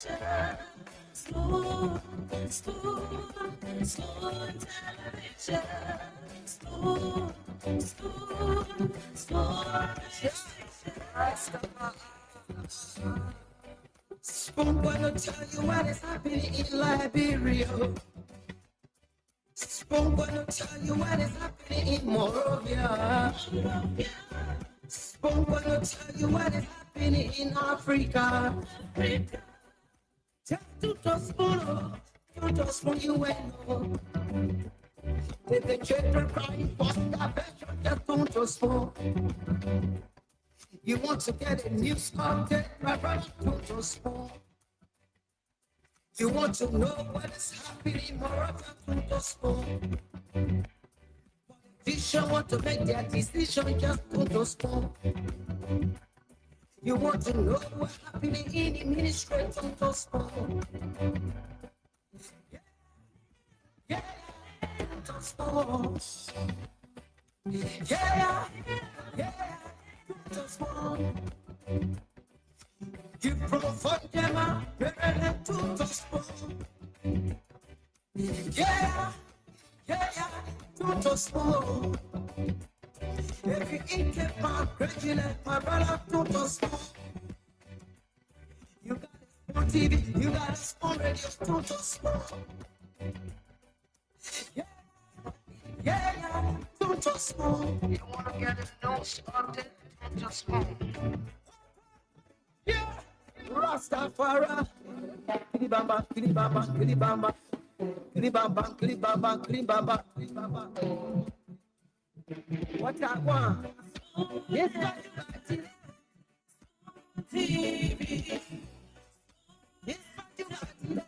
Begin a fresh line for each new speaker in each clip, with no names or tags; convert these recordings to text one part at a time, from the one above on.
Spoon, spoon, spoon television. Spoon, spoon, spoon. Spoon gonna tell you what is happening in Liberia. Spoon gonna tell you what is happening in Morovia. Spoon gonna tell you what is happening in Africa. Just to spoon, to spoon you know. Take the children crying for starvation, just to spoon. You want to get a new content, right? To spoon. You want to know what is happening more often to spoon. Politicians want to make their decision just to spoon. You want to know what's happening in the ministry to spoon. Yeah, to spoon. Yeah, to spoon. You provide them to spoon. Yeah, to spoon. If you eat it, my graduate, my brother, to spoon. You got a spoon TV, you got a spoon radio, to spoon. Yeah, to spoon. You wanna get a nose on it, to spoon. Yeah. Rastafari, Kiribamba, Kiribamba, Kiribamba, Kiribamba, Kiribamba, Kiribamba, Kiribamba. What I want? Yes, TV. Yes, TV.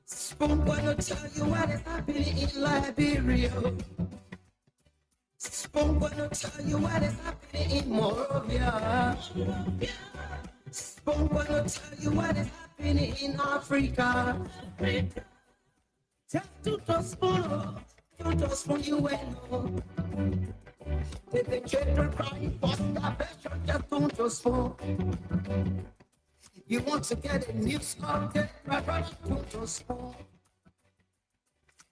Spoon gonna tell you what is happening in Liberia. Spoon gonna tell you what is happening in Morovia. Spoon gonna tell you what is happening in Africa. Just to spoon you know. Take the children crying for starvation, just to spoon. You want to get a new content, right? To spoon.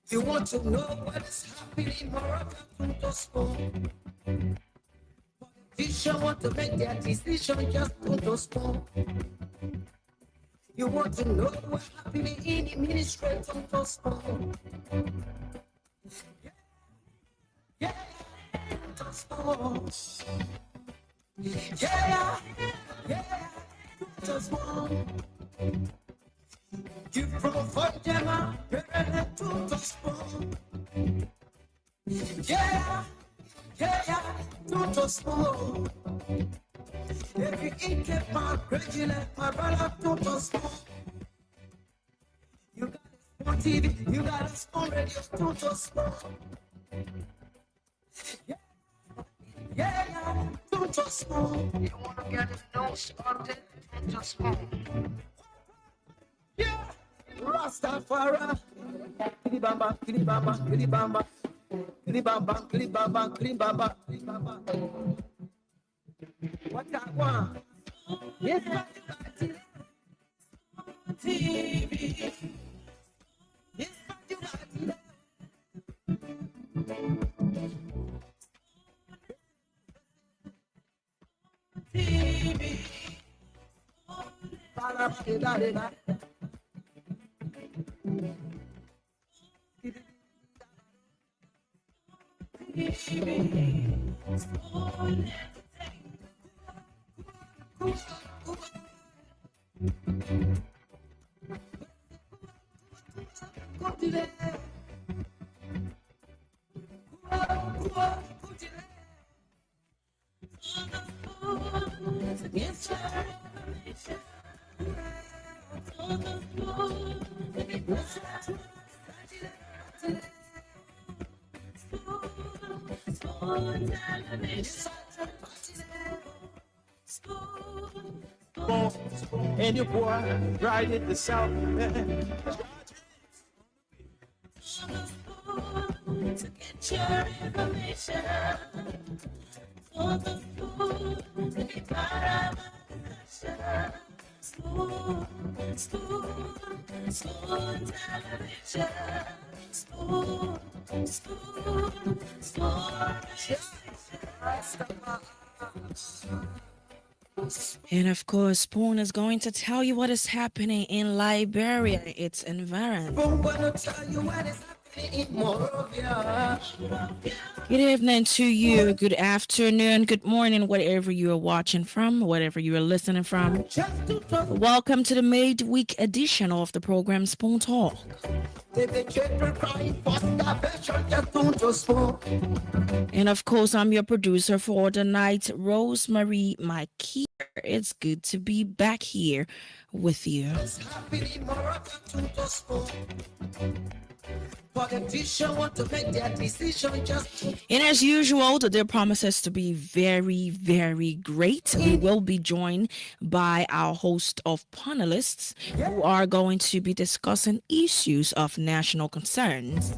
You want to know what is happening more often to spoon. Politicians want to make their decision just to spoon. You want to know what's happening in the ministry to spoon. Yeah, to spoon. Yeah, to spoon. You provide them to spoon. Yeah, to spoon. If you eat it, my graduate, my brother, to spoon. You got a spoon TV, you got a spoon radio, to spoon. Yeah, to spoon. You wanna get a nose on it, to spoon. Yeah, Rastafari, Kiribamba, Kiribamba, Kiribamba, Kiribamba, Kiribamba, Kiribamba, Kiribamba. What I want? Yes, TV. Yes, TV. And your boy riding the south. To get your information for the food to be part of my spoon, spoon, spoon television, spoon, spoon, spoon. And of course, Spoon is going to tell you what is happening in Liberia, its environment. Spoon gonna tell you what is happening in Morovia. Good evening to you, good afternoon, good morning, whatever you are watching from, whatever you are listening from. Welcome to the midweek edition of the program Spoon Talk. And of course, I'm your producer for the night, Rosemary Mikey. It's good to be back here with you. And as usual, the day promises to be very, very great. We will be joined by our host of panelists who are going to be discussing issues of national concerns.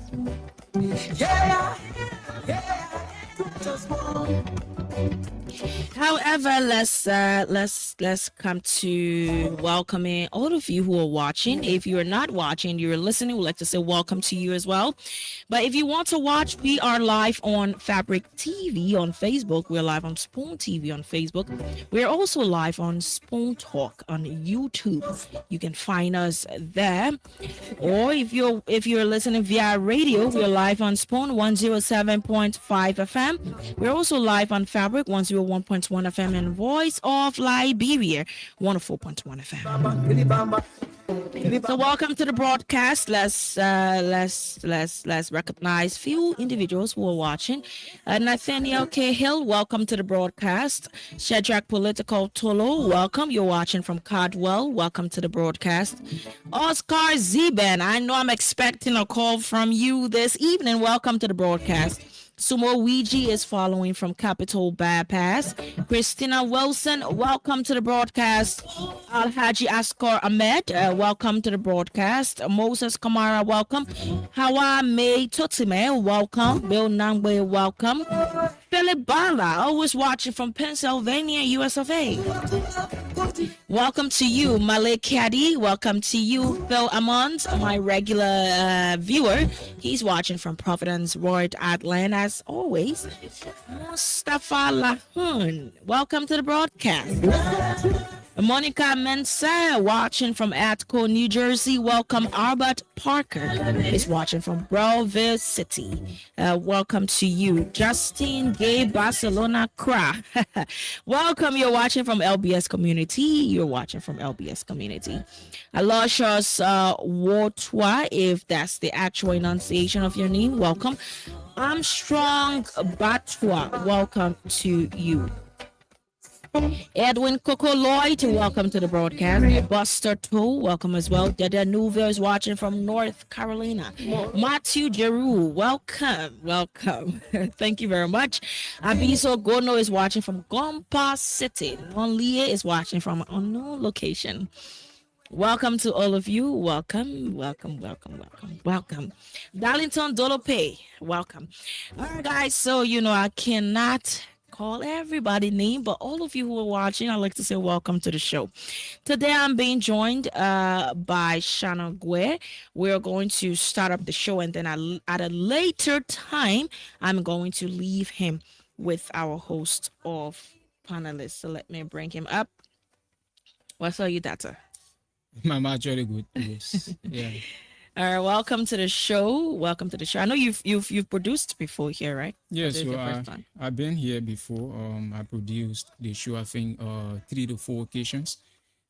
However, let's come to welcoming all of you who are watching. If you are not watching, you're listening, we'd like to say welcome to you as well. But if you want to watch, we are live on Fabric TV on Facebook. We're live on Spoon TV on Facebook. We're also live on Spoon Talk on YouTube. You can find us there. Or if you're listening via radio, we're live on Spoon 107.5 FM. We're also live on Fabric 101.1 FM and Voice of Liberia 104.1 FM. So welcome to the broadcast. Let's recognize few individuals who are watching. Nathaniel K. Hill, welcome to the broadcast. Shadrach Political Tolo, welcome. You're watching from Cardwell. Welcome to the broadcast. Oscar Zeben, I know I'm expecting a call from you this evening. Welcome to the broadcast. Sumo Ouija is following from Capitol Bypass. Christina Wilson, welcome to the broadcast. Alhaji Askar Ahmed, welcome to the broadcast. Moses Kamara, welcome. Hawa May Tutsime, welcome. Bill Nangwe, welcome. Philip Bala, always watching from Pennsylvania, US of A. Welcome to you, Malik Caddy. Welcome to you, Phil Amond, my regular viewer. He's watching from Providence, Rhode Island, as always. Mustafa Lahun, welcome to the broadcast. Monica Mensa, watching from Atco, New Jersey. Welcome. Albert Parker is watching from Belleville City. Welcome to you. Justine Gay, Barcelona Cra. Welcome. You're watching from LBS Community. You're watching from LBS Community. Aloysius Wotwa, if that's the actual enunciation of your name. Welcome. Armstrong Batwa, welcome to you. Edwin Coco Lloyd, welcome to the broadcast. Buster Toe, welcome as well. Dada Nuville is watching from North Carolina. Matthew Jeru, welcome. Thank you very much. Abiso Gono is watching from Gompa City. Onlie is watching from an unknown location. Welcome to all of you. Welcome. Darlington Dolope, welcome. All right, guys. So, I cannot call everybody name, but all of you who are watching, I'd like to say welcome to the show. Today, I'm being joined by Shana Gwe. We're going to start up the show, and then at a later time, I'm going to leave him with our host of panelists. So let me bring him up. What's all you, Data?
I'm actually good. Yes. Yeah.
All right, welcome to the show. Welcome to the show. I know you've produced before here, right? Or
Yeah,
this is
so
your first time?
I've been here before. I produced the show, I think, 3 to 4 occasions.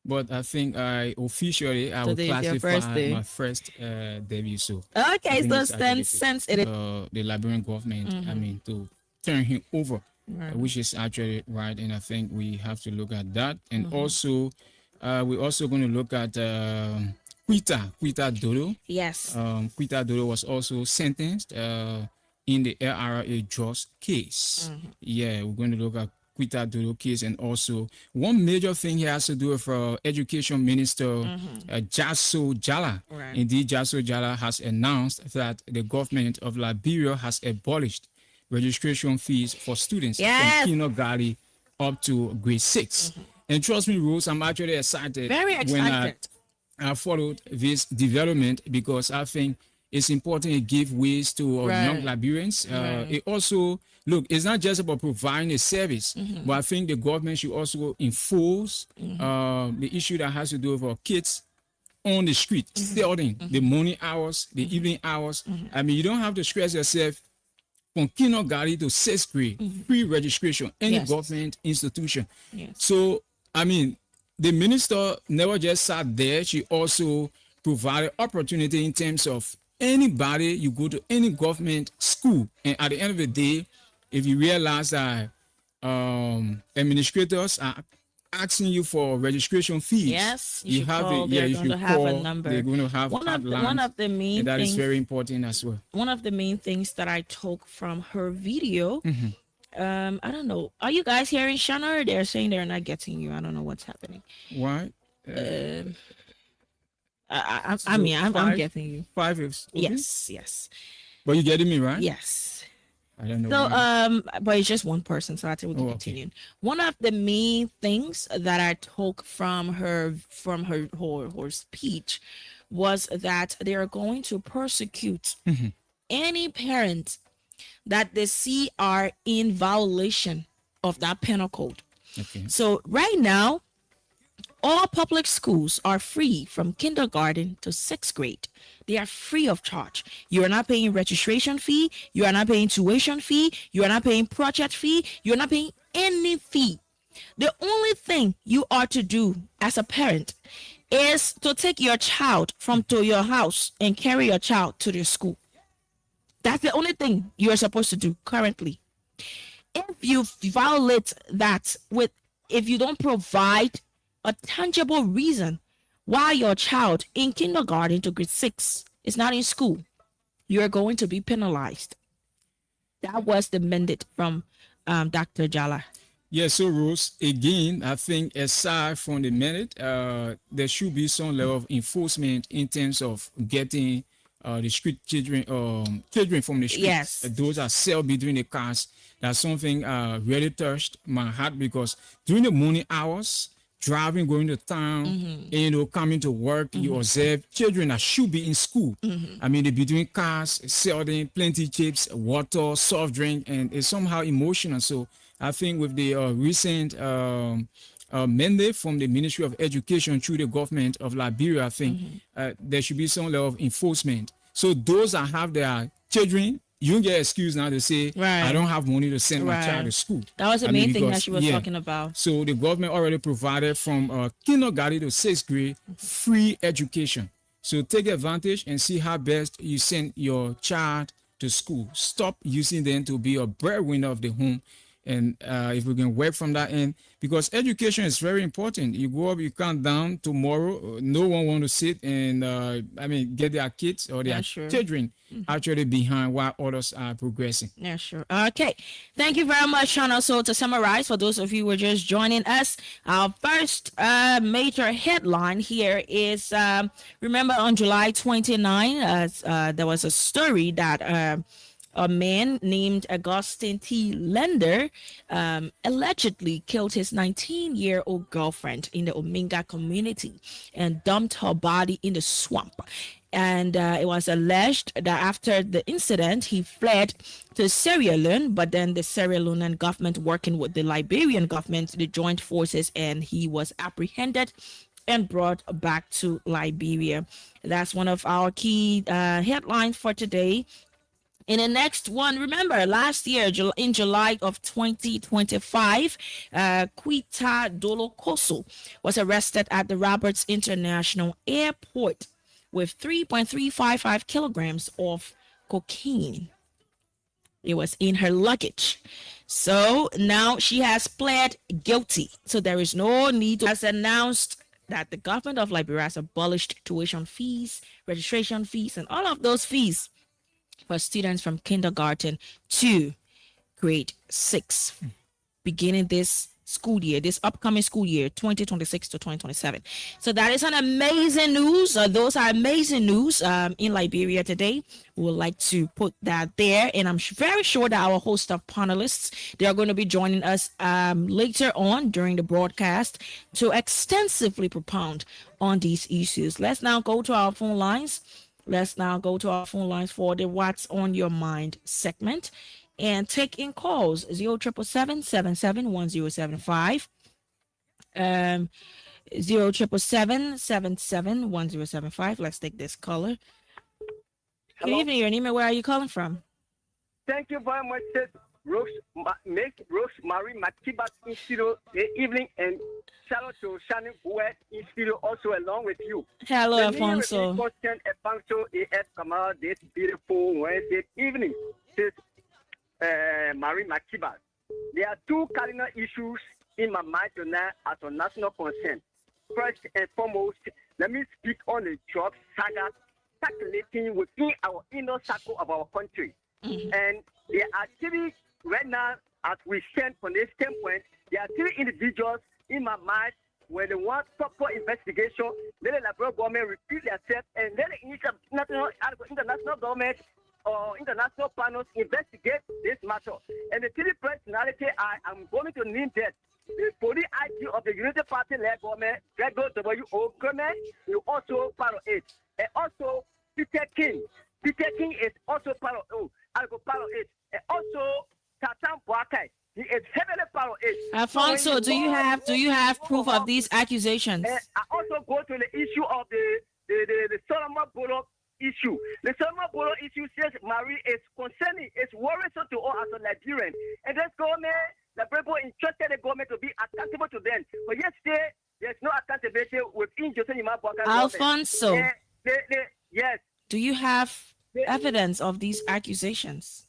But I think I will
Today is your first
classify my
day.
first debut. So I
Okay,
think
so
it's
then
actually
since it is
the Liberian government, I mean, to turn him over,
right.
which is actually right. And I think we have to look at that. And
Mm-hmm.
also, we're also going to look at Quita Dodo.
Yes.
Quita Dodo was also sentenced in the LRA Jos case.
Mm-hmm.
Yeah, we're going to look at Quita Dodo case, and also one major thing here has to do with Education Minister
Mm-hmm.
Jaso Jala.
Right.
Indeed, Jaso Jala has announced that the government of Liberia has abolished registration fees for students from
Yes.
kindergarten up to grade 6.
Mm-hmm.
And trust me, Rose, I'm actually excited
Very
when
excited.
I followed this development because I think it's important to give ways to young
Right.
Liberians.
Right.
It also, look, it's not just about providing a service,
Mm-hmm.
but I think the government should also enforce
Mm-hmm.
the issue that has to do with our kids on the street,
Mm-hmm.
selling the
Mm-hmm.
morning hours, the
Mm-hmm.
evening hours.
Mm-hmm.
I mean, you don't have to stress yourself from kindergarten to 6th grade,
Mm-hmm.
free registration, any
Yes.
government institution.
Yes.
So, I mean, the minister never just sat there. She also provided opportunity in terms of anybody, you go to any government school, and at the end of the day, if you realize that administrators are asking you for registration fees,
Yes. You
you
should
have
call.
it. Yeah,
They're
you
going to
should
have a
call. They're
number.
going to have
One of
hotlines,
the main
and that is
things
very important as well.
one of the main things that I took from her video. I don't know. Are you guys hearing Shana? Or they're saying they're not getting you. I don't know what's happening.
Why?
Um, I
So
mean, I'm
five,
getting you.
five is okay.
Yes, yes,
But you getting me right?
yes.
I don't know
So,
why.
but it's just one person, so I think we can
Oh, okay.
continue. One of the main things that I took from her speech was that they are going to persecute any parent that they see are in violation of that penal code.
Okay.
So right now, all public schools are free from kindergarten to 6th grade. They are free of charge. You are not paying registration fee. You are not paying tuition fee. You are not paying project fee. You are not paying any fee. The only thing you are to do as a parent is to take your child from to your house and carry your child to the school. That's the only thing you are supposed to do currently. If you violate that with, if you don't provide a tangible reason why your child in kindergarten to grade 6 is not in school, you're going to be penalized. That was the mandate from Dr. Jala.
Yeah, so Rose, again, I think aside from the minute, there should be some level of enforcement in terms of getting the street children from the streets.
Yes.
Those are sell between the cars. That's something really touched my heart because during the morning hours, driving, going to town, and, coming to work, you observe children that should be in school. I mean, they between cars, selling plenty chips, water, soft drink, and it's somehow emotional. So I think with the recent mandate from the Ministry of Education through the government of Liberia, I think there should be some level of enforcement. So those that have their children, you don't get excuse now to say,
Right.
I don't have money to send my
Right.
child to school.
That was the
I mean,
main thing that
because-
she was
yeah.
talking about.
So the government already provided from kindergarten to 6th grade free education. So take advantage and see how best you send your child to school. Stop using them to be a breadwinner of the home. And if we can work from that end, because education is very important. You go up, you count down tomorrow. No one want to sit and get their kids or their
Yeah, sure.
children actually behind while others are progressing.
Yeah, sure. Okay. Thank you very much, Shana. So to summarize, for those of you who are just joining us, our first major headline here is, remember on July 29, there was a story that a man named Augustine T. Lender allegedly killed his 19-year-old girlfriend in the Ominga community and dumped her body in the swamp. And it was alleged that after the incident, he fled to Sierra Leone, but then the Sierra Leonean government, working with the Liberian government, the joint forces, and he was apprehended and brought back to Liberia. That's one of our key headlines for today. In the next one, remember last year in July of 2025, Quita Dolokoso was arrested at the Roberts International Airport with 3.355 kilograms of cocaine. It was in her luggage. So now she has pled guilty. So there is no need to, has announced that the government of Liberia has abolished tuition fees, registration fees, and all of those fees for students from kindergarten to grade 6, beginning this school year, this upcoming school year, 2026 to 2027. So that is an amazing news. Those are amazing news in Liberia today. We would like to put that there, and I'm very sure that our host of panelists, they are going to be joining us later on during the broadcast to extensively propound on these issues. Let's now go to our phone lines. For the What's on Your Mind segment and take in calls 0777-771075, 0777-771075. Let's take this caller. Good evening, your name and where are you calling from?
Thank you very much, Rosemary Makibat in studio evening, and shout out to Shannon Bouet in studio also along with you.
Hello, Alfonso.
AF Kamal this beautiful Wednesday evening. This Marie Makibat. There are two cardinal issues in my mind tonight as a national concern. First and foremost, let me speak on the drug saga circulating within our inner circle of our country. And there are three right now, as we stand from this standpoint, there are three individuals in my mind when they want proper investigation, let the Liberia government repeat themselves and let the international government or international panels investigate this matter. And the three personality I am going to name that the police IG of the Unity Party-led government, Gregor W.O. Clement, is also part of it. And also Peter King. Peter King is also part of it. And also Tatan Boakai. He is heavily part of it.
Alfonso, do you have proof of these accusations?
And I also go to the issue of the Solomon Bolo issue. The Solomon Bolo issue says Marie is concerning, it's worrisome to all as a Nigerian. And this government, the people entrusted the government to be accountable to them. But yesterday, there's no accountability within Joseph Imabwaka.
Alfonso,
yes.
Do you have evidence of these accusations?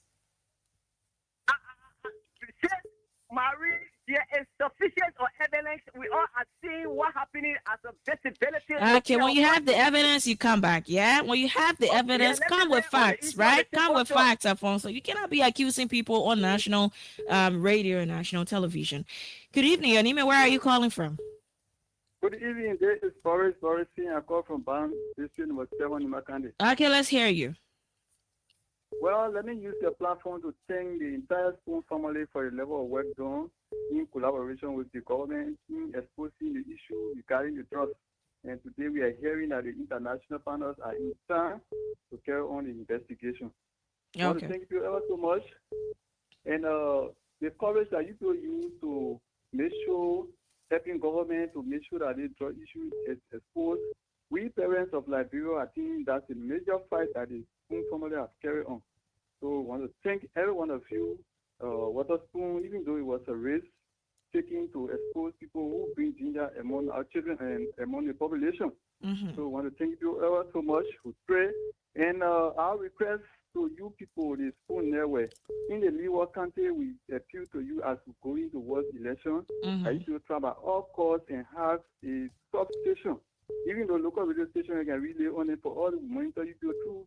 Marie, there is sufficient evidence. We all are seeing what happening as a visibility.
Okay, when you have the evidence, you come back. Yeah, when you have the evidence, come with facts, right? Come with facts, Alfonso. You cannot be accusing people on national radio and national television. Good evening, your name and where are you calling from?
Good evening. This is Boris. I call from Bam. This student was 7 in Makande.
Okay, let's hear you.
Well, let me use the platform to thank the entire Spoon family for the level of work done in collaboration with the government in exposing the issue regarding the drugs. And today we are hearing that the international panels are in turn to carry on the investigation. I want to thank you ever so much. And the coverage that you will use to make sure, helping government to make sure that the drug issue is exposed. We parents of Liberia, I think that's a major fight that the Spoon family has carried on. So I want to thank every one of you, Waterspoon, even though it was a race, taking to expose people who bring ginger among our children and among the population. So I want to thank you ever so much. We pray. And our request to you people, the Spoon Network, in the Leeward County, we appeal to you as we go into world election. I used to try by all costs and have a substation. Even though local radio station can really on it for all the monitor you do through.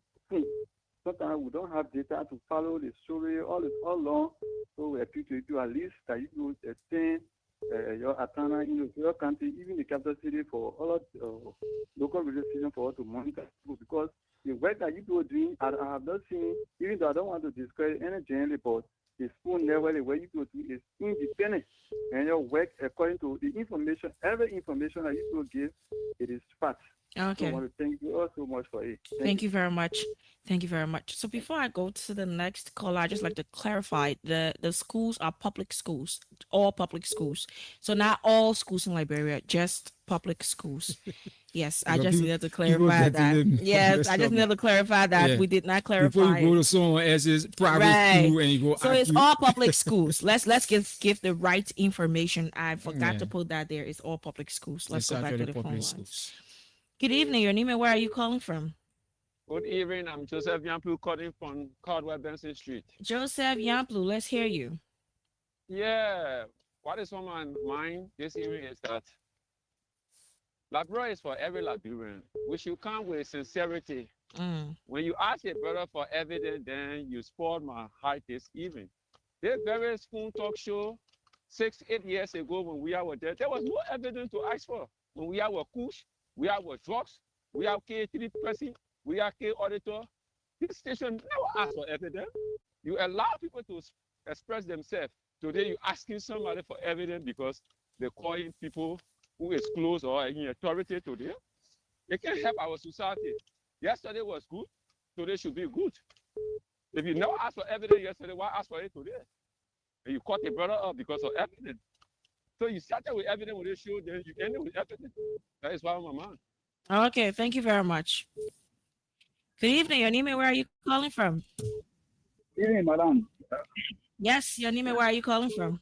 Sometimes we don't have data to follow the story all along. So we appeal to you at least that you will extend your antenna in your country, even the capital city, for all local radio station for us to monitor people, because the work that you people are doing, I have not seen, even though I don't want to discredit any generally, but the Spoon Network, the way you people do is independent, and your work according to the information, every information that you people give, it is fact. So I
Okay.
want to thank you all so much for it.
Thank you very much. Thank you very much. So before I go to the next caller, I just like to clarify the schools are public schools, all public schools. So not all schools in Liberia, just public schools. Yes, I
Because
just needed to
people
clarify
getting
that.
them
Yes, I
messed
just
up.
needed to clarify that.
Yeah.
We did not
Before you
clarify
go
it.
to someone else's private
Right.
school and you go
So it's
accuse-
all public schools. Let's give the right information. I forgot
Yeah.
to put that there. It's all public schools. Let's
it's
go back to
actually
the phone
public
lines.
schools.
Good evening, your name and where are you calling from?
Good evening. I'm Joseph Yampu calling from Caldwell Benson Street.
Joseph Yamplu, let's hear you.
Yeah, what is on my mind this evening is that Liberia is for every Liberian. We should come with sincerity.
Mm.
When you ask a brother for evidence, then you spoiled my heart this evening. This very spoon talk show 6-8 years ago when we were there was no evidence to ask for. When we were kush, we were drugs, we are K3 person, we are K auditor. This station never asked for evidence. You allow people to express themselves. Today, you're asking somebody for evidence because they're calling people who is close or in authority today. They can't help our society. Yesterday was good, today should be good. If you never asked for evidence yesterday, why ask for it today? And you caught a brother up because of evidence. So you started with evidence when they show, then you ended with evidence. That is why I'm a man.
Okay, thank you very much. Good evening, your name and where are you calling from?
Evening, madam.
Yes, your name and where are you calling from?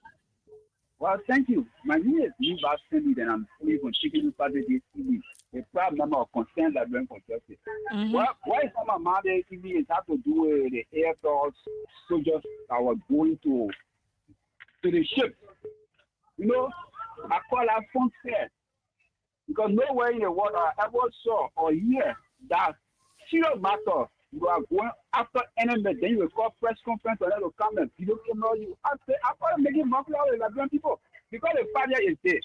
Well, thank you. My name is Lee Bassendi, and I'm calling from Chicken Party this evening. A proud member of Concerned Liberian for Justice.
Mhm.
Well, why is my mother this evening is have to do with the air force soldiers that were going to the ship. You know, I call that fun fair. Because nowhere in the world I ever saw or hear that serious matter. You are going after enemy, then you will call press conference or to come and video camera you. I call making mockery of the Liberian people because the father is there.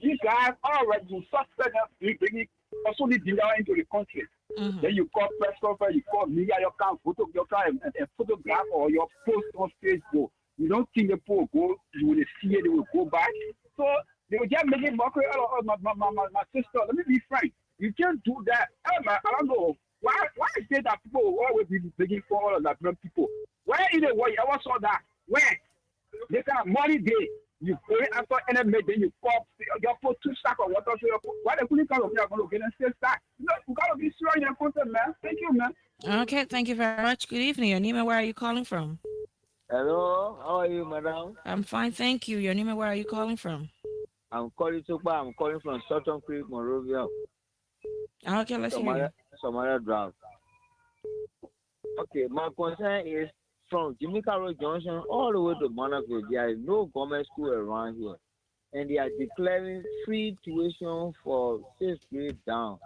These guys already you suspect them, you bring it also the dealer into the country.
Mhm.
Then you call press conference, you call media, you can photo your car and photograph or your post on Facebook. You don't think the people go, you will see it, they will go back. So they were just making mockery of my sister. Let me be frank. You can't do that. I don't know. Why is it that people will always be begging for all of that people? Where in the world you ever saw that? Where? They kind of money day. You go after enemy, then you pop, you put 2 sacks of water. So why the couldn't come over here going to get and say that? No, you got to be sure in your content, man. Thank you, man.
Okay, thank you very much. Good evening, your name and where are you calling from?
Hello, how are you, madam?
I'm fine, thank you. Your name and where are you calling from?
I'm calling Tupa. I'm calling from Sutton Creek, Monrovia.
Okay, let's hear you.
Somalia Drive. Okay, my concern is from Jamaica Road Junction all the way to Bonaville. There is no government school around here. And they are declaring free tuition for 6th grade down.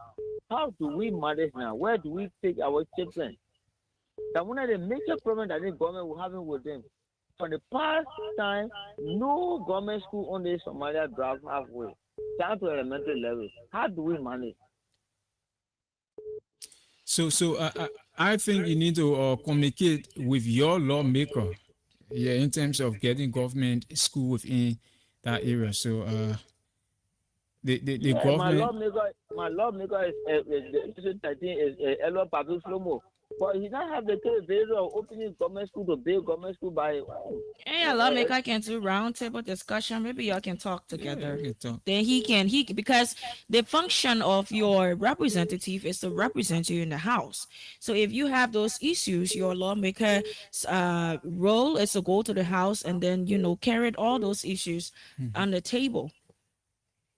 How do we manage now? Where do we take our children? That's one of the major problems that the government will have with them. For the past time, no government school on the Somalia Drive halfway, down to elementary level. How do we manage?
So I think you need to communicate with your lawmaker, yeah, in terms of getting government school within that area. So the
Yeah,
government.
my lawmaker is Elwa Papu Flomo. But he don't have the capability of opening government school to build government school by his own.
Hey, lawmaker can do roundtable discussion. Maybe y'all can talk together.
Yeah, we can talk.
Then he because the function of your representative is to represent you in the house. So if you have those issues, your lawmaker's role is to go to the house and then carry all those issues on the table.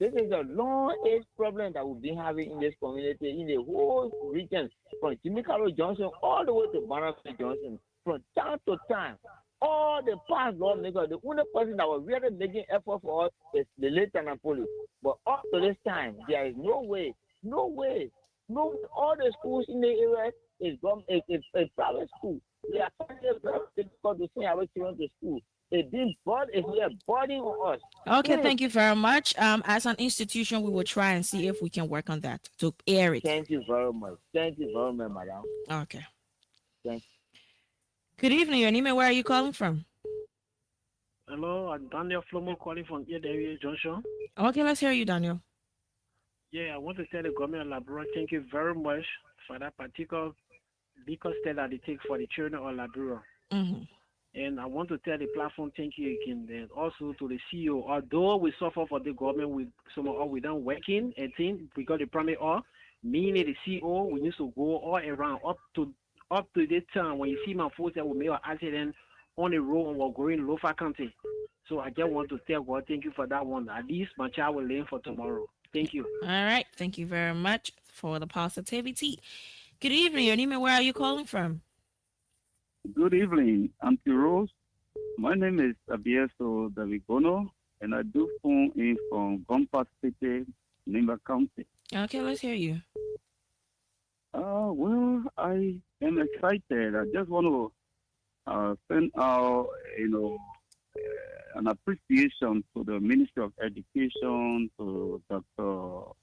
This is a long-age problem that we've been having in this community, in the whole region, from Jamaica Road Junction all the way to Bonaville Junction, from time to time. All the past lawmakers, the only person that was really making effort for us is the Lieutenant Police. But up to this time, there is no way. All the schools in the area is private school. They are finding it very difficult to send our children to school. It's being boarding on us.
Okay,
Yes.
thank you very much. As an institution, we will try and see if we can work on that to air it.
Thank you very much. Thank you very much, madam.
Okay.
Thank
Good evening, your name and where are you calling from?
Hello, I'm Daniel Flomo calling from Adair Junction.
Okay, let's hear you, Daniel.
Yeah, I want to tell the government of Liberia, thank you very much for that particular legal step that they take for the children of Liberia.
Mm-hmm.
And I want to tell the platform thank you again. Then also to the CEO. Although we suffer for the government with some of us we done working and things because they promise all, meaning the CEO, we need to go all around up to the time when you see my folks that will make an accident on the road and we're going Lofa County. So I just want to tell God thank you for that one. At least my child will learn for tomorrow. Thank you.
All right. Thank you very much for the positivity. Good evening. Your name and where are you calling from?
Good evening, Auntie Rose. My name is Abieso Davigono, and I do phone in from Gompa City, Nimba County.
Okay, let's hear you.
Well, I am excited. I just want to send out, an appreciation to the Ministry of Education, to Dr.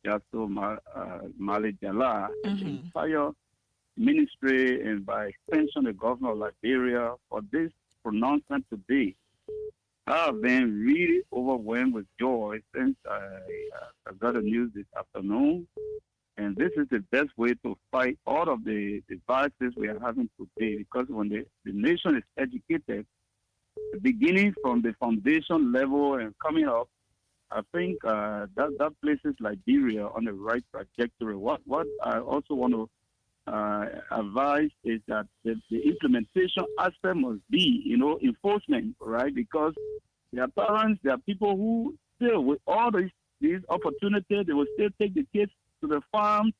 Jasso Mali Jala, and the entire ministry, and by extension the governor of Liberia for this pronouncement today. I've been really overwhelmed with joy since I got the news this afternoon. And this is the best way to fight all of the vices we are having today, because when the nation is educated, beginning from the foundation level and coming up, I think that places Liberia on the right trajectory. What I also want to advise is that the implementation aspect must be, enforcement, right? Because there are parents, there are people who still, with all these opportunities, they will still take the kids to the farm,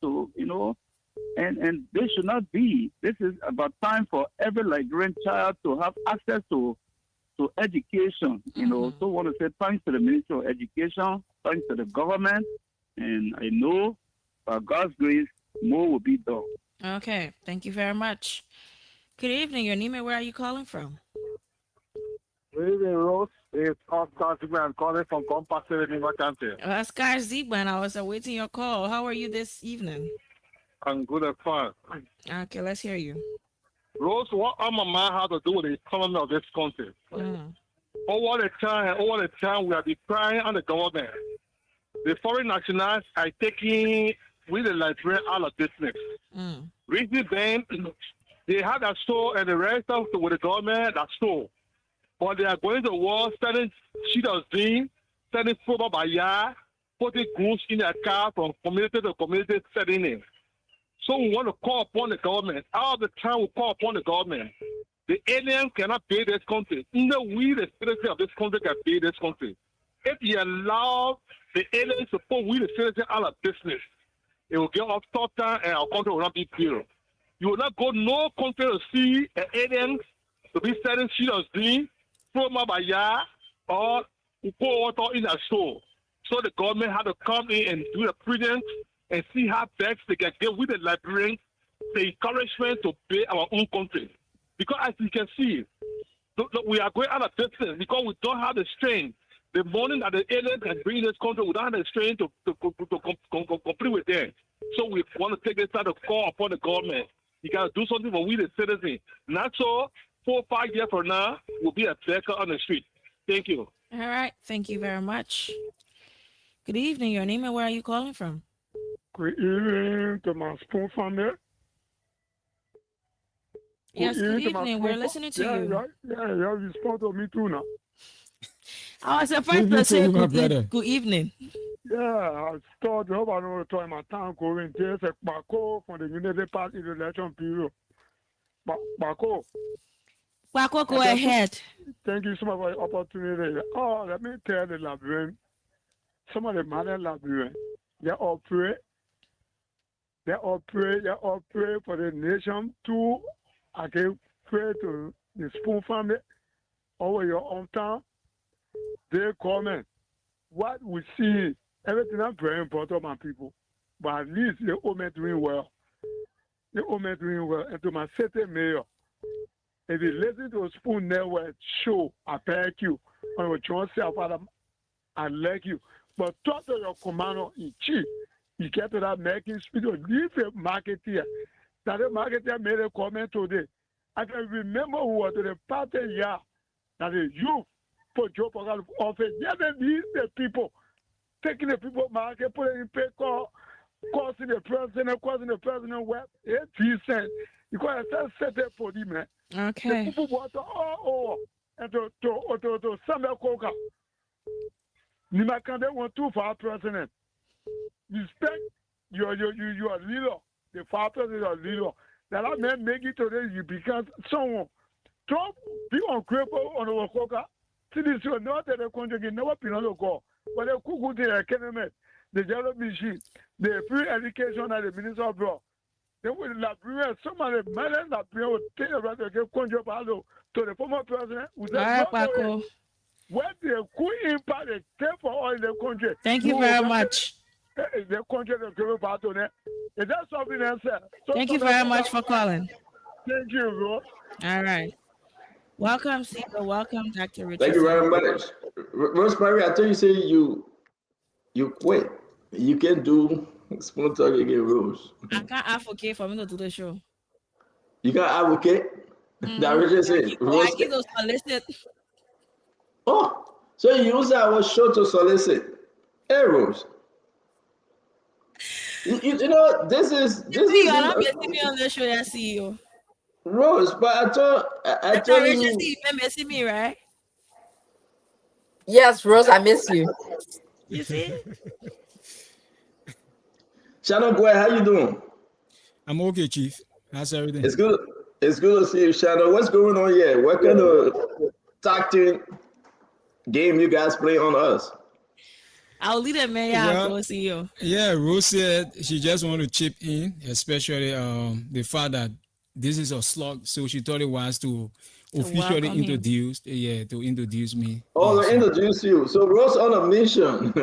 and they should not be. This is about time for every Liberian child to have access to education, So I want to say thanks to the Ministry of Education, thanks to the government, and I know by God's grace, more will be done.
Okay, thank you very much. Good evening. Your name and where are you calling from?
Good evening, Rose. It's Oscar Zigman calling from Compass City, Nimba County.
Oscar Zigman, I was awaiting your call. How are you this evening?
I'm good and fine.
Okay, let's hear you.
Rose, what on my mind has to do with the economy of this country? Over the time, we are decrying on the government. The foreign nationals are taking with the Liberian out of business. Recently, then, they had a store and the rest of with the government that store. But they are going to war, selling sheet of zinc, selling football by yard, putting goods in their car from community to community, selling it. So we want to call upon the government. All the time we call upon the government. The aliens cannot pay this country. No, we, the citizens of this country, can pay this country. If you allow the aliens to put we, the citizens, out of business, it will get off total and our country will not be built. You will not go no country to see an aliens to be selling sheet of zinc, from by yard, or pour water in a store. So the government had to come in and do the prudence and see how best they can get with the Liberians, the encouragement to pay our own country. Because as you can see, we are going out of business because we don't have the strength. The money that the aliens can bring in this country, we don't have the strength to complete with them. So we want to take this time to call upon the government. You got to do something for we the citizens. Not so 4 or 5 years from now, we'll be a beggar on the street. Thank you.
All right. Thank you very much. Good evening. Your name and where are you calling from?
Good evening to my spoon family.
Yes, good evening. We're listening to you.
Yeah, you respond to me too now.
I was surprised to say good evening.
Yeah, I thought I know to my time going there. It's Bako from the Unity Party election period. Bako.
Bako, go ahead.
Thank you so much for the opportunity. Oh, let me tell the Liberian, some of the modern Liberian, they all pray. They all pray for the nation too. I can pray to the Spoon family over your own town. They comment. What we see, everything is very important, my people. But at least they all doing well. They all doing well. And to my city mayor, if you listen to Spoon Network show, I thank you. On your John Father, I like you. But talk to your commander in chief. You get to that making speed of leave a marketeer. That the marketer made a comment today. I can remember who was the party here that the youth for job office. They need the people. taking the people market, putting in pay call, causing the president web, 8 cents. Because I set that for them, man.
Okay.
The people want to and to Samuel Coca. Nimakande want to for our president. Respect your leader. The far president your leader. That I may make it today you become someone. Trump be on cripple on the Coca. See this you not that the country can never be on the call. But the cuckoo the economy, the yellow machine, the free education and the minister of law. They will bring some of the men that bring will take around the country to the former president. What the cool impact they take for all the country.
Thank you very much.
The country that give part on it. Is that something else?
Thank you very much for calling.
Thank you, bro.
All right. Welcome, CEO. Welcome, Dr. Richardson.
Thank you very much. Rosemary, I thought you say you quit. You can do spoon talk again, Rose.
I can't advocate for me to do the show.
You can advocate? That Richardson.
I give those solicit.
Oh, so you use our show to solicit. Hey, Rose. You know, this is
you're not messing me on the show, yeah, CEO.
Rose, but I told you.
You messing me, right?
Yes, Rose, I miss you.
You see?
Shannon, go ahead. How you doing?
I'm okay, Chief. How's everything?
It's good. It's good to see you, Shannon. What's going on here? What kind of tactic game you guys play on us?
I'll leave it, man. Yeah, go see you.
Yeah, Rose said she just want to chip in, especially the fact that this is a slug, so she thought it was to officially introduce, to introduce me.
Oh, to introduce you. So Rose on a mission.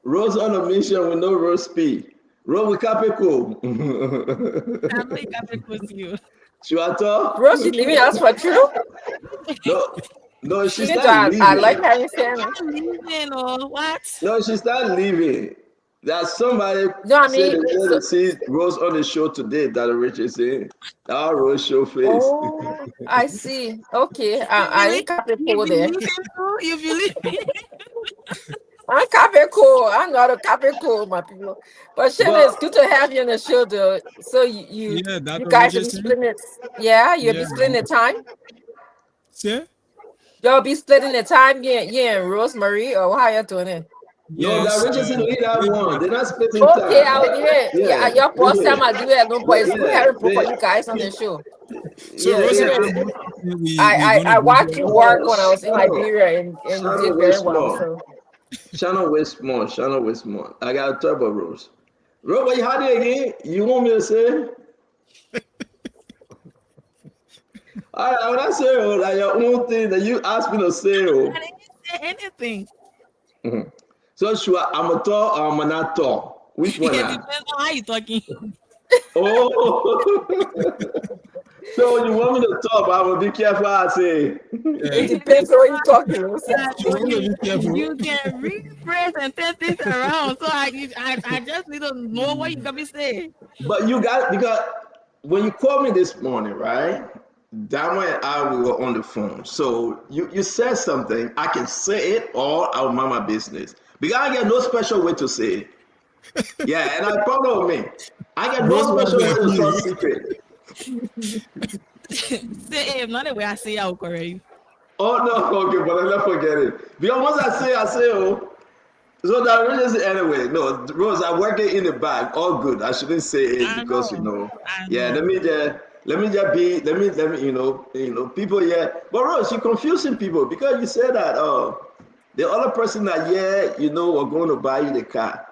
Rose on a mission with no Rose speed. Rose with Capricorn.
I'm like Capricorn to you.
Shuata?
Rose, you leaving us for true?
No, she's not leaving.
I like how you saying
leaving or what?
No, she's not leaving. There's somebody
no, I
said
mean,
they want to see Rose on the show today that Rich is saying. Our Rose show face.
Oh, I see. Okay. I like Capricorn there.
You believe me?
I'm Capricorn. I'm not a Capricorn, my people. But Shannon, it's good to have you on the show, though. So you guys will be splitting it. Yeah, you'll be splitting the time.
Yeah.
Y'all be splitting the time, yeah, and Rosemary, or how you doing it?
No, that Richardson lead that one. They're not splitting
time.
Okay,
your first time I do it, no boys. We have to put you guys on the show.
So
I watched you work when I was in Liberia, and you did very well. So.
Shannon Westmore. I got a turbo Rose. Rose, what you had it again? You want me to say? All right, when I say like your own thing that you asked me to say.
I didn't say anything.
Mm-hmm. So sure, I'm a tall or I'm not tall. Which one?
It depends on how you talking.
Oh. So when you want me to talk, I will be careful what I say.
It depends on what you're talking about.
You can rephrase and turn things around. So I just need to know what you're gonna say.
But you got, because when you called me this morning, right? Dama and I, we were on the phone. So you said something, I can say it or I'll mind my business. Because I get no special way to say it. Yeah, and I follow me. I get no special way to talk secret.
Say not the way I say I'll correct you.
Oh no, okay, but let's forget it. Because once I say, oh. So that really anyway, no, Rose, I'm working in the back, all good. I shouldn't say it because yeah, let me just be, people here. But Rose, you're confusing people because you said that the other person that we're going to buy you the car.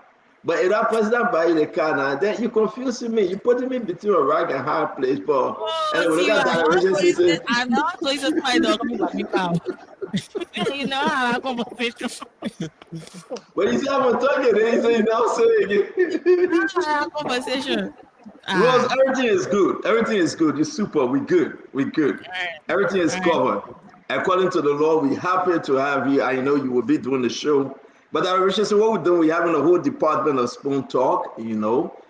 But if that person that buy you the car now, then you're confusing me. You're putting me between a rock and hard place. But anyway, look at that.
I'm not going to find out you know how I conversation.
But you see, I'm talking, then you say you now say again.
Conversation.
Rose, everything is good. Everything is good. You're super. We're good. Everything is covered. According to the law, we're happy to have you. I know you will be doing the show. But Richardson, what we're doing, we're having a whole department of Spoon Talk.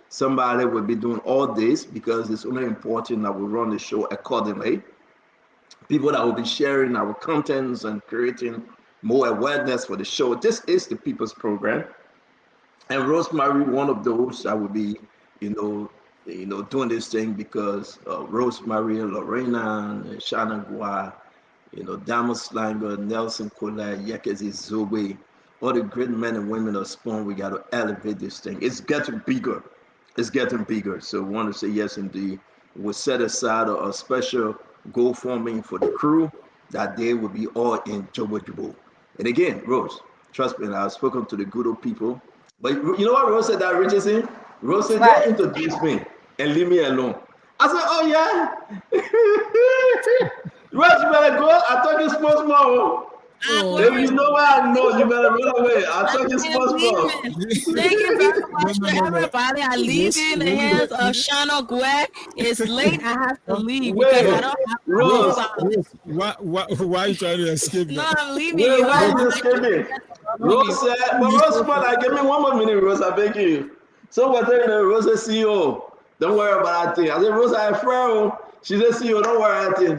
Somebody will be doing all this because it's only important that we run the show accordingly. People that will be sharing our contents and creating more awareness for the show. This is the People's Program. And Rosemary, one of those that will be, doing this thing because Rosemary, Lorena, and Shannon Gua, Damas Slanger, Nelson Kola, Yekezi Zobe, all the great men and women of Spawn, we got to elevate this thing. It's getting bigger. It's getting bigger. So we want to say yes, indeed. We'll set aside a special GoFundMe for the crew that they will be all in Jobo Jobo. And again, Rose, trust me, I've spoken to the good old people. But you know what Rose said that Richardson? Rose said, don't introduce me and leave me alone. I said, oh yeah. Rose, you better go. I thought you sports more. If you know where I know, you better run away. I thought you sports more.
Thank you very much to everybody. I leave you in the hands of Shana Gwe. It's late. I have to leave because I don't have
Rose.
Why are you trying to escape?
No, I'm leaving you.
Why are you escaping? Rose said, but Rose, give me 1 more minute, Rose, I beg you. So we're telling her, Rose is CEO. Don't worry about that thing. I said, Rose, I'm friend. She said, CEO, don't worry about that thing.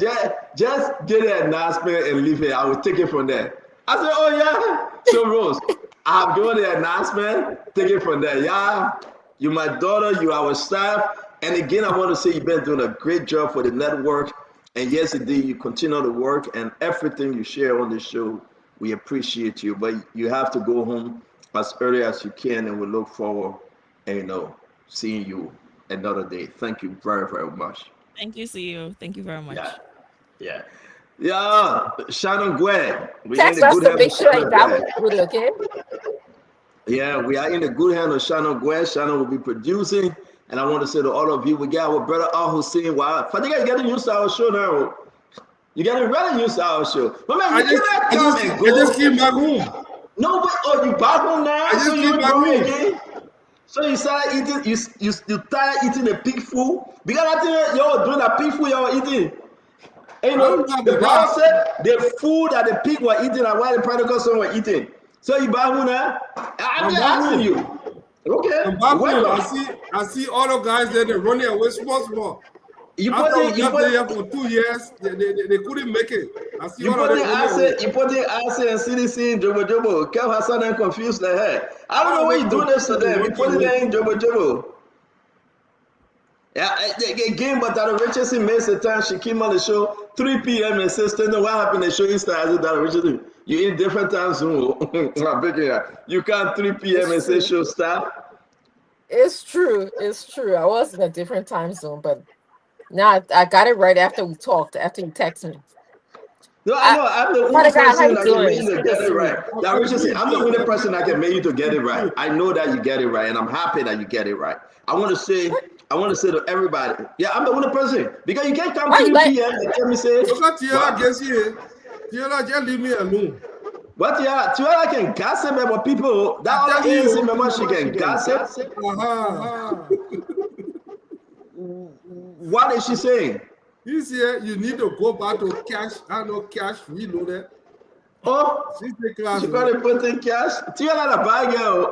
Just get the announcement and leave it. I will take it from there. I said, oh, yeah. So, Rose, I have given the announcement. Take it from there. Yeah, you're my daughter. You are our staff. And again, I want to say you've been doing a great job for the network. And yes, indeed, you continue to work. And everything you share on the show, we appreciate you. But you have to go home as early as you can. And we look forward, seeing you another day. Thank you very, very much.
Thank you, CEO. Thank you very much.
Yeah. Shannon Gwen.
Text us to make sure that was good, okay?
Yeah, we are in the good hand of Shannon Gwen. Shannon will be producing. And I want to say to all of you, we got our brother Al Hussein. Wow. I think you're getting used to our show now. You're getting really used to our show. But man, I
just came back home.
No, but you back home now?
I just came back home again.
So you started eating, you started eating the pig food? Because I think you're doing the pig food you're eating. And the Bible said the food that the pig were eating and why the prodigal son were eating. So you back home now? I'm just asking you. Okay.
I'm back home. I see all the guys there, they're running away small. You put there for 2 years, they couldn't make it. I see
you put the answer and CDC in Jobo. Kev Hassan and confused like her. I don't know why you do this to them. You put it there in Jobo. Yeah, again, but that Richardson makes the time she came on the show 3 p.m. and says, "No, what happened?" The show is started. That Richardson, you in different time zone. You can't 3 p.m. and say show start.
It's true. I was in a different time zone, but now I got it right after we talked. After you texted me.
No, I know. I'm the only person that can make you to get it right. Now, Richardson, I'm the only person that can make you to get it right. I know that you get it right, and I'm happy that you get it right. I want to say to everybody, yeah, I'm the only person because you can't come to me PM and tell me say.
Tiara just leave me alone.
What Tiara can gossip about people. That all is remember she can gossip. What is she saying?
This year you need to go back to cash. I know cash reloaded.
Oh, she got to put in cash. Tiara the bad girl.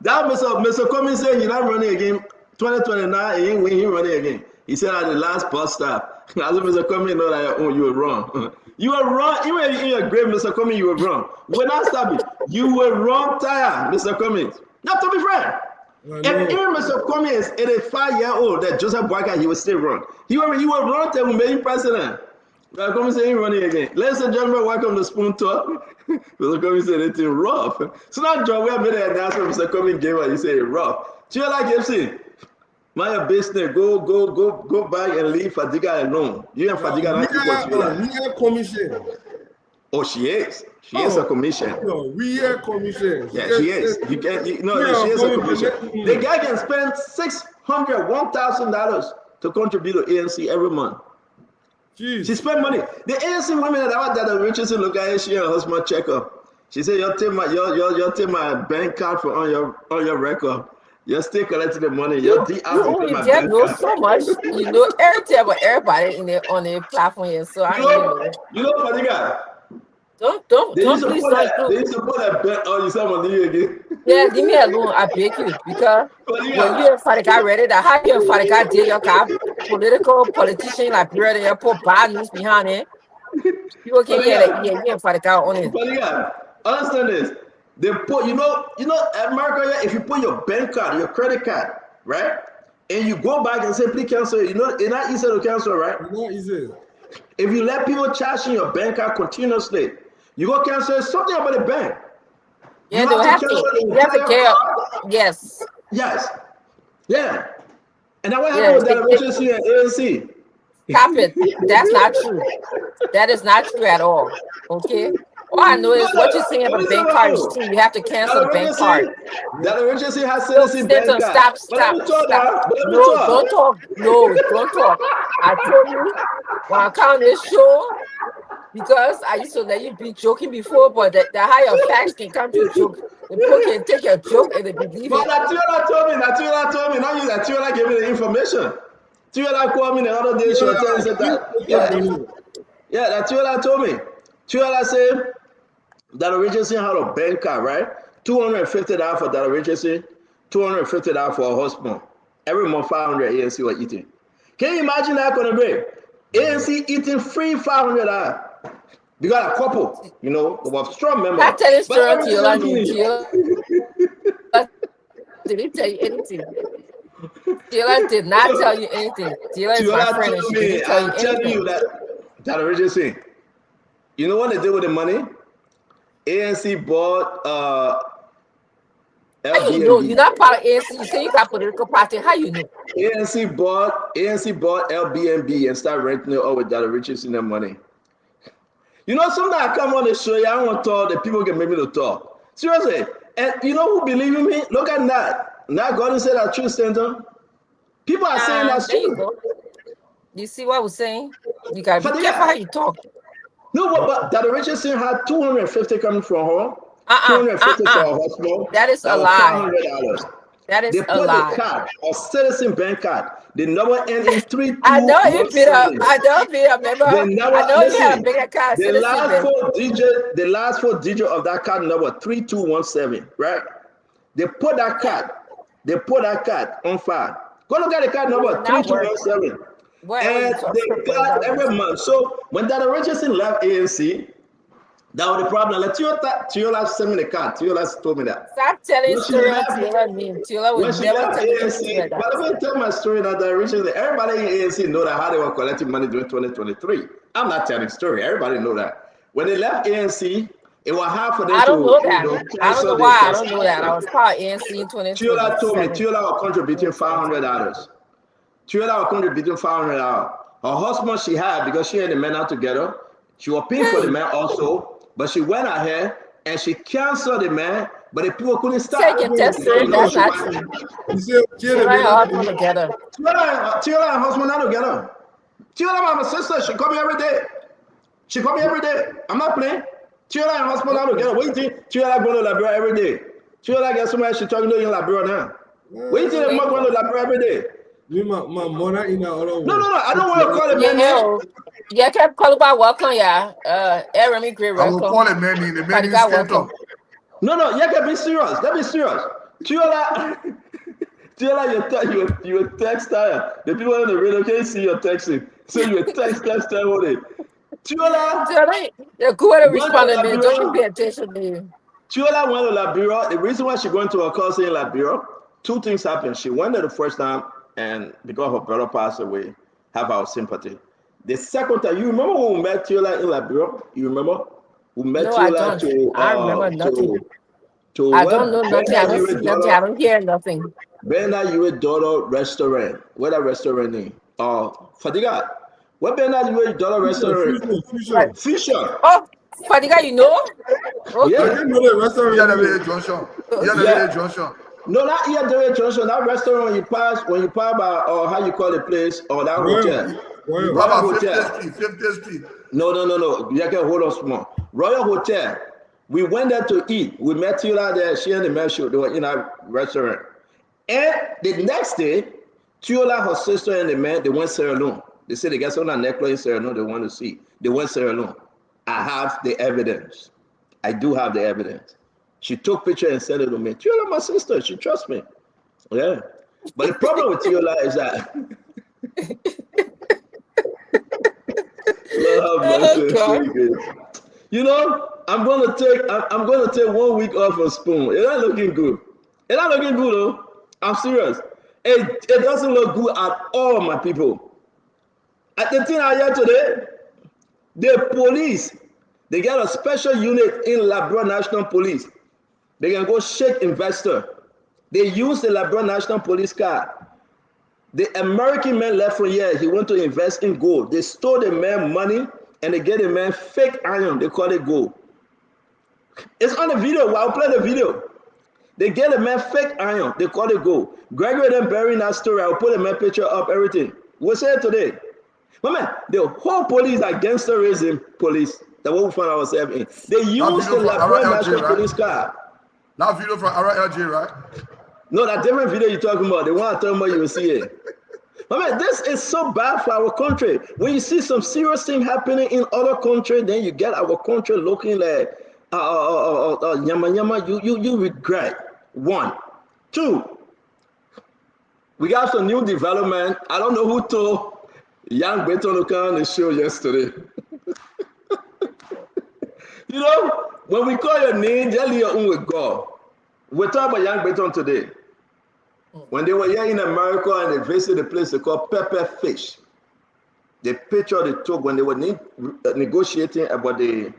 That Mr. Cummings said you're not running again. 2029, he ain't running again. He said at the last bus stop. As if Mr. Cummings know that you were wrong. You were wrong. Even in your grave, Mr. Cummings, you were wrong. We're not stopping. You were wrong, Tire, Mr. Cummings. Not to be frank. If even Mr. Cummings is 85-year-old, that Joseph Boyka, he was still wrong. You were wrong till we made him president. Mr. Cummings said he ain't running again. Ladies and gentlemen, welcome to Spoon Talk. Mr. Cummings said it's rough. So now, John, we have made an announcement. Mr. Cummings gave us. He said it's rough. So you like Gibson? Mind your business. Go back and leave Fadiga alone. You and Fadiga not keep what you like.
We are commission.
Oh, she is. She is a commission.
No, we are commission.
Yeah, she is. She is a commission. The guy can spend $1,000 to contribute to ANC every month.
Jeez.
She spent money. The ANC women that the richest look at she and her husband check up. She said, "You'll take my bank card for on your record. You're still collecting the money. You
only know so much. You know everything about everybody on the platform here. So I know.
You know what Fadiga?
Don't please don't.
They support that bet on you someone you again.
Yeah, leave me alone. I beg you because when you and Fadiga ready to how you and Fadiga did your politician like brother, you put bad news behind it. People can hear Fadiga on it.
But yeah, understand this. They put, America, if you put your bank card, your credit card, right? And you go back and say, please cancel, it's not easy to cancel, right?
It's not easy.
If you let people charge in your bank card continuously, you go cancel something about the bank.
Yeah, you have to care. Yes.
Yes. Yeah. And now what happened with that emergency and ANC?
Stop it. That's not true. That is not true at all. Okay? All I know is what you're saying about bank card is true. You have to cancel the bank card.
That emergency has citizen bank card.
Stop. No, don't talk. No, don't talk. I told you when I come on this show, because I used to let you be joking before, but the higher facts can come to a joke. The people can take your joke and they believe it.
But Natiola told me. Now you Natiola gave me the information. Natiola called me the other day. She was telling me that. Yeah, Natiola told me. Natiola said that Regency had a bank card, right? $250 for that Regency, $250 for a husband. Every month, 500 ANC were eating. Can you imagine that going to be? ANC eating free $500. You got a couple, of strong members.
I tell you story to you. Did he tell you anything? Tila did not tell you anything. Tila is my friend and she didn't tell you anything.
I'm telling you that Regency, you know what they did with the money? ANC bought
LBNB. How you know? You're not part of ANC. You say you got political party. How you know?
ANC bought LBNB and started renting it out with that Richardson in their money. Sometimes I come on the show, I don't want to talk, the people can make me to talk. Seriously. And you know who believe in me? Look at that. Now God said that truth center. People are saying that's true.
You see what I was saying? You gotta be careful how you talk.
No, but that Richardson had 250 coming from her. 250 for her husband.
That is a lie. That is a lie.
The card, a citizen bank card. The number end in 3.
I know you beat up. I know you remember. I know you have a bigger card.
The last four digits of that card number 3217, right? They put that card on file. Go look at the card number 3217. And they got every month. So when that Richardson left ANC, that was the problem. Like Tiola sent me the card. Tiola told me that.
Stop telling stories. Tiola would never tell you like that.
But let me tell my story that Richardson, everybody in ANC know that how they were collecting money during 2023. I'm not telling story. Everybody know that. When they left ANC, it was hard for them to.
I don't know that. I don't know why. I don't know that. I was part of ANC in 2023.
Tiola told me Tiola was contributing $500. Tiola was contributing $500. Her husband she had, because she and the man out together, she was paying for the man also. But she went ahead and she canceled the man, but the people couldn't stop.
Take it, that's not true. Tiola and
husband not together. Tiola, my sister, she call me every day. I'm not playing. Tiola and husband not together. What do you think? Tiola going to Liberia every day. Tiola get somebody she talking to in Liberia now. What do you think the mother going to Liberia every day?
My mother in
No, I don't want to call it man.
Yeah, I kept calling about welcome, yeah. Remy Great welcome.
I will call it man. The man is welcome.
No, you can be serious. Let me serious. Tiola, you text her. The people on the radio can't see your texting. So you text her with it. Tiola,
you're good at responding to me. Don't pay attention to you.
Tiola went to Liberia. The reason why she went to her cousin in Liberia, two things happened. She went there the first time, and because her brother passed away, have our sympathy. The second time, you remember when we met Tiola in Liberia? You remember? We met Tiola
I remember nothing. I don't know nothing. I don't see nothing. I don't hear nothing.
Bernard Yue Dollar Restaurant. Where that restaurant name? Fadiga. What Bernard Yue Dollar Restaurant? Fisher.
Oh, Fadiga, you know?
Okay. Yeah.
I didn't know the restaurant.
Junction.
No, not here, Junction. That restaurant when you pass by, or how you call the place, or that hotel.
Royal 50th Street.
No. You can hold on small. Royal Hotel. We went there to eat. We met Tiola there. She and the man they were in our restaurant. And the next day, Tiola, her sister, and the man, they went Sierra Leone. They said they got some necklace in Sierra Leone they want to see. They went Sierra Leone. I have the evidence. I do have the evidence. She took picture and sent it to me. Tiola, my sister, she trusts me. Yeah. But the problem with Tiola is that Lord have mercy. You know, I'm gonna take 1 week off of Spoon. It's not looking good. It's not looking good though. I'm serious. It doesn't look good at all, my people. At the thing I heard today, the police, they got a special unit in Labrador National Police. They can go shake investor. They use the Labrador National Police car. The American man left from here. He went to invest in gold. They stole the man money and they get the man fake iron. They call it gold. It's on the video. I'll play the video. They get the man fake iron. They call it gold. Gregory then burying that story. I'll put the man picture up, everything. We'll say it today. But man, the whole police are gangsterism police. That what we find ourselves in. They use the Labrador National Police car.
That video from RLJ, right?
No, that different video you're talking about. The one I'm talking about, you will see it. But man, this is so bad for our country. When you see some serious thing happening in other countries, then you get our country looking like yama yama. You regret. 1, 2. We got some new development. I don't know who told Young Beton to come on the show yesterday. You know, when we call your name, just leave your own with God. We're talking about Young Beton today. When they were here in America and they visited a place they call Pepper Fish, the picture they took when they were negotiating about the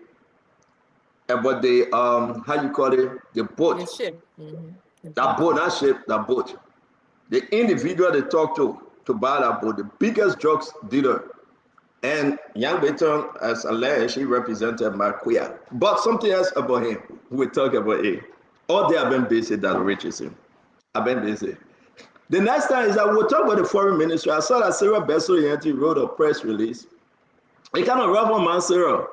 how you call it, the boat.
The ship.
That boat, not ship, that boat. The individual they talked to buy that boat, the biggest drugs dealer. And Young Beton, as alleged, he represented Marquia. But something else about him, we talk about him. All day I've been busy that reaches him. I've been busy. The next time is that we'll talk about the foreign ministry. I saw that Sarah Bessel wrote a press release. It kind of rough on man Sarah.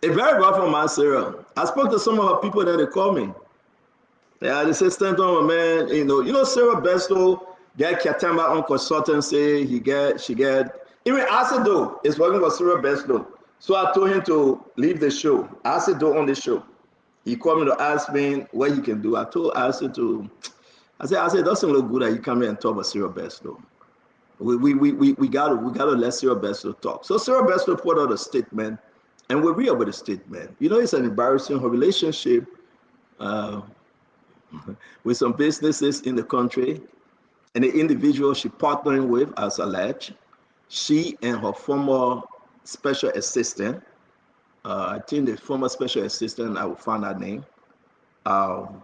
It very rough on man Sarah. I spoke to some of her people that they called me. Yeah, they said, stand on man, you know, Sarah Bessel get Katamba on consultancy, she get, even Asido is working with Sarah Bessel. So I told him to leave the show. Asido on the show. He called me to ask me what he can do. I told Asido I said, it doesn't look good that you come here and talk about Sarah Bessel. We gotta let Sarah Bessel talk. So Sarah Bessel put out a statement, and we read about the statement. You know, it's an embarrassing her relationship with some businesses in the country, and the individual she partnering with, as alleged, she and her former special assistant, I think the former special assistant, I will find that name. And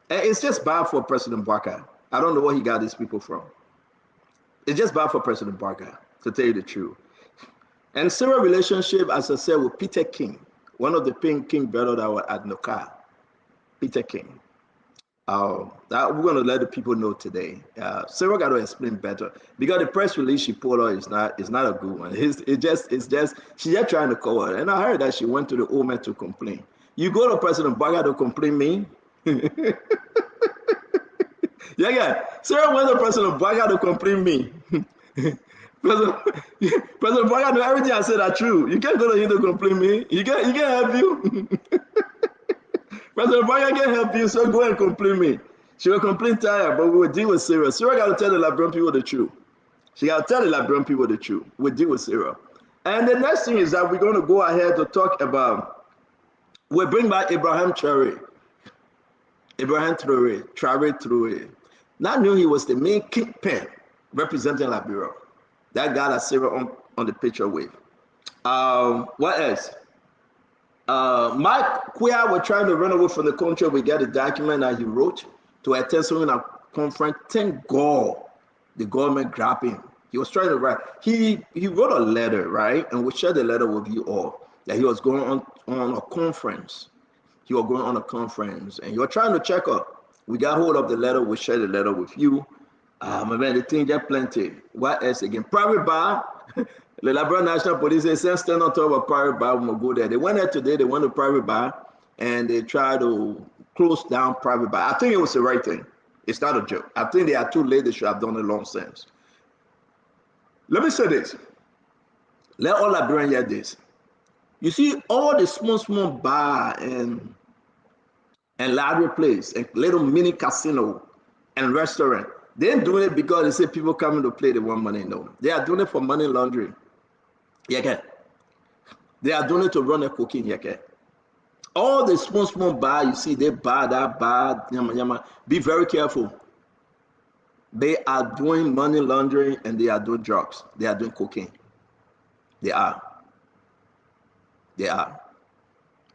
it's just bad for President Barker. I don't know where he got these people from. It's just bad for President Barker, to tell you the truth. And Sarah's relationship, as I said, with Peter King, one of the King brothers that were at Noka, Peter King. That we're going to let the people know today. Sarah got to explain better because the press release she put out is not a good one. It's just she's just trying to cover it. And I heard that she went to the OMA to complain. You go to President Barker to complain me? Yeah. Sarah went to President Barker to complain me. President Barker knew everything I said are true. You can't go to him to complain me. He can't help you. President Barker can't help you, so go and complain me. She will complain tired, but we will deal with Sarah. Sarah got to tell the Liberian people the truth. She got to tell the Liberian people the truth. We'll deal with Sarah. And the next thing is that we're going to go ahead to talk about, we'll bring back Abraham Traore. Traore. Now I knew he was the main kingpin representing Liberia. That guy that Sarah on the picture with. What else? Mike Quia were trying to run away from the country. We got a document that he wrote to attend some conference. Thank God the government grabbed him. He was trying to write. He wrote a letter, right? And we shared the letter with you all that he was going on a conference. He was going on a conference and you were trying to check up. We got hold of the letter. We shared the letter with you. My man, the thing just plenty. What else again? Private bar. The Labrador National Police, they said stand on top of private bar, we'll go there. They went there today, they went to private bar, and they tried to close down private bar. I think it was the right thing. It's not a joke. I think they are too late, they should have done it long since. Let me say this. Let all Liberians hear this. You see, all the small bar and library place, and little mini casino and restaurant, they ain't doing it because they say people coming to play, they want money. No, they are doing it for money laundering. Yeah, they are doing it to run a cocaine. Yeah, all the small bar you see, they bar that bar. Yama. Be very careful. They are doing money laundering and they are doing drugs. They are doing cocaine. They are. And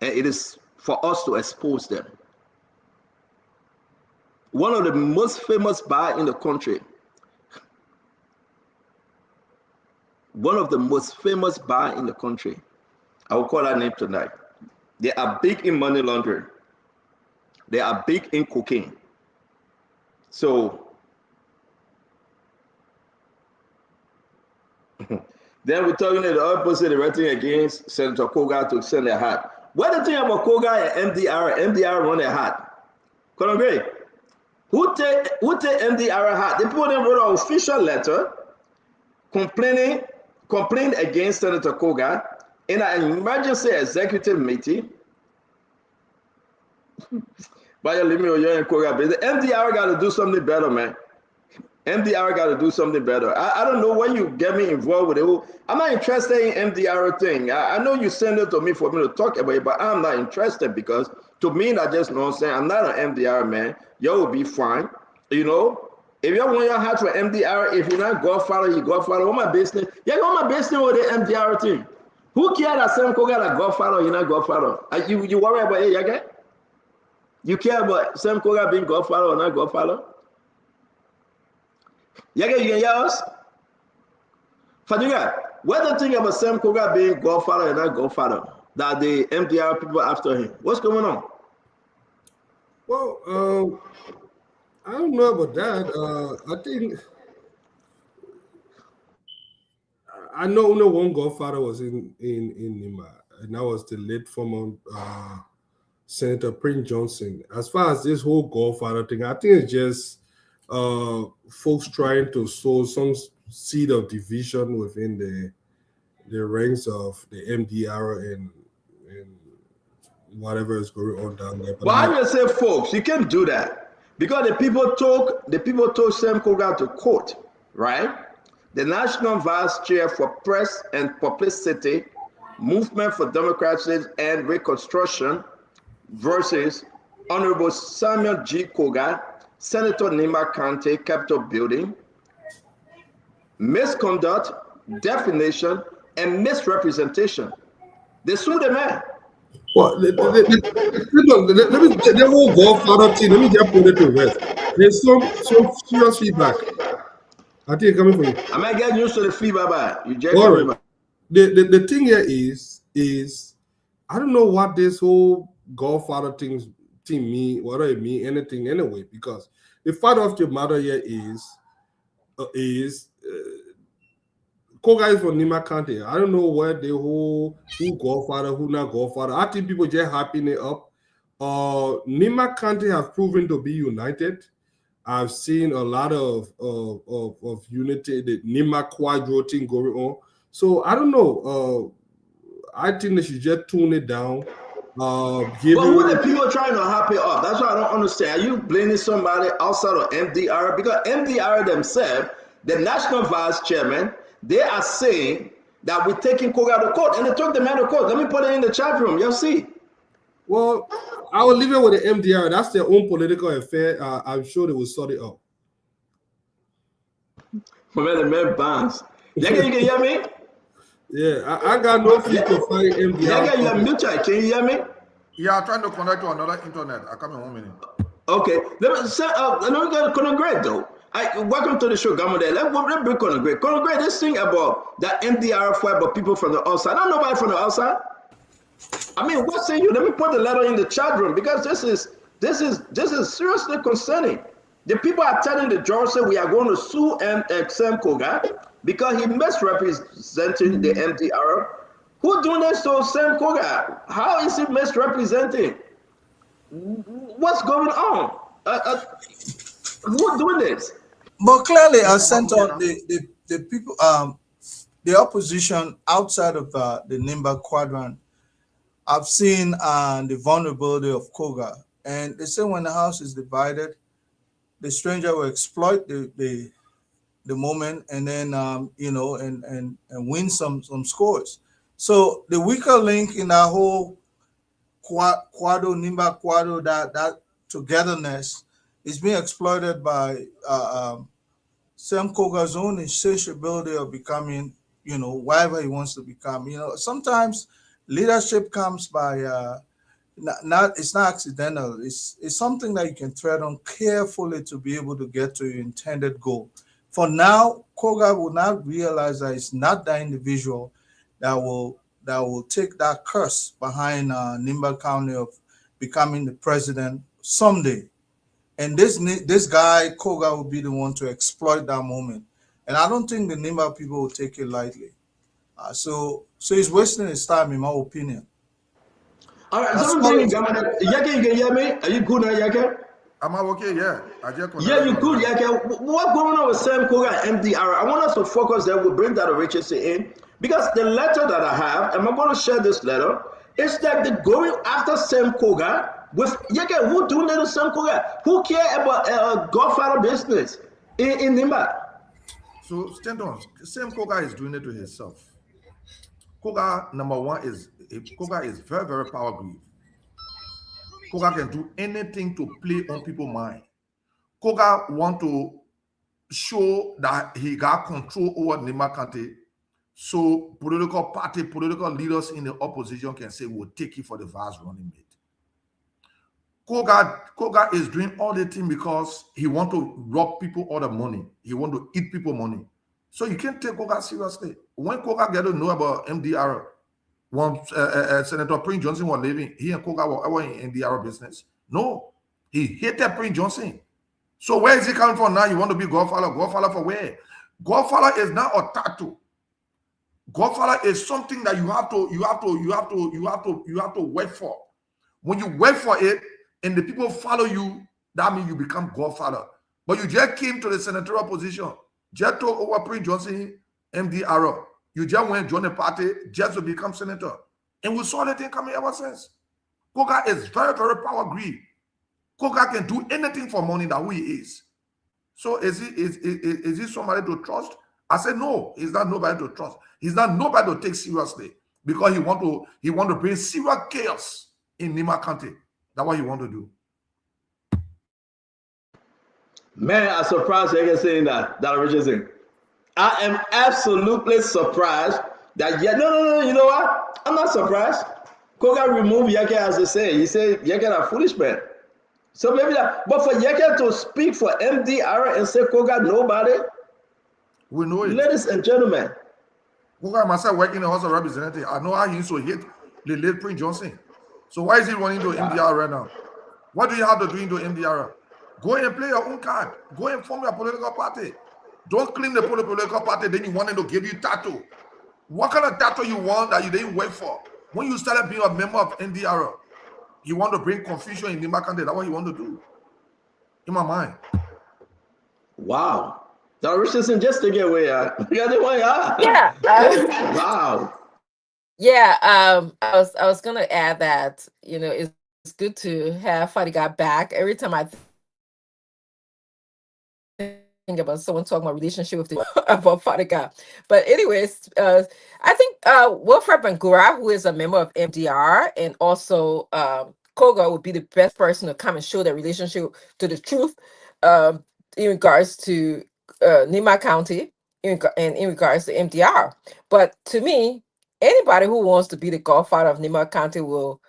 it is for us to expose them. One of the most famous bar in the country. One of the most famous bar in the country. I will call that name tonight. They are big in money laundering. They are big in cocaine. So then we're talking to the other person writing against Senator Koga to send a hat. What do you think about Koga and MDR? MDR run a hat. Colonel Gray, who take MDR hat? They put them wrote an official letter complaining against Senator Koga in an emergency executive meeting. But you leave me with your Koga. The MDR got to do something better, man. MDR got to do something better. I don't know when you get me involved with it. I'm not interested in MDR thing. I know you send it to me for me to talk about it, but I'm not interested because to me, that's just nonsense. I'm not an MDR man. You will be fine. You know, if you want your hat for MDR, if you're not Godfather, you Godfather. What my business? Yeah, what my business with the MDR thing? Who cares that Sam Koga got a Godfather, you're not Godfather? You worry about it, yeah? You care about Sam Koga being Godfather or not Godfather? Yeah, you can hear us? Fadiga, what do you think about Sam Koga being Godfather and not Godfather? That the MDR people after him. What's going on?
Well, I don't know about that. I think I know only one Godfather was in Nima, and that was the late former Senator Prince Johnson. As far as this whole Godfather thing, I think it's just folks trying to sow some seed of division within the ranks of the MDR and whatever is going on down there. But
well, I just say, folks, you can't do that because the people took Sam Koga to court, right? The National Vice Chair for Press and Publicity, Movement for Democracy and Reconstruction versus Honorable Samuel G. Koga, Senator Nima County, Capitol Building, misconduct, defamation, and misrepresentation. They sued the man.
Well, let me the whole Godfather thing. Let me just put it to rest. There's some serious feedback. I think coming for you.
I might get used to the feedback. You just
the thing here is I don't know what this whole Godfather thing mean, whether it mean anything anyway, because the fact of the matter here is Koga is from Nima County. I don't know where the who Godfather, who not Godfather. I think people just hyping it up. Nima County has proven to be united. I've seen a lot of unity, the Nima Quadro thing going on. So I don't know. I think they should just tune it down.
But who are the people trying to hype it up? That's what I don't understand. Are you blaming somebody outside of MDR? Because MDR themselves, the national vice chairman, they are saying that we're taking Koga to court, and they took the man to court. Let me put it in the chat room. You'll see.
Well, I will leave it with the MDR. That's their own political affair. I'm sure they will sort it out.
The man bounce. You can hear me?
Yeah, I got no fee to find MDR.
Yeah, you're muted. Can you hear me?
Yeah, I'm trying to connect to another internet. I'll come in 1 minute.
Okay. Let me say, Conor Gray, though. Welcome to the show, Gamode. Let's bring Conor Gray. Conor Gray, this thing about that MDR fight, but people from the outside. Not nobody from the outside. I mean, what's saying you? Let me put the letter in the chat room because this is seriously concerning. The people are telling the judge that we are going to sue Sam Koga because he misrepresenting the MDR. Who doing this to Sam Koga? How is he misrepresenting? What's going on? Who doing this?
But clearly, Senator, the people, the opposition outside of the Nimba quadrant, I've seen the vulnerability of Koga, and they say when the house is divided, the stranger will exploit the the moment, and then and win some scores. So the weaker link in that whole Quado Nimba Quado, that togetherness is being exploited by Sam Koga's own insatiability of becoming, whatever he wants to become. Sometimes leadership comes by it's not accidental. It's something that you can tread on carefully to be able to get to your intended goal. For now, Koga will not realize that it's not that individual that will take that curse behind Nimba County of becoming the president someday. And this guy, Koga, will be the one to exploit that moment. And I don't think the Nimba people will take it lightly. So he's wasting his time, in my opinion.
All right, something, Yake, you can hear me? Are you good now, Yake?
Am I okay? Yeah.
Yeah, you good, Yake. What's going on with Sam Koga and MDR? I want us to focus there. We'll bring that Richardson in. Because the letter that I have, and I'm going to share this letter, is that they're going after Sam Koga with Yake. Who doing that to Sam Koga? Who care about Godfather business in Nimba?
So, stand on. Sam Koga is doing it to himself. Koga, number one, is very, very power greedy. Koga can do anything to play on people's mind. Koga want to show that he got control over Nimba County, so political leaders in the opposition can say, we'll take you for the vice running mate. Koga is doing all the thing because he want to rob people all the money. He want to eat people money. So you can't take Koga seriously. When Koga get to know about MDR, when Senator Prince Johnson was leaving, he and Koga were ever in MDR business. No, he hated Prince Johnson. So where is he coming from now? You want to be Godfather? Godfather for where? Godfather is not a tattoo. Godfather is something that you have to work for. When you work for it and the people follow you, that means you become Godfather. But you just came to the senatorial position, just took over Prince Johnson, MDR. You just went join the party just to become senator. And we saw the thing coming ever since. Koga is very, very power greedy. Koga can do anything for money that who he is. So is he somebody to trust? I said no, he's not nobody to trust. He's not nobody to take seriously because he want to bring serious chaos in Nimba County. That's what he want to do.
Man, I'm surprised you're saying that Richardson. I am absolutely surprised that no, you know what? I'm not surprised. Koga removed Yake as they say. He said Yake a foolish man. So maybe that, but for Yake to speak for MDR and say Koga nobody,
we know it.
Ladies and gentlemen.
Koga myself working in the House of Representatives. I know how he used to hate the late Prince Johnson. So why is he running to MDR right now? What do you have to do into MDR? Go and play your own card. Go and form your political party. Don't claim the political party, then you want them to give you tattoo. What kind of tattoo you want that you didn't work for? When you started being a member of NDR, you want to bring confusion in Nimba County. That's what you want to do. In my mind.
Wow. That Richardson just to get away.
Yeah.
Wow.
Yeah. I was gonna add that, it's good to have Fadiga back. Every time I think about someone talking about relationship with about Fadiga. But anyways, I think Wilfred Bangura, who is a member of MDR, and also Koga would be the best person to come and show the relationship to the truth in regards to Nimba County and in regards to MDR. But to me, anybody who wants to be the godfather of Nimba County will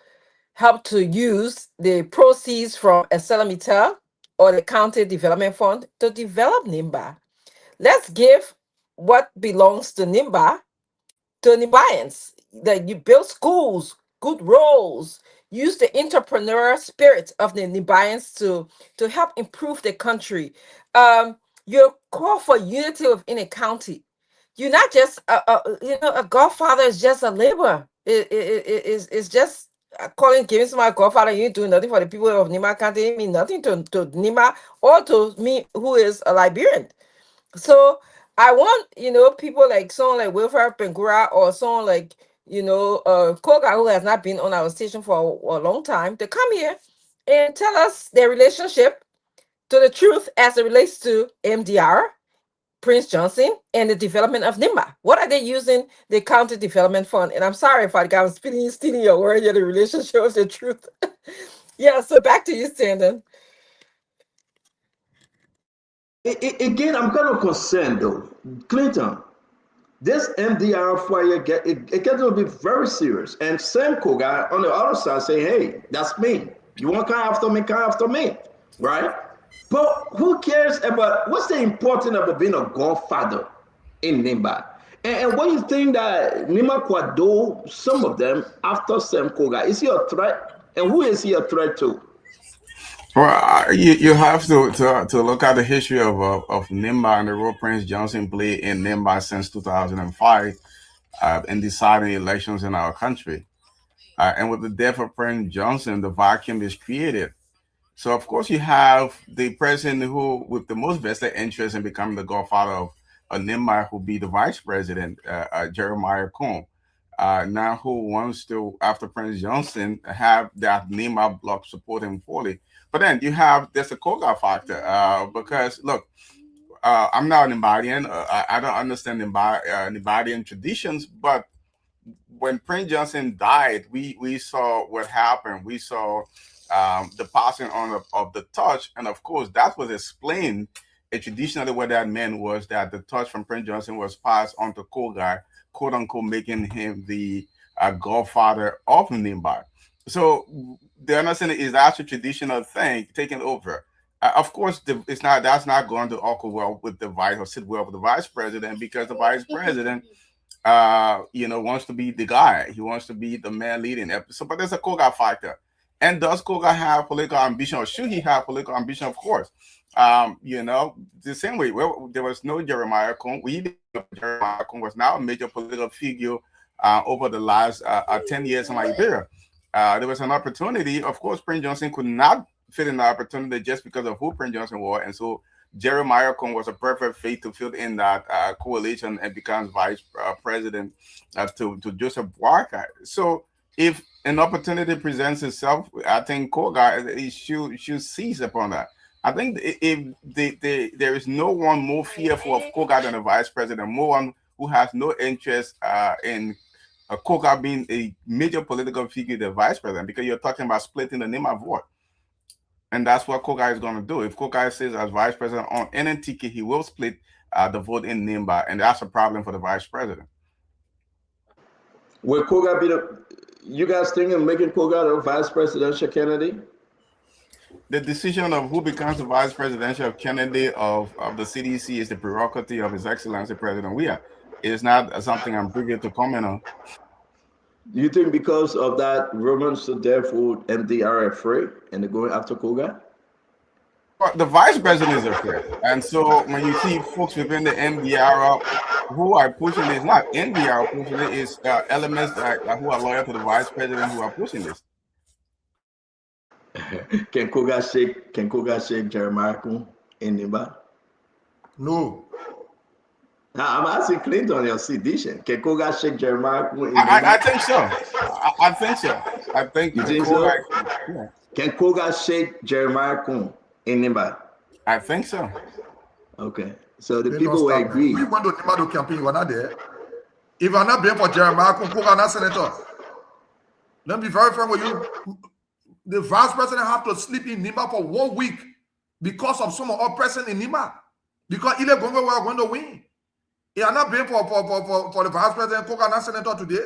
help to use the proceeds from Accelermeter or the County Development Fund to develop Nimba. Let's give what belongs to Nimba to Nimbayans. That you build schools, good roads, use the entrepreneurial spirit of the Nimbayans to help improve the country. You call for unity within a county. You're not just a godfather is just a laborer. It's just giving somebody a godfather. You ain't doing nothing for the people of Nimba County. It mean nothing to Nimba or to me, who is a Liberian. So I want people like someone like Wilfred Bangura or someone like Koga, who has not been on our station for a long time, to come here and tell us their relationship to the truth as it relates to MDR, Prince Johnson and the development of Nimba? What are they using the county development fund? And I'm sorry if I'm stealing your word here, the relationship of the truth. Yeah, so back to you, Standen.
Again, I'm kind of concerned though. Clinton, this MDR fire it gets to be very serious. And Sam Koga on the other side saying, hey, that's me. You want to come after me, right? But who cares about what's the important about being a godfather in Nimba? And what do you think that Nima Kwado, some of them after Sam Koga, is he a threat? And who is he a threat to?
Well, you have to look at the history of Nimba and the role Prince Johnson played in Nimba since 2005 in deciding elections in our country. And with the death of Prince Johnson, the vacuum is created. So, of course, you have the person who, with the most vested interest in becoming the godfather of Nimba, who be the vice president, Jeremiah Cohn, now who wants to, after Prince Johnson, have that Nimba bloc support him fully. But then there's a Koga factor because, look, I'm not an Nimbadian. I don't understand Nimbadian traditions, but when Prince Johnson died, we saw what happened. We saw the passing on of the torch, and of course that was explained. Traditionally, what that meant was that the torch from Prince Johnson was passed on to Koga, quote unquote, making him the godfather of Nimba. So the understanding is that's a traditional thing taken over. Of course, that's not going to occur well with the vice or sit well with the vice president, because the vice president, wants to be the guy. He wants to be the man leading. So, but there's a Koga factor. And does Koga have political ambition, or should he have political ambition? Of course. The same way. Well, there was no Jeremiah Cohn. Jeremiah Cohn was now a major political figure over the last 10 years in Liberia. There was an opportunity. Of course, Prince Johnson could not fit in the opportunity just because of who Prince Johnson was. And so Jeremiah Cohn was a perfect fit to fill in that coalition and becomes vice president to Joseph Boakai. So if an opportunity presents itself, I think Koga should seize upon that. I think if there is no one more fearful of Koga than the vice president, no one who has no interest in Koga being a major political figure, the vice president, because you're talking about splitting the Nimba vote. And that's what Koga is going to do. If Koga says as vice president on any ticket, he will split the vote in Nimba, and that's a problem for the vice president.
Will Koga be you guys think of making Koga the vice presidential candidate?
The decision of who becomes the vice presidential candidate of the CDC is the prerogative of His Excellency President Weah. It is not something I'm privy to comment on.
Do you think because of that, Romans to death would MDR afraid and they're going after Koga?
Well, the vice president is afraid. And so when you see folks within the MDR who are pushing this, not MDR pushing it, is elements who are loyal to the vice president who are pushing this.
Can Koga shake Jeremiah Cohn in Nimba?
No.
Now, I'm asking Clinton your sedition. Can Koga shake Jeremiah Cohn in Nimba?
I think so. I think so. I think
you think so? Yeah. Can Koga shake Jeremiah Cohn in Nimba?
I think so.
Okay. So the people will agree.
We went to Nimba campaign, you were not there. If I'm not paying for Jeremiah Cohn, Koga not senator. Let me be very frank with you. The vice president have to sleep in Nimba for 1 week because of some oppression in Nimba. Because either Gongo we are going to win. He are not paying for the vice president, Koga not senator today.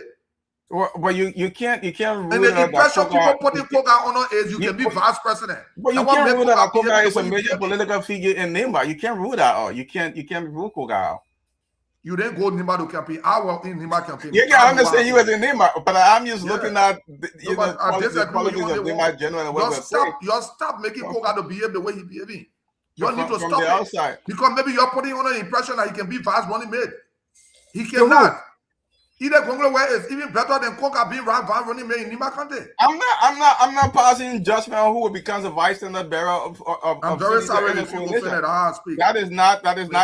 Well, you can't rule
and the impression people putting Koga on is you can be vice president.
But you can't rule that Koga is a major political figure in Nimba. You can't rule that out. You can't rule Koga out.
You didn't go Nimba to campaign. I was in Nimba campaign.
Yeah, I understand you was in Nimba, but I'm just looking at the politics of Nimba general and what we're saying.
You stop making Koga to behave the way he behaving. You need to
from
stop
the
it.
outside.
Because maybe you're putting on an impression that he can be vice running mate. He cannot. Either Congo is even better than Koga being vice running mate in Nimba County.
I'm not passing judgment on who becomes a vice standard bearer of
I'm very sorry if you offended. I speak.
That is not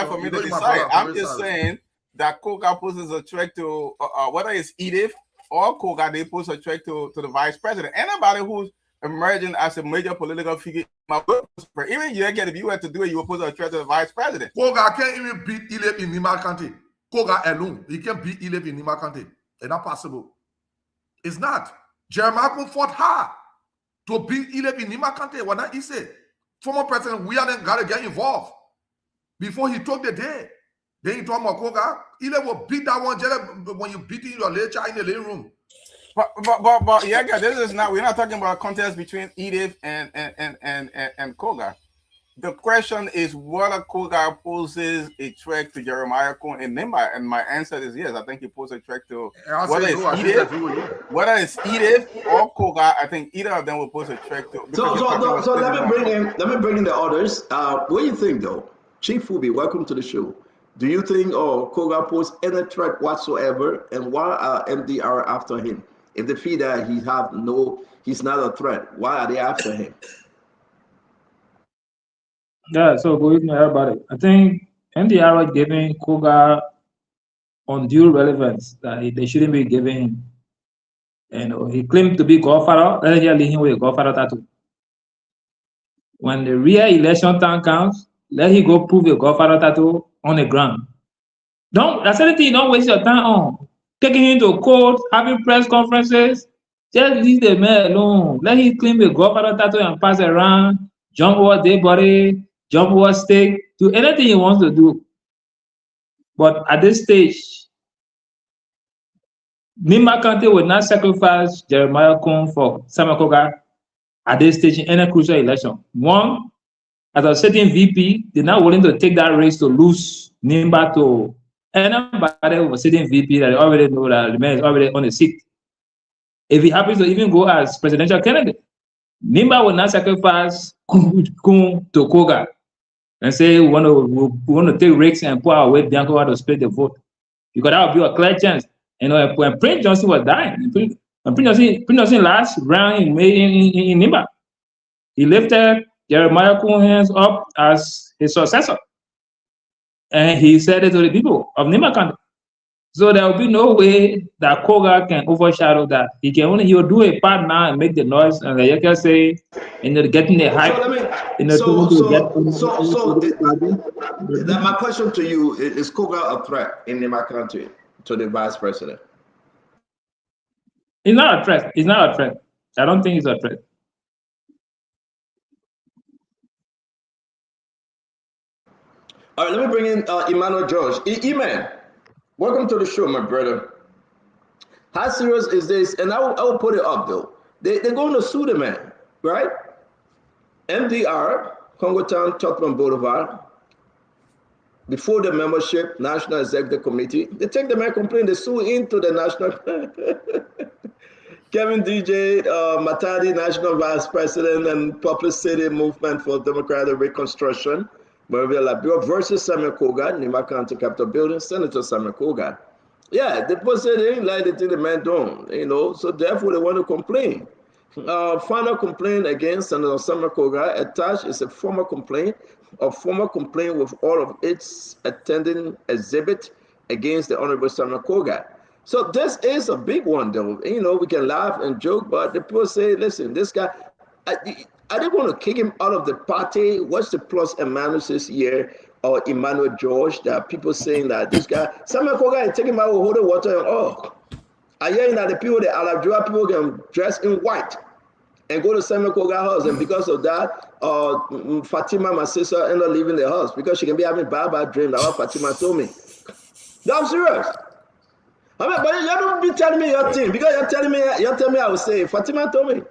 for me to decide. I'm just saying that Koga poses a threat to whether it's Edith or Koga, they pose a threat to the vice president. Anybody emerging as a major political figure. Even you again, if you were to do it, you were pose a threat to the vice president.
Koga can't even beat Ileb in Nima County. Koga alone, he can't beat Ileb in Nima County. It's not possible. It's not. Jeremiah Kun fought hard to beat Ileb in Nima County. What not he said? Former president, we are got to get involved before he took the day. Then he told Koga, Ileb will beat that one when you beat your little child in the living room.
But yeah, this is not. We're not talking about a contest between Edith and Koga. The question is whether Koga poses a threat to Jeremiah Kun and Nimba, and my answer is yes. I think he poses a threat to whether it's Edith or Koga. I think either of them will pose a threat to.
So let me bring in the others. What do you think, though, Chief Fubi? Welcome to the show. Do you think Koga poses any threat whatsoever, and why are MDR after him? If they feel that he's not a threat, why are they after him?
Yeah, so good evening, everybody. I think MDR is giving Koga undue relevance that they shouldn't be giving him. And he claimed to be Godfather. Let's just leave him with a Godfather tattoo. When the real election time comes, let him go prove a Godfather tattoo on the ground. That's anything you don't waste your time on. Taking him to court, having press conferences, just leave the man alone. Let him claim a Godfather tattoo and pass it around, jump over dead body, jump over stake, do anything he wants to do. But at this stage, Nimba County will not sacrifice Jeremiah Kun for Samuel Koga at this stage in any crucial election. One, as a sitting VP, they're not willing to take that race to lose Nimba to anybody who was sitting VP that they already know that the man is already on the seat. If he happens to even go as presidential candidate, Nimba will not sacrifice Kun to Koga and say we want to take risks and put our weight down to split the vote, because that would be a clear chance. You know, when Prince Johnson was dying, when Prince Johnson last round in Nimba, he lifted Jeremiah Kun hands up as his successor. And he said it to the people of Nimba County. So there will be no way that Koga can overshadow that. He'll do a part now and make the noise, and like I say, getting the hype.
My question to you is Koga a threat in Nimba County to the vice president?
He's not a threat. He's not a threat. I don't think he's a threat.
All right, let me bring in Emmanuel George. Eman, welcome to the show, my brother. How serious is this? And I will put it up, though. They're going to sue the man, right? MDR, Congo Town, Tottenham Boulevard, before the membership, National Executive Committee, they take the man complaint, they sue into the National... Kevin DJ, Matadi, National Vice President and Publicity Movement for Democratic Reconstruction, Bureau versus Samuel Koga, Nimba County Capitol Building, Senator Samuel Koga. Yeah, they put say they ain't like the thing the man done, you know, so therefore they want to complain. Final complaint against Senator Samuel Koga attached is a formal complaint with all of its attending exhibit against the Honorable Samuel Koga. So this is a big one, though. You know, we can laugh and joke, but the people say, listen, this guy, are they going to kick him out of the party? What's the plus and minuses here? Or Emmanuel George, there are people saying that this guy, Samuel Koga is taking my holy water and all. I hearing that the people, the Alajua people can dress in white and go to Samuel Koga house. And because of that, Fatima, my sister, ended up leaving the house because she can be having bad dreams. That's what Fatima told me. No, I'm serious. I mean, but you don't be telling me your thing because you're telling me I would say Fatima told me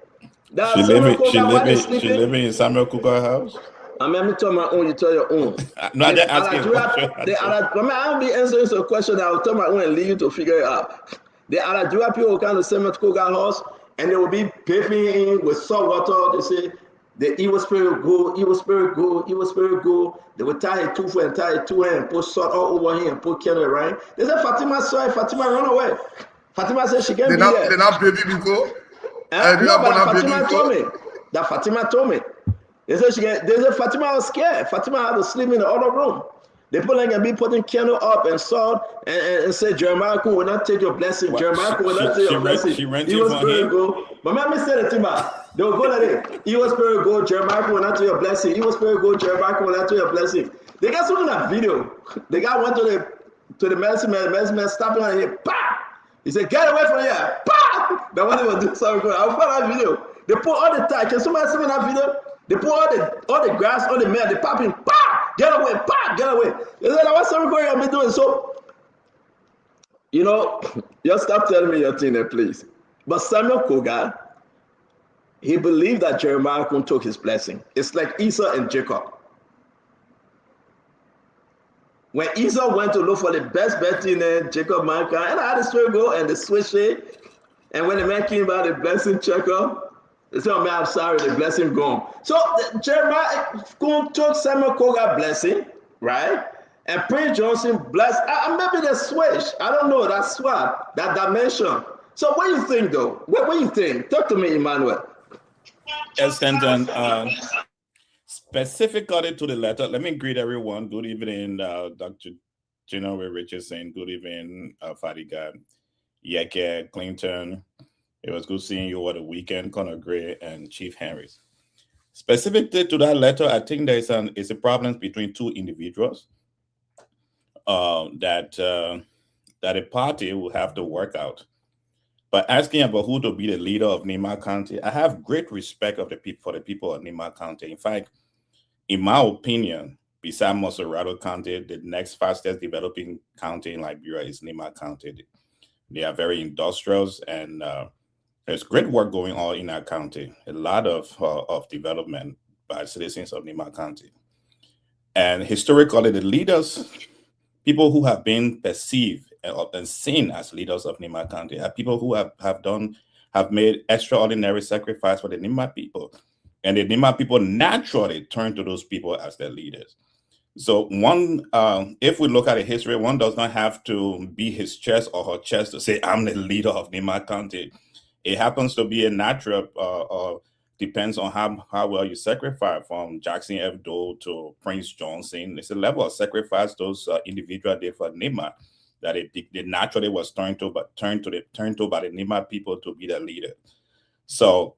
that
she living in Samuel Koga house.
I mean, I'm talking my own. You tell your own.
No, I'm just asking.
I don't be answering some question. I'll tell my own and leave you to figure it out. The Aladua people will come to Samuel Koga house and they will be bathing in with salt water. They say the evil spirit go, evil spirit go, evil spirit go. They will tie a tooth and tie a two hand and put salt all over here and put candle right. They said Fatima saw it. Fatima run away. Fatima said she can't be there.
They're not baby before.
No, but Fatima told me. Fatima told me. They said Fatima was scared. Fatima had to sleep in the other room. people can be putting candle up and salt and say Jeremiah will not take your blessing.
What?
Jeremiah will not take your blessing.
She rented
Evil
from
spirit
him?
go. But let me say the thing, man. They will go like it. Evil spirit go. Jeremiah will not take your blessing. Evil spirit go. Jeremiah will not take your blessing. They got something in that video. The guy went to the medicine man. The medicine man stopped him on here. Bah! He said, "Get away from here!" Bah! That one was doing something. I'll find that video. They put all the time. Can somebody see me that video? They put all the grass, all the mud, they pop in. Bah! Get away! Bah! Get away! They said, "What's everybody have been doing?" So, you know, just stop telling me your thing there, please. But Samuel Koga, he believed that Jeremiah took his blessing. It's like Esau and Jacob. When Esau went to look for the best bet in Jacob mankind, and I had to straight go and the switch it. And when the man came by the blessing checker, they said, "Oh man, I'm sorry, the blessing gone." So Jeremiah took Samuel Koga blessing, right? And Prince Johnson blessed. Maybe they switch. I don't know. That swap, that dimension. So what do you think, though? What do you think? Talk to me, Emmanuel.
Yes, Stanton. Specifically to the letter, let me greet everyone. Good evening, Dr. Genoa Richardson. Good evening, Fadiga, Yeke, Clinton. It was good seeing you over the weekend, Conor Gray and Chief Henrys. Specifically to that letter, I think there's a problem between two individuals that a party will have to work out. But asking about who to be the leader of Nima County, I have great respect for the people of Nima County. In fact, in my opinion, besides Moserado County, the next fastest developing county in Liberia is Nima County. They are very industrial, and there's great work going on in that county. A lot of development by citizens of Nima County. And historically, the leaders, people who have been perceived and seen as leaders of Nima County, are people who have made extraordinary sacrifice for the Nima people. And the Nima people naturally turn to those people as their leaders. So if we look at the history, one does not have to be his chest or her chest to say, "I'm the leader of Nima County." It happens to be a natural, depends on how well you sacrifice, from Jackson F. Dole to Prince Johnson. It's a level of sacrifice those individuals did for Nima that they naturally was turned to by the Nima people to be the leader. So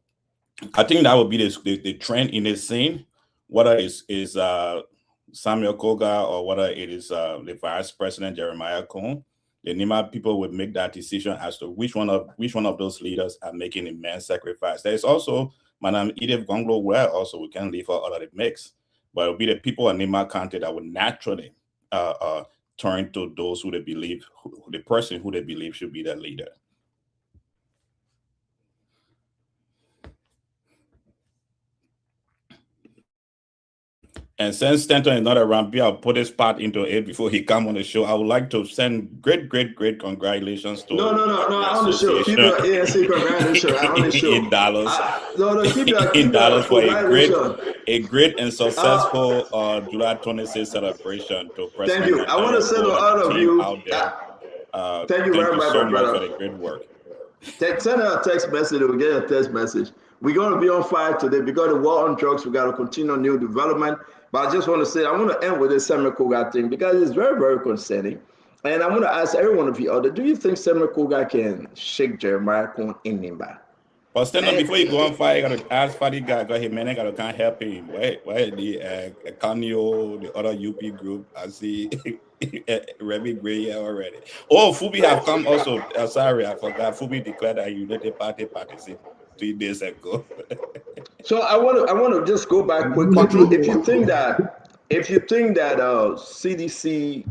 I think that would be the trend in this scene, whether it's Samuel Koga or whether it is the Vice President Jeremiah Cohn. The Nima people would make that decision as to which one of those leaders are making immense sacrifice. There is also Madam Edith Gonglo, where also we can leave her out of the mix, but it will be the people of Nima County that would naturally turn to those who they believe, the person who they believe should be their leader. And since Stanton is not around, I'll put his part into it before he come on the show. I would like to send great congratulations to
No, on the show. Keep your ANC congratulations on the show.
In Dallas.
Keep
in Dallas for a great and successful July 26th celebration to President.
Thank you. I want to send to all of you
out there.
Thank you very much,
so much
brother,
for the great work.
Send her a text message. We'll get a text message. We're going to be on fire today because the war on drugs, we got to continue new development. But I just want to say, I want to end with this Samuel Koga thing because it's very, very concerning. And I want to ask every one of you out there, do you think Samuel Koga can shake Jeremiah Cohn in Nimba?
But stand up before you go on fire, you got to ask Fadi guy, because he man, I can't help him. Why the Kanyo, the other UP group, I see Remy Gray here already. Oh, Fubi have come also. Sorry, I forgot. Fubi declared that United Party participant 3 days ago.
So I want to just go back quickly. If you think that CDC,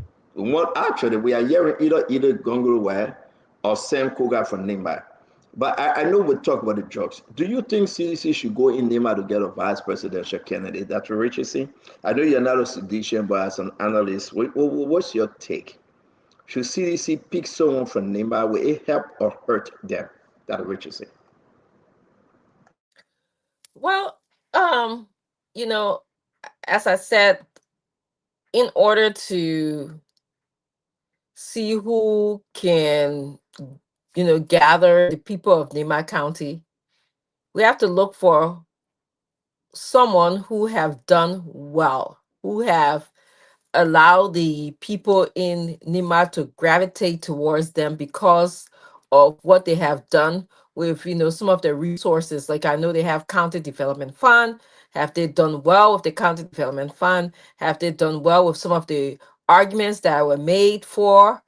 actually we are hearing either Gongolo Ware or Sam Koga from Nimba. But I know we'll talk about the drugs. Do you think CDC should go in Nimba to get a vice presidential candidate? Dr. Richardson, I know you're not a seditious, but as an analyst, what's your take? Should CDC pick someone from Nimba? Will it help or hurt them? Dr. Richardson.
Well, as I said, in order to see who can, gather the people of Nima County, we have to look for someone who have done well, who have allow the people in Nima to gravitate towards them because of what they have done with, some of the resources. Like I know they have county development fund. Have they done well with the county development fund? Have they done well with some of the arguments that were made for,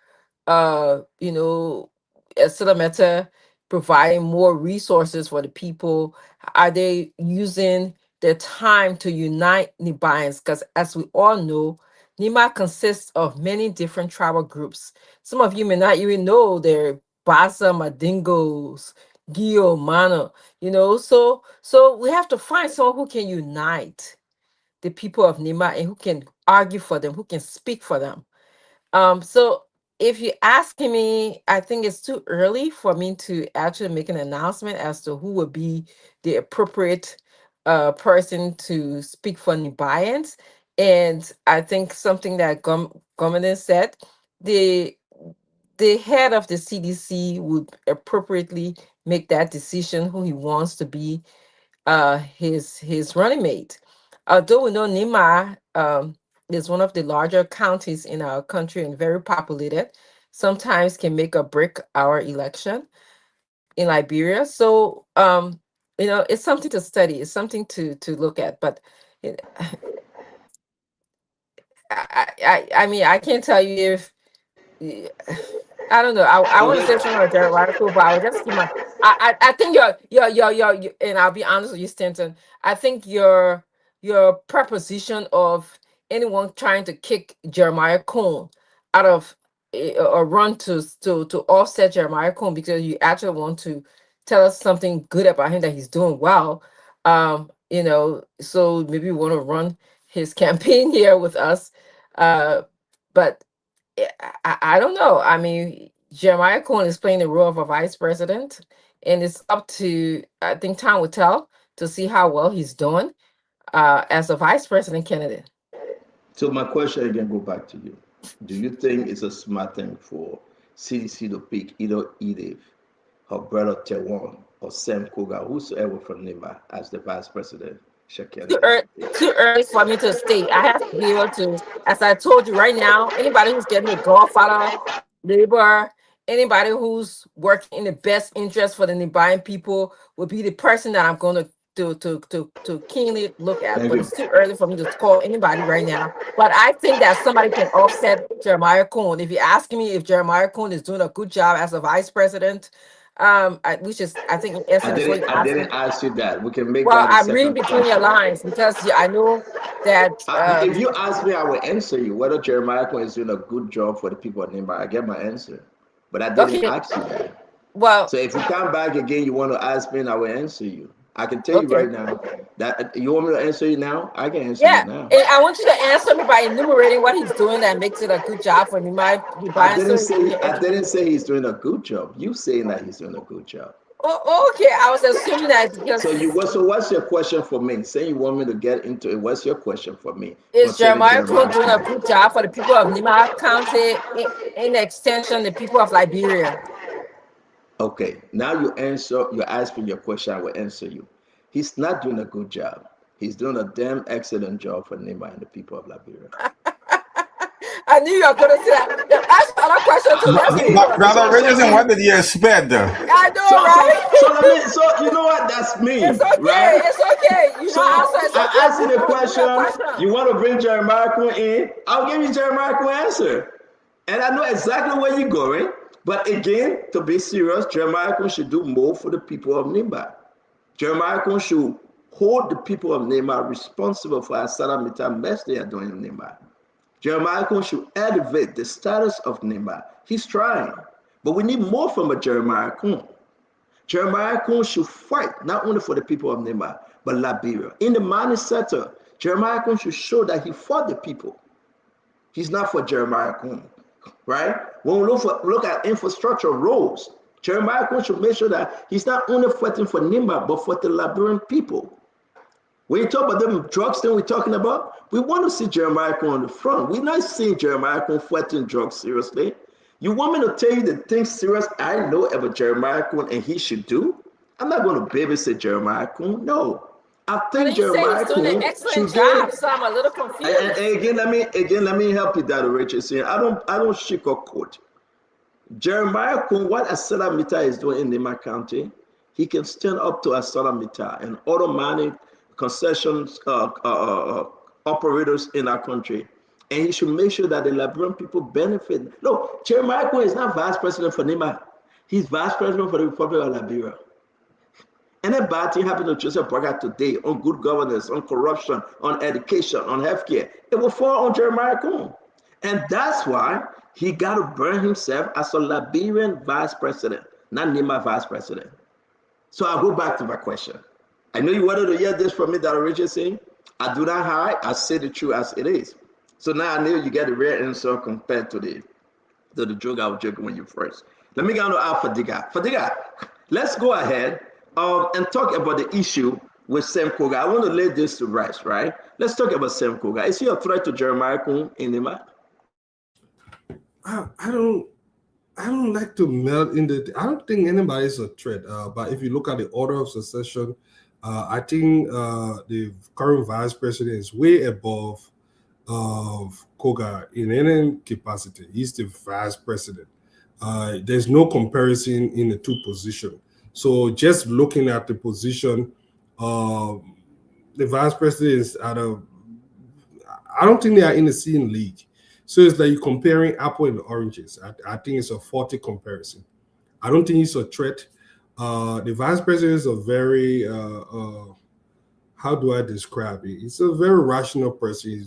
Settlementer providing more resources for the people? Are they using their time to unite Nibayans? Because as we all know, Nima consists of many different tribal groups. Some of you may not even know they're Basa, Madingos, Gio, Mano, so we have to find someone who can unite the people of Nima and who can argue for them, who can speak for them. So if you're asking me, I think it's too early for me to actually make an announcement as to who would be the appropriate person to speak for Nibayans. And I think something that governor said, the head of the CDC would appropriately make that decision who he wants to be his running mate. Although we know Nima is one of the larger counties in our country and very populated, sometimes can make or break our election in Liberia. So it's something to study. It's something to look at. But I mean, I can't tell you if I don't know. I want to say something about Jared Radical, but I just I think your and I'll be honest with you, Stanton. I think your proposition of anyone trying to kick Jeremiah Cohn out of or run to offset Jeremiah Cohn because you actually want to tell us something good about him that he's doing well. So maybe you want to run his campaign here with us. But I don't know. I mean, Jeremiah Cohen is playing the role of a vice president, and it's up to, I think time will tell to see how well he's doing as a vice president candidate.
So my question again go back to you. Do you think it's a smart thing for CDC to pick either Edith, her brother Tewan, or Sam Koga, whosoever from Nima, as the vice president?
Too early for me to state. I have to be able to, as I told you right now, anybody who's getting a godfather, labor, anybody who's working in the best interest for the Nibayan people will be the person that I'm going to keenly look at. But it's too early for me to call anybody right now. But I think that somebody can offset Jeremiah Cohn. If you're asking me if Jeremiah Cohn is doing a good job as a vice president, which is, I think, in essence,
I didn't ask you that. We can make.
Well, I'm reading between your lines because I know that.
If you ask me, I will answer you. Whether Jeremiah Cohen is doing a good job for the people of Nimba, I get my answer. But I didn't ask you that.
Well,
so if you come back again, you want to ask me, and I will answer you. I can tell you right now that you want me to answer you now. I can answer you now.
And I want you to answer me by enumerating what he's doing that makes it a good job for Nimba.
I didn't say he's doing a good job. You saying that he's doing a good job.
Oh, okay. I was assuming that because
so what's your question for me? Say you want me to get into it. What's your question for me?
Is Jeremiah Cohn doing a good job for the people of Nima County, in extension, the people of Liberia?
Okay, now you're asking your question, I will answer you. He's not doing a good job. He's doing a damn excellent job for Nima and the people of Liberia.
I knew you were going to say that. Ask another question to
Brother Richardson, what did you expect though?
I know, right?
So you know what? That's me.
It's okay.
Right?
It's okay. You know,
I asked you the question. You want to bring Jeremiah Cohn in? I'll give you Jeremiah Cohn answer. And I know exactly where you're going. But again, to be serious, Jeremiah Cohn should do more for the people of Nimba. Jeremiah Cohn should hold the people of Nimba responsible for a Salamita mess they are doing in Nimba. Jeremiah Cohn should elevate the status of Nimba. He's trying. But we need more from a Jeremiah Cohn. Jeremiah Cohn should fight not only for the people of Nimba, but Liberia. In the mining sector, Jeremiah Cohn should show that he fought the people. He's not for Jeremiah Cohn. Right? When we look at infrastructure roads, Jeremiah Cohn should make sure that he's not only fighting for Nimba, but for the Liberian people. When you talk about them drugs that we're talking about, we want to see Jeremiah Cohn on the front. We're not seeing Jeremiah Cohn fighting drugs seriously. You want me to tell you the things serious I know about Jeremiah Cohn and he should do? I'm not going to babysit Jeremiah Cohn. No. I
But
think
he said
Jeremiah
he's doing an
Coon
excellent
today.
job, so I'm a little confused.
And again, let me help you, Dr. Richardson. I don't sugarcoat. Jeremiah Coon, what Asada Mita is doing in Nema County, he can stand up to Asada Mita and auto mining concessions operators in our country. And he should make sure that the Liberian people benefit. No, Jeremiah Coon is not vice president for Nema. He's vice president for the Republic of Liberia. And a bad thing happened to Joseph Boakai today on good governance, on corruption, on education, on healthcare. It will fall on Jeremiah Coon. And that's why he got to burn himself as a Liberian vice president, not Nema vice president. So I'll go back to my question. I know you wanted to hear this from me, Dr. Richardson. I do not hide. I say the truth as it is. So now I know you get the real answer compared to the joke I was joking when you first. Let me go on to Al Fadiga. Fadiga, let's go ahead and talk about the issue with Sam Koga. I want to lay this to rest, right? Let's talk about Sam Koga. Is he a threat to Jeremiah Coon in Nema?
I don't like to melt in the. I don't think anybody is a threat. But if you look at the order of succession, I think the current vice president is way above Koga in any capacity. He's the vice president. There's no comparison in the two positions. So just looking at the position, the vice president is at a. I don't think they are in the same league. So it's like you're comparing apple and oranges. I think it's a faulty comparison. I don't think he's a threat. The vice president is a very, how do I describe it? He's a very rational person.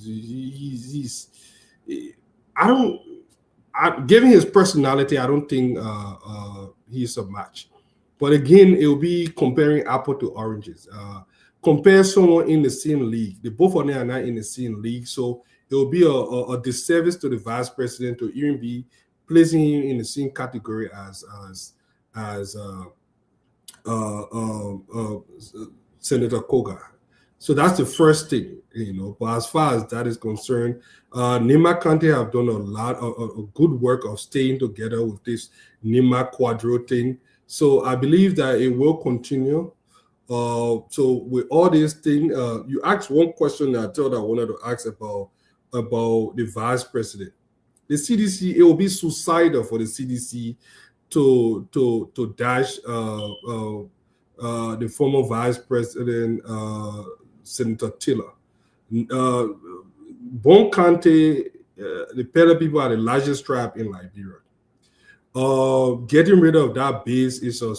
Given his personality, I don't think he's a match. But again, it will be comparing apple to oranges. Compare someone in the same league. The both of them are not in the same league. So it will be a disservice to the vice president to even be placing him in the same category as Senator Koga. So that's the first thing, But as far as that is concerned, Nema County have done a lot of good work of staying together with this Nema Quadro thing. So I believe that it will continue. So with all these things, you asked one question that I thought I wanted to ask about the vice president. The CDC, it will be suicidal for the CDC to dash the former vice president, Senator Tiller. Bon County, the Pele people are the largest tribe in Liberia. Getting rid of that base is a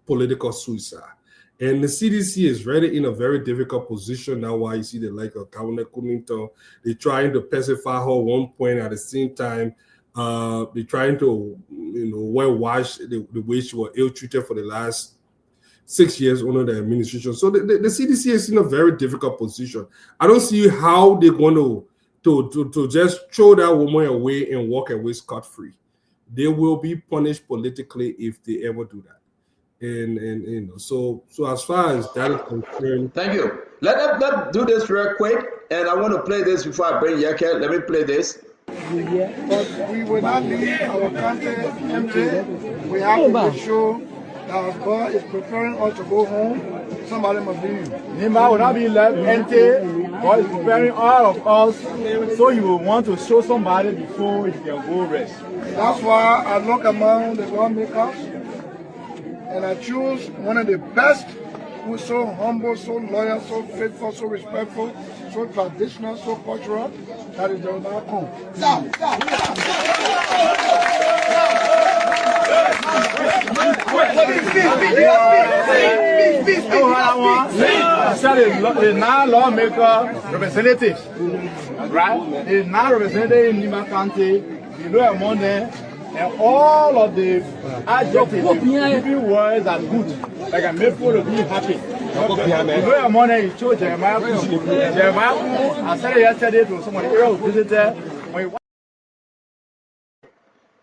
political suicide. And the CDC is really in a very difficult position now. Why you see the like of Governor Cunnington, they're trying to pacify her at one point. At the same time, they're trying to whitewash the way she was ill-treated for the last 6 years under the administration. So the CDC is in a very difficult position. I don't see how they're going to just throw that woman away and walk away scot-free. They will be punished politically if they ever do that. And so as far as that is concerned.
Thank you. Let's do this real quick. And I want to play this before I bring Yeke. Let me play this.
But we will not leave our country empty. We have to make sure that as God is preparing us to go home, somebody must leave.
Nema will not be left empty. God is preparing all of us, so you will want to show somebody before you can go rest.
That's why I look among the lawmakers and I choose one of the best, who's so humble, so loyal, so faithful, so respectful, so traditional, so cultural. That is Jeremiah Coon.
The non-lawmaker representatives, right? The non-representative in Nema County, below among them, and all of the adjectives, giving words are good. Like I made people to be happy. Below among them, he chose Jeremiah Coon. Jeremiah Coon, I said it yesterday to someone who visited.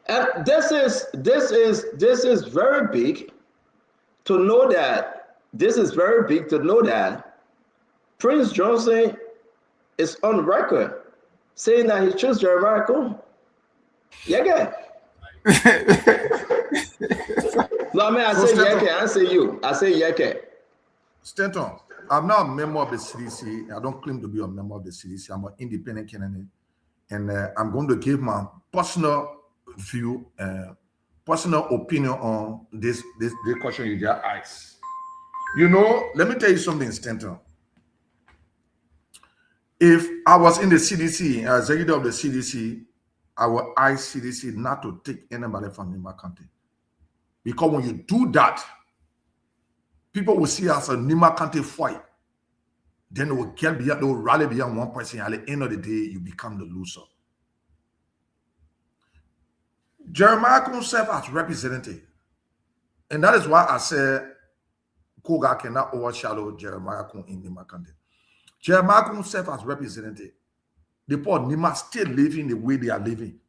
And this is very big to know that. This is very big to know that Prince Johnson is on record saying that he chose Jeremiah Coon. Yeah, no, I mean, I say Yeke, I say you. I say Yeke.
Stanton, I'm not a member of the CDC. I don't claim to be a member of the CDC. I'm an independent candidate. And I'm going to give my personal view, personal opinion on this question you just asked. You know, let me tell you something, Stanton. If I was in the CDC, as executive of the CDC, I would ask CDC not to take anybody from Nima County. Because when you do that, people will see us a Nima County fight. Then they will get behind, they will rally behind one person. At the end of the day, you become the loser. Jeremiah Kun serve as representative. And that is why I said Koga cannot overshadow Jeremiah Kun in Nima County. Jeremiah Kun serve as representative. The poor Nima still living the way they are living.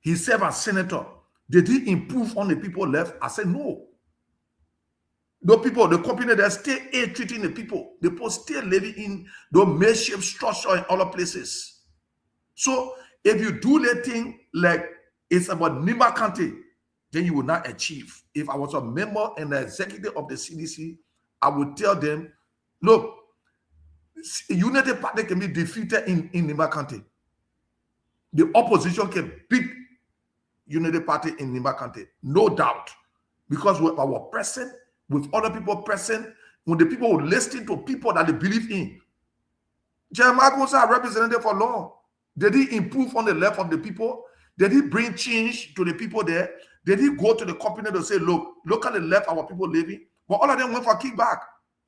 He served as senator. Did he improve on the people left? I said no. The people, the company that still treating the people, the people still living in the makeshift structure in other places. So if you do the thing like it's about Nima County, then you will not achieve. If I was a member and the executive of the CDC, I would tell them, look, Unity Party can be defeated in Nima County. The opposition can beat Unity Party in Nima County, no doubt. Because with our present, with other people present, when the people will listen to people that they believe in. Jeremiah Kun are representative for long. Did he improve on the left of the people? Did he bring change to the people there? Did he go to the company to say, look at the left, our people living? But all of them went for kickback.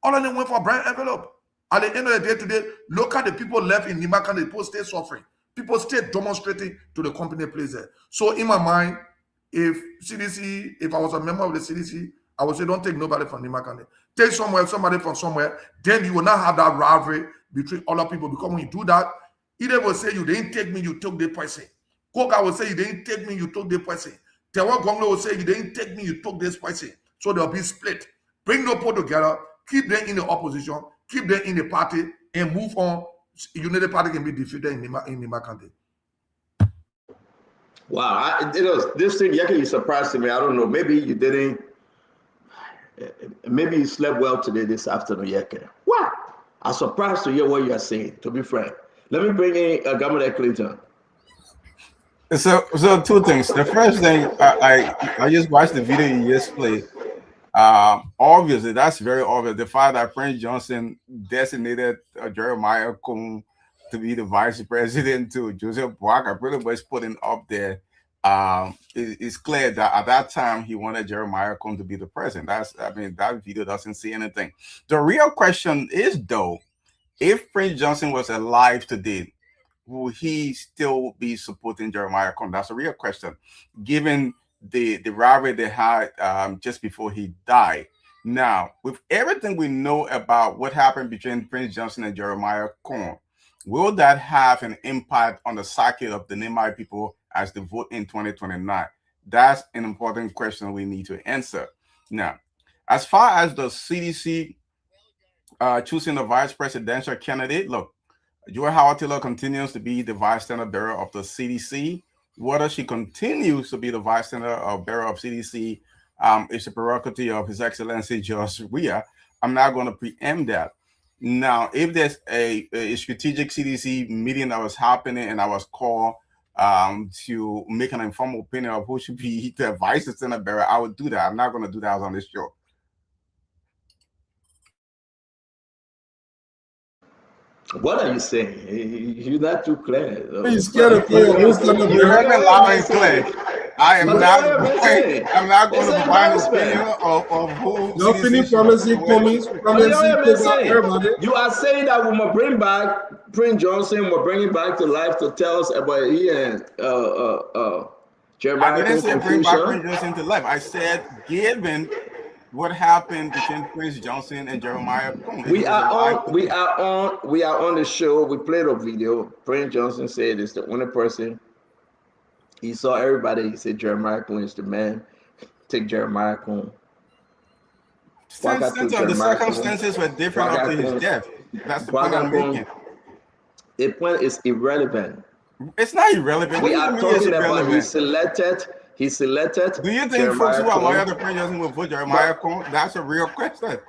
All of them went for bright envelope. At the end of the day today, look at the people left in Nima County, people stay suffering. People stay demonstrating to the company place there. So in my mind, if I was a member of the CDC, I would say don't take nobody from Nima County. Take somebody from somewhere, then you will not have that rivalry between other people. Because when you do that, either will say you didn't take me, you took the person. Koka will say you didn't take me, you took the person. Tewa Gonglo will say you didn't take me, you took this person. So they'll be split. Bring the people together, keep them in the opposition, keep them in the party, and move on. Unity Party can be defeated in Nima County.
Wow, this thing, Yeke, you surprised me. I don't know. Maybe you didn't. Maybe you slept well today, this afternoon, Yeke. Wow, I'm surprised to hear what you are saying. To be frank, let me bring in Governor Clinton.
So two things. The first thing, I just watched the video you just played. Obviously, that's very obvious. The fact that Prince Johnson designated Jeremiah Kun to be the vice president to Joseph Boakai pretty much putting up there. It's clear that at that time he wanted Jeremiah Kun to be the president. That video doesn't say anything. The real question is though, if Prince Johnson was alive today, would he still be supporting Jeremiah Kun? That's a real question, given the rivalry they had just before he died. Now, with everything we know about what happened between Prince Johnson and Jeremiah Kun, will that have an impact on the psyche of the Nimai people as they vote in 2029? That's an important question we need to answer. Now, as far as the CDC choosing the vice presidential candidate, look, Joy Howard Taylor continues to be the vice standard bearer of the CDC. Whether she continues to be the vice standard bearer of CDC is a prerogative of His Excellency George Weah. I'm not going to preempt that. Now, if there's a strategic CDC meeting that was happening and I was called to make an informal opinion of who should be the vice standard bearer, I would do that. I'm not going to do that on this show.
What are you saying? You're not too clear.
He's scared of playing.
You heard me loud and clear. I'm not going to provide an opinion of who.
Nothing promising.
You are saying that we must bring back Prince Johnson, we'll bring him back to life to tell us about he and Jeremiah.
I didn't say bring back Prince Johnson to life. I said given what happened between Prince Johnson and Jeremiah Kun.
We are on the show. We played a video. Prince Johnson said it's the only person. He saw everybody. He said Jeremiah Kun is the man. Take Jeremiah Kun.
The circumstances were different after his death. That's the point I'm making.
The point is irrelevant.
It's not irrelevant.
We are talking about he selected.
Do you think folks who are loyal to Prince Johnson will vote Jeremiah Kun? That's a real question.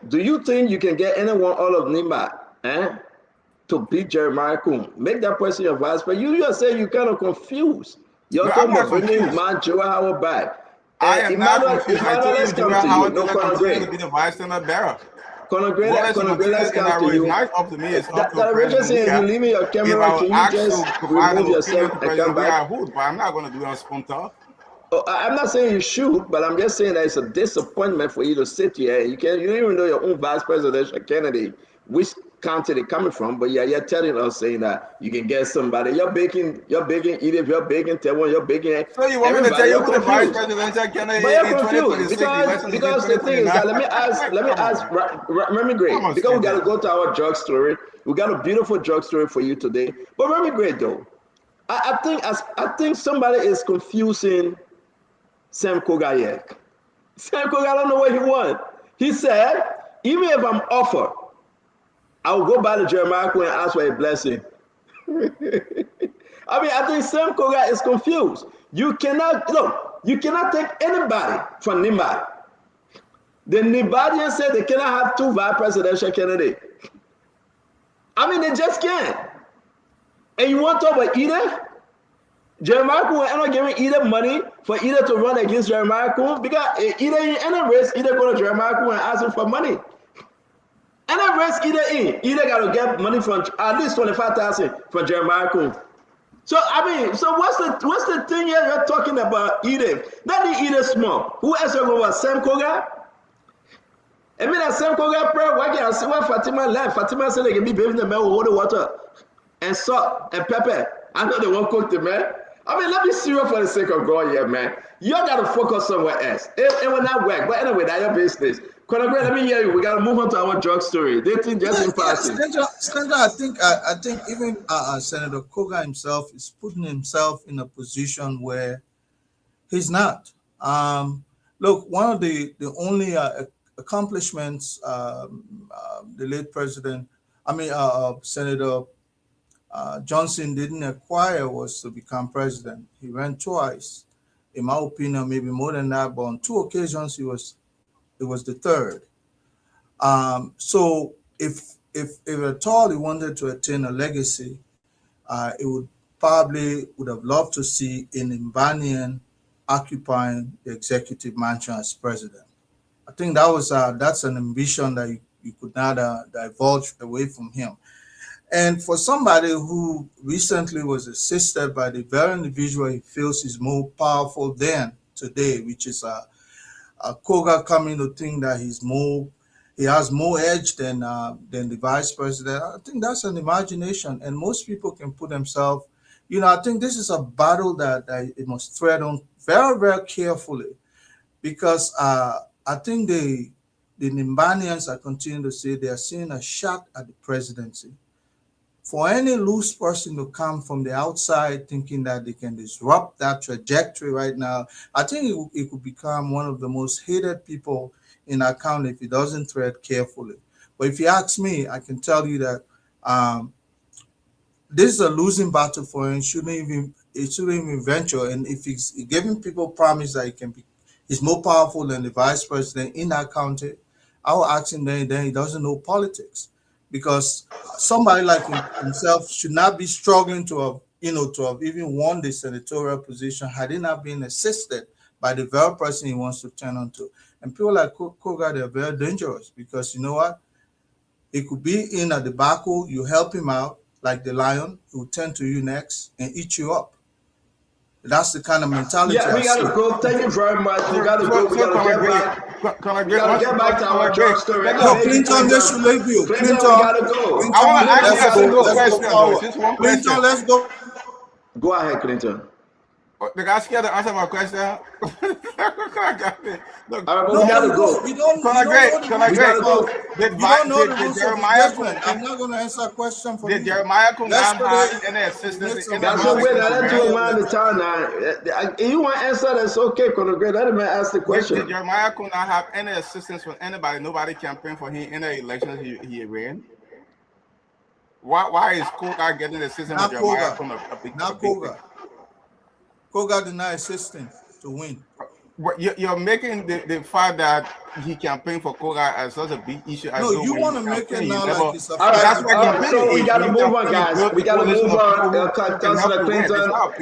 Do you think you can get anyone out of Nimba to beat Jeremiah Kuhn? Make that person your vice president. You say you're kind of confused. You're talking about bringing man Joe Howard back.
I am not confused. I told you Joe Howard
no,
continue to be the vice senator bearer.
Conor Gray, let's come to you.
Not up to me. It's up to
the President saying you leaving your camera, can you just remove yourself and come back?
But I'm not going to do that spontaneous.
Oh, I'm not saying you should, but I'm just saying that it's a disappointment for you to sit here. You don't even know your own vice presidential candidate, which county they're coming from, but yeah, you're telling us saying that you can get somebody. You're begging Edith, you're begging Tewon, you're begging.
So you want me to tell you who the vice presidential candidate
in 2026? Because the thing is that let me ask Remy Gray, because we got to go to our drug story. We got a beautiful drug story for you today. But Remy Gray, though, I think somebody is confusing Sam Kogayek. Sam Kogayek, I don't know what he wants. He said, even if I'm offered, I will go back to Jeremiah Kuhn and ask for a blessing. I mean, I think Sam Koga is confused. You cannot take anybody from Nimba. The Nimbadians said they cannot have two vice presidential candidates. I mean, they just can't. And you want to talk about Edith? Jeremiah Kuhn end up giving Edith money for Edith to run against Jeremiah Kuhn because Edith in any race, Edith go to Jeremiah Kuhn and ask him for money. And that race either got to get money from at least 25,000 from Jeremiah Kuhn. So I mean, what's the thing here you're talking about Edith? Not the Edith small. Who else are about Sam Koga? I mean that Sam Koga prayer. Why can't I see what Fatima left? Fatima said they can be bathing the man with holy water and salt and pepper. I know they won't cook the man. I mean, let me serious for the sake of God here, man. You all got to focus somewhere else. It will not work. But anyway, that's your business. Conor Gray, let me hear you. We got to move on to our drug story. They think just in passing.
Sandra, I think even Senator Koga himself is putting himself in a position where he's not. Look, one of the only accomplishments the late president, Senator Johnson didn't acquire was to become president. He ran twice. In my opinion, maybe more than that, but on two occasions it was the third. So if at all he wanted to attain a legacy, it would have loved to see an Mbanian occupying the executive mansion as president. I think that's an ambition that you could not divulge away from him. And for somebody who recently was assisted by the very individual he feels is more powerful than today, which is Koga coming to think that he has more edge than the vice president, I think that's an imagination. And most people can put themselves, I think this is a battle that it must tread on very, very carefully, because I think the Nimbanians are continuing to say they are seeing a shot at the presidency. For any loose person to come from the outside thinking that they can disrupt that trajectory right now, I think it could become one of the most hated people in our county if it doesn't tread carefully. But if you ask me, I can tell you that this is a losing battle for him. It shouldn't even venture. And if he's giving people promise that he's more powerful than the vice president in our county, I will ask him then he doesn't know politics. Because somebody like himself should not be struggling to have even won the senatorial position had he not been assisted by the very person he wants to turn onto. And people like Koga, they're very dangerous because you know what? It could be in a debacle, you help him out like the lion, he will turn to you next and eat you up. That's the kind of mentality.
Yeah, we gotta go. Thank you very much. We gotta go. We gotta get back to our drug story.
No, Clinton, let's leave you. Clinton,
we gotta go.
I want to ask you a single question. Just one question.
Clinton, let's go.
Go ahead, Clinton.
The guy scared to answer my question. Look,
all right, but we gotta go.
We don't know the rules of engagement. I'm not going to answer a question for you.
Did Jeremiah Kuhn have any assistance?
That's no way. Let's do a man at a time now. If you want to answer, that's okay. Conor Gray, let him ask the question.
Did Jeremiah Kuhn not have any assistance from anybody? Nobody campaigned for him in the elections he ran. Why is Koga getting assistance from Jeremiah Kuhn?
Not Koga. Koga did not assist him to win.
you're making the fact that he campaigned for Koga as such a big issue.
No, you want to make it now like it's a
All right,
That's why
so we got to move on, guys. We got to move on.
Councilor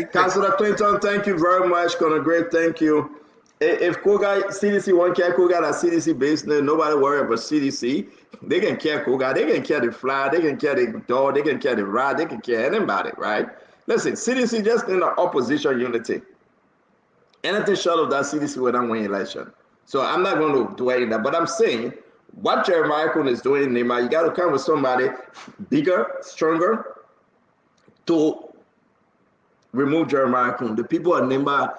Councilor Clinton, thank you very much. Gonna great, thank you. If Koga CDC won't care Koga that CDC based, nobody worry about CDC. They can care Koga. They can care the fly. They can care the dog. They can care the rat. They can care anybody, right? Listen, CDC just in the opposition unity. Anything short of that, CDC will not win election. So I'm not going to dwell in that. But I'm saying what Jeremiah Kun is doing, Nima, you got to come with somebody bigger, stronger to remove Jeremiah Kun. The people at Nima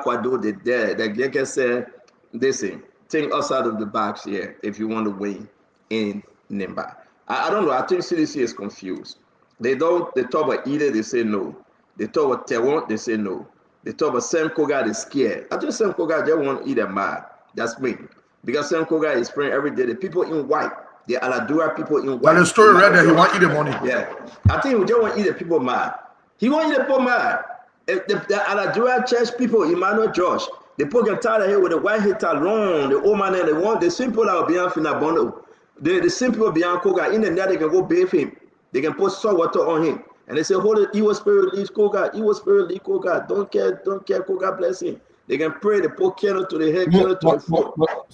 Kwado, they can say, listen, think us out of the box here if you want to win in Nimba. I don't know. I think CDC is confused. They talk about either, they say no. They talk about Tewon, they say no. They talk about Sam Koga, they're scared. I think Sam Koga, they want to eat a mad. That's me. Because Sam Koga is praying every day. The people in white, the Aladura people in white.
But the story read that he want to eat the money.
Yeah. I think he just want to eat the people mad. He want to eat the people mad. The Aladura church people, Emmanuel Josh, the people get tired of here with the white hater long, the old man, and they want the simple that will be on Finabono. The simple beyond Koga, in the net, they can go bathe him. They can put salt water on him. And they say, hold it, evil spirit leaves Koga, evil spirit leave Koga. Don't care, Koga bless him. They can pray, they put candle to the head, candle to the foot.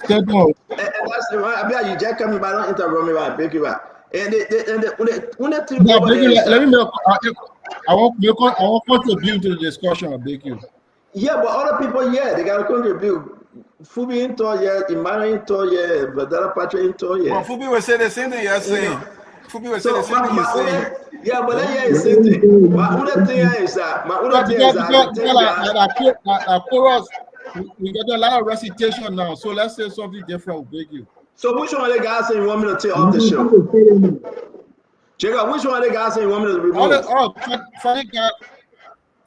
And that's the right. I mean, you just coming by, don't interrupt me, I beg you back. And when they think
let me make, I want contribute to the discussion, I beg you.
Yeah, but other people, yeah, they got to contribute. Fubi into, yeah, Emmanuel into, yeah, Badara Patrick into, yeah.
Well, Fubi will say the same thing you're saying. Fubi will say the same thing you're saying.
Yeah, but then yeah, the same thing. My other thing is that,
chorus, we got a lot of recitation now, so let's say something different, beg you.
So which one of the guys saying you want me to take off the show? Jacob, which one of the guys saying you want me to remove?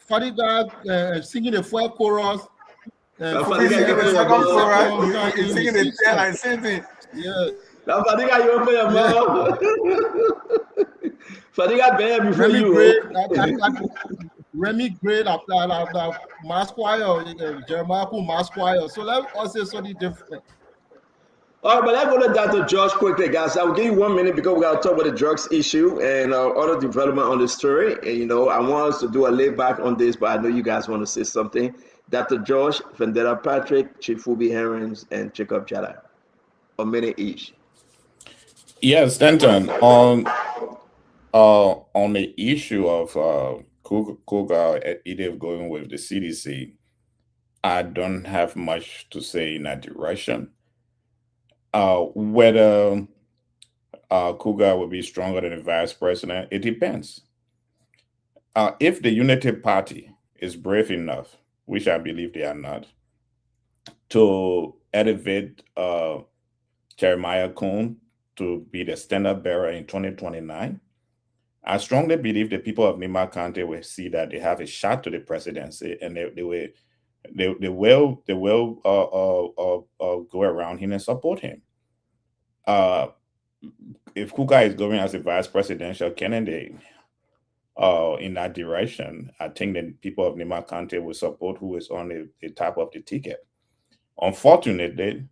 Funny guy singing the fourth chorus.
Funny guy giving the second chorus, singing the tail and same thing.
Yeah.
Now, funny guy, you open your mouth. Funny guy, bear before you.
Remy Gray, Masquire, Jeremiah Masquire. So let us say something different.
All right, but let's go to Dr. Josh quickly, guys. I will give you 1 minute because we got to talk about the drugs issue and other development on the story. And, I want us to do a lay back on this, but I know you guys want to say something. Dr. Josh, Vendetta Patrick, Chief Fubi Herons, and Jacob Jala. A minute each.
Yes, Stanton, on the issue of Koga either going with the CDC, I don't have much to say in that direction. Whether Koga will be stronger than the vice president, it depends. If the Unity Party is brave enough, which I believe they are not, to elevate Jeremiah Kun to be the standard bearer in 2029, I strongly believe the people of Nima County will see that they have a shot to the presidency, and they will go around him and support him. If Koga is going as a vice presidential candidate in that direction, I think the people of Nima County will support who is on the top of the ticket. Unfortunately,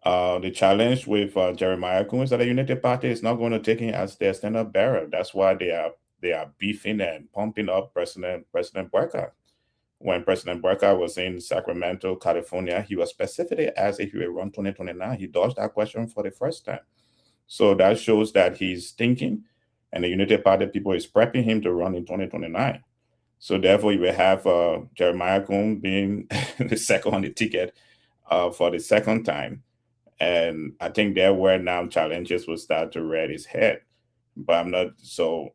the challenge with Jeremiah Kun is that the Unity Party is not going to take him as their standard bearer. That's why they are beefing and pumping up President Burka. When President Burka was in Sacramento, California, he was specifically asked if he would run 2029. He dodged that question for the first time. So that shows that he's thinking, and the Unity Party people is prepping him to run in 2029. So therefore, you will have Jeremiah Kun being the second on the ticket for the second time. And I think there were now challenges will start to rear his head. But I'm not so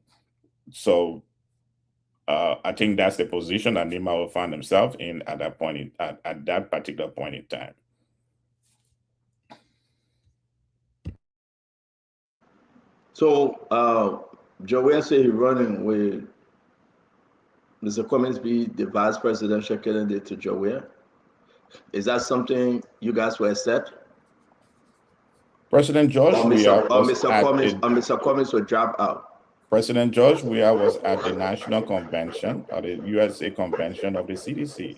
I think that's the position that Nima will find himself in at that point at that particular point in time.
So Joel said he's running with Mr. Cummings be the vice presidential candidate to Joel. Is that something you guys will accept?
President George Weah
Mr. Cummings will drop out.
President George Weah was at the National Convention, or the USA Convention of the CDC.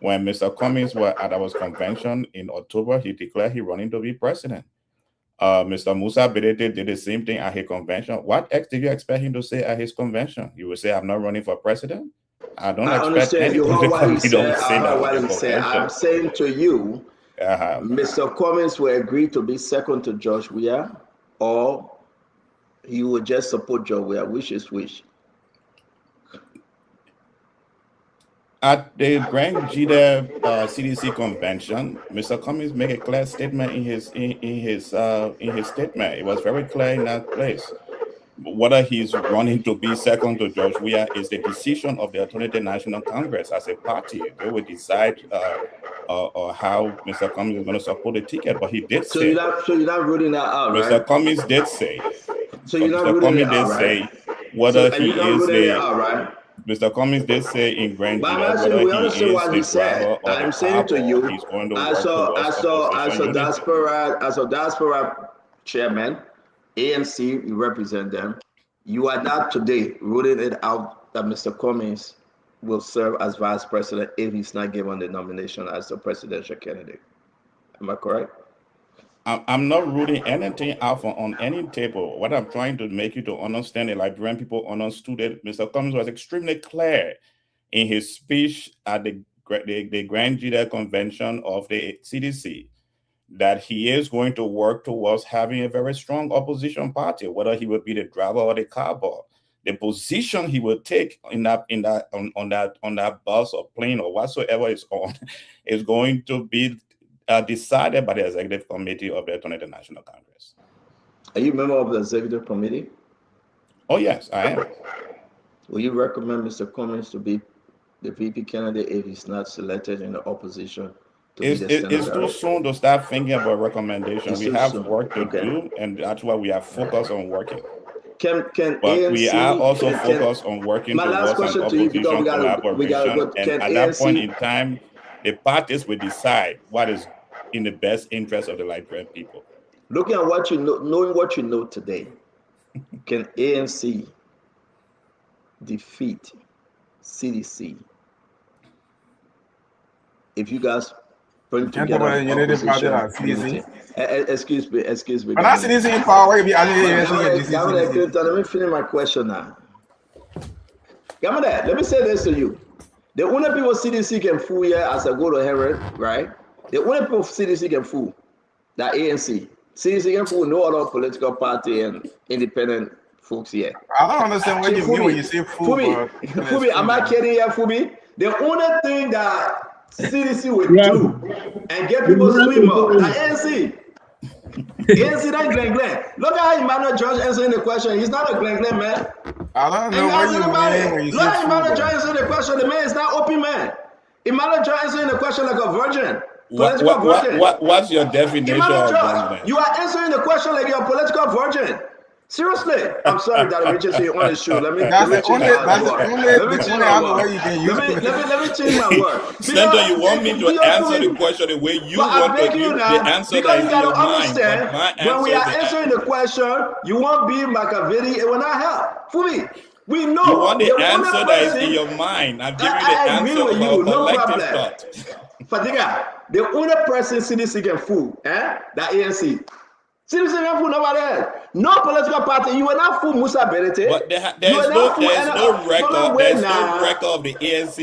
When Mr. Cummings was at our convention in October, he declared he running to be president. Mr. Musa Bedete did the same thing at his convention. What else did you expect him to say at his convention? He would say, "I'm not running for president." I don't expect
understand you
anything
heard what he
to
said.
say
I
that
heard what
at
he
the
said. I'm
convention.
saying to you, Mr. Cummings will agree to be second to George Weah, or he will just support George Weah, which is which.
At the Grand Jida CDC convention, Mr. Cummings made a clear statement in his statement. It was very clear in that place. Whether he's running to be second to George Weah is the decision of the Alternative National Congress as a party. They will decide how Mr. Cummings is going to support the ticket. But he did
So
say,
you're not ruling that out,
Mr.
right?
Cummings did say,
So you're not
Mr.
ruling
Cummings
it
did
out,
say
right?
whether
So
he
you're not
is
ruling it out, right?
Mr. Cummings did say in Grand
But I'm
Jida
asking, we
whether he
understand
is
what he
the
said.
driver or
I'm
the
saying to
cowboy,
you,
he's going to work
as
towards
a diaspora chairman, ANC, you represent them. You are not today ruling it out that Mr. Cummings will serve as vice president if he's not given the nomination as the presidential candidate. Am I correct?
I'm not ruling anything out on any table. What I'm trying to make you to understand, the Liberian people understood it. Mr. Cummings was extremely clear in his speech at the Grand Jida convention of the CDC that he is going to work towards having a very strong opposition party, whether he will be the driver or the cowboy. The position he will take on that bus or plane or whatsoever is on is going to be decided by the executive committee of the Alternative National Congress.
Are you a member of the executive committee?
Oh, yes, I am.
Will you recommend Mr. Cummings to be the VP candidate if he's not selected in the opposition to be the senator?
It's too soon to start thinking about recommendation.
It's
We
too
have
soon.
work to
Okay.
do, and that's why we are focused on working.
But
We are also focused on working
My last
towards an
question to you, because
opposition
we gotta
collaboration.
go.
And
Can
at that point
ANC
in time, the parties will decide what is in the best interest of the Liberian people.
looking at what you know, knowing what you know today, can ANC defeat CDC if you guys bring
Can't
together
talk about unity party
opposition
like
unity?
CDC.
Excuse me.
But I see this in power. Maybe I
Governor Clinton, let me finish my question now. Governor, let me say this to you. The only people CDC can fool here as I go to Herod, right? The only people CDC can fool that ANC. CDC can fool no other political party and independent folks here.
I don't understand what you mean when you say fool.
Fubi, am I kidding here, Fubi? The only thing that CDC will do and get people swim up, that ANC. ANC, that Glenn Glenn. Look at how Emmanuel George answering the question. He's not a Glenn Glenn man.
I don't know what you mean when you
Look at
say
Emmanuel
fool.
George answering the question. The man is not open man. Emmanuel George answering the question like a virgin. Political virgin.
What's your definition
Emmanuel
of
George,
Glenn?
you are answering the question like you're a political virgin. Seriously, I'm sorry that Richard say on his shoe. Let me change my word. Let me change my word.
Senator, you want me to answer the question the way you want to give the answer that is in your mind. But my
When we
answer
are
is
answering the question, you won't be Machiavelli. It will not help. For me, we know
you want the
only
answer that is
person-
in your mind. I'm giving you the
I agree
answer
with
of
you,
our
no
collective
problem.
thought.
Fatiga, the only person CDC can fool, that ANC. CDC can fool nobody else. No political party. You will not fool Musa Berete.
But there's no record of the ANC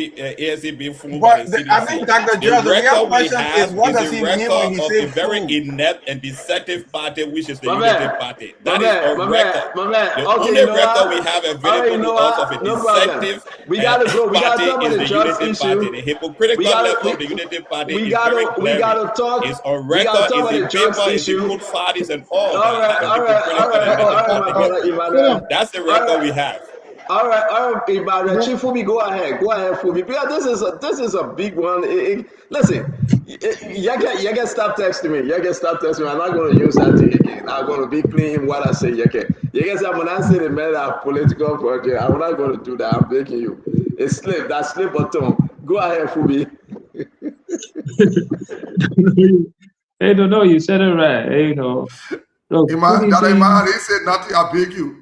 being fooled by the CDC.
I think Dr. George, the real
record we
question
have
is what does
is
he
a
mean when he
record of
say
a very
fool?
inept and deceptive party, which is the
My
Unity
man,
Party.
my
That is
man,
a
my man,
record.
my man.
The
Okay,
only
you know
record
what?
we have
All right,
available
you
to
know
us
what?
of a
No problem.
deceptive
We gotta go. We gotta
party
talk about
is
the
the
drugs
Unity
issue.
Party. The hypocritical level of the Unity Party
we
is
gotta-
very
we
clear.
gotta talk-
It's on
we gotta
record,
talk
it's
about
in
the drugs
paper, it's in
issue.
good parties and all
All
that.
right,
The
all right,
hypocritical
all right,
Unity
my
Party.
brother Emmanuel.
That's the record we have.
All right, Emmanuel. Chief Fubi, go ahead, Fubi. Because this is a big one. Listen, you can stop texting me. You can stop texting me. I'm not going to use that thing again. I'm going to be clean in what I say. You can say I'm not saying the matter of political project. I'm not going to do that. I'm begging you. It's slip. That slip button. Go ahead, Fubi.
Hey, no, you said it right. Hey, no. Look,
Iman,
CDC
he said nothing, I beg you.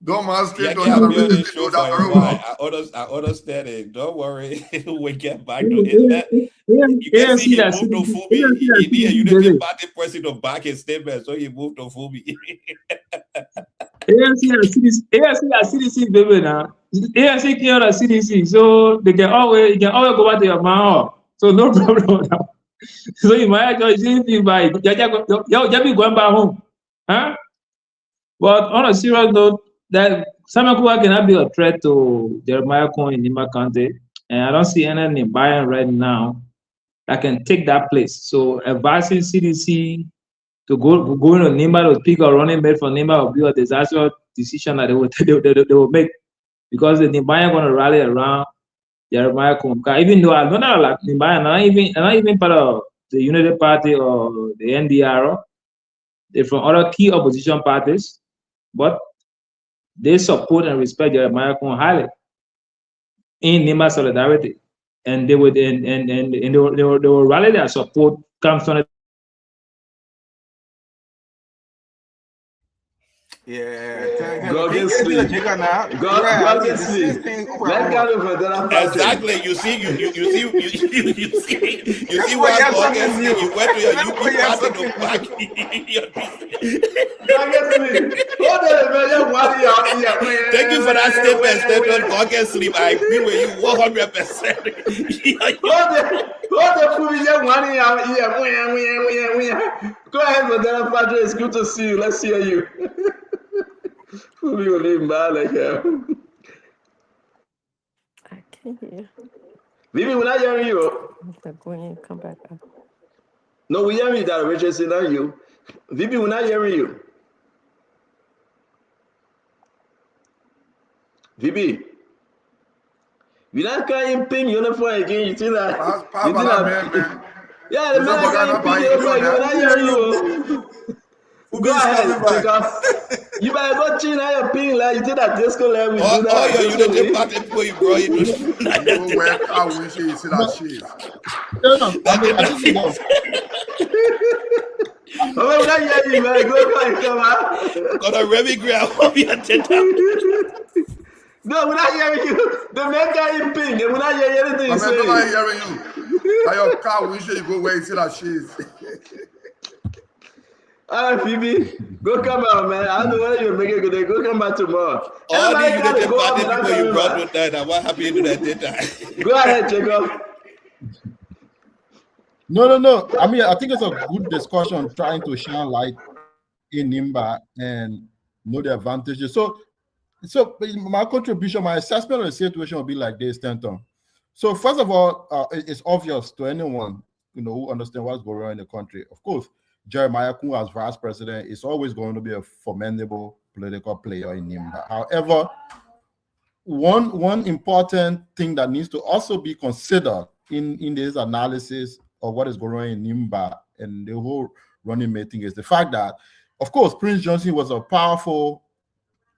Don't man stay
Yeah,
to
yeah,
the
build
visit
this show
to
for
that
a
very
while.
well.
I understand it. Don't worry. We get back to it. You can see he moved to Fubi. He need a Unity Party person to back his statement, so he moved to Fubi.
ANC and CDC, baby, now. ANC clear the CDC, so you can always go back to your man. So no problem now. So you might just be by you be going back home. Huh? But on a serious note, that Samuel Kua cannot be a threat to Jeremiah Cohen in Nimba County. And I don't see anything buying right now that can take that place. So advising CDC to go into Nimba to pick a running mate for Nimba will be a disastrous decision that they will make, because the Nimba are going to rally around Jeremiah Cohen. Even though I don't know like Nimba, not even part of the Unity Party or the NDR, they're from other key opposition parties, but they support and respect Jeremiah Cohen highly in Nimba solidarity, and they would they will rally their support comes from it.
Yeah,
Go get sleep. Go get sleep. Let go of it.
Exactly. You see what God gets you. You went to your UP party to back. Thank you for that statement. God can sleep. I agree with you 100%.
Go ahead, Madam Padre. It's good to see you. Let's hear you. Who will leave by like him?
I can't hear.
Vivi, we're not hearing you.
Go in and come back up.
No, we hearing you, that Richard, say not you. Vivi, we're not hearing you. Vivi, we not carrying pink uniform again. You see that? You see that? Yeah, the man carrying pink uniform again. We're not hearing you. Go ahead, because you better go change out your pin like you did that disco level.
Oh, your Unity Party people you brought you to.
Where I wish you see that shit.
Oh, we're not hearing you, man. Go and come out.
Got a Remy Graham on your
No, we're not hearing you. The man guy in pink, and we're not hearing anything you say.
I'm not hearing you. Now your car wish you go where you see that shit.
All right, Phoebe, go come out, man. I don't know whether you're making a good day. Go come back tomorrow.
All the Unity Party people you brought with that, and what happened to that data?
Go ahead, Jacob.
No. I mean, I think it's a good discussion trying to shine light in Nimba and know the advantages. So my contribution, my assessment of the situation will be like this, Stanton. So first of all, it's obvious to anyone who understands what's going on in the country. Of course, Jeremiah Cohen as vice president is always going to be a formidable political player in Nimba. However, one important thing that needs to also be considered in this analysis of what is going on in Nimba and the whole running mate thing is the fact that, of course, Prince Johnson was a powerful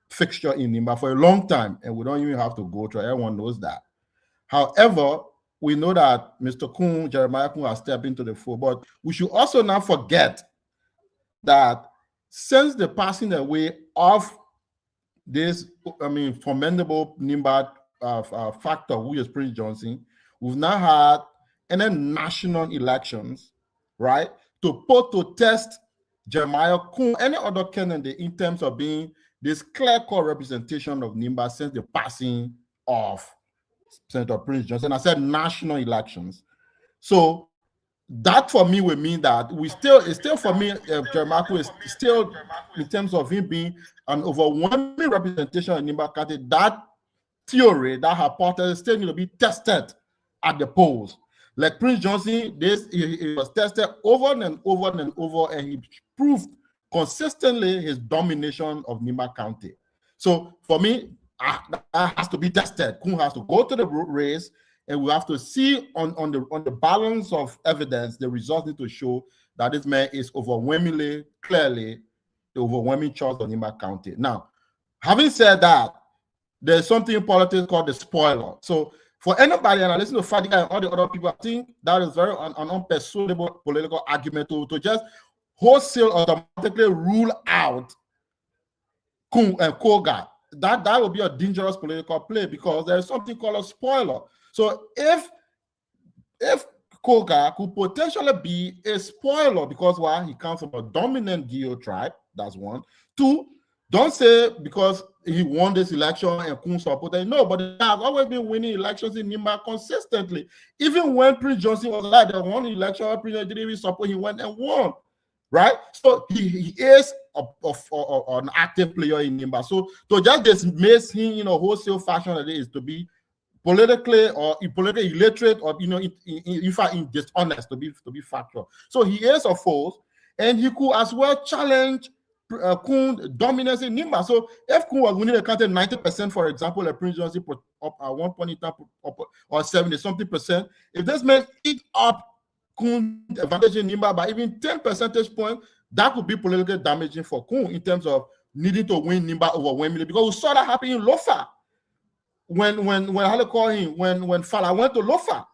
fixture in Nimba for a long time, and we don't even have to go through. Everyone knows that. However, we know that Mr. Cohen, Jeremiah Cohen, has stepped into the fold, but we should also not forget that since the passing away of this, formidable Nimba factor, who is Prince Johnson, we've now had any national elections, right, to put to test Jeremiah Cohen, any other candidate in terms of being this clear-cut representation of Nimba since the passing of Senator Prince Johnson. I said national elections. So that for me would mean that it's still for me, Jeremiah Cohen is still, in terms of him being an overwhelming representation in Nimba County, that theory, that hypothesis still need to be tested at the polls. Like Prince Johnson, it was tested over and over and over, and he proved consistently his domination of Nimba County. So for me, that has to be tested. Cohen has to go to the race, and we have to see on the balance of evidence, the results need to show that this man is overwhelmingly, clearly, the overwhelming choice of Nimba County. Now, having said that, there's something in politics called the spoiler. So for anybody, and I listen to Fadiga and all the other people, I think that is very an unpersuadable political argument to just wholesale automatically rule out Koga that would be a dangerous political play because there's something called a spoiler. So if Koga could potentially be a spoiler because why? He comes from a dominant Geo tribe. That's one. Two, don't say because he won this election and Kun supported. No, but they have always been winning elections in Nimba consistently. Even when Prince Johnson was alive, they won the election, Prince didn't even support, he went and won. Right? So he is an active player in Nimba. So to just dismiss him in a wholesale fashion that is to be politically illiterate or in fact dishonest to be factual. So he is a force, and he could as well challenge Kun dominance in Nimba. So if Kun was winning the country 90%, for example, the Prince Johnson up at one point in time or 70-something%, if this man eat up Kun advantage in Nimba by even 10 percentage points, that could be politically damaging for Kun in terms of needing to win Nimba overwhelmingly, because we saw that happen in Lofa when Fala went to Lofa.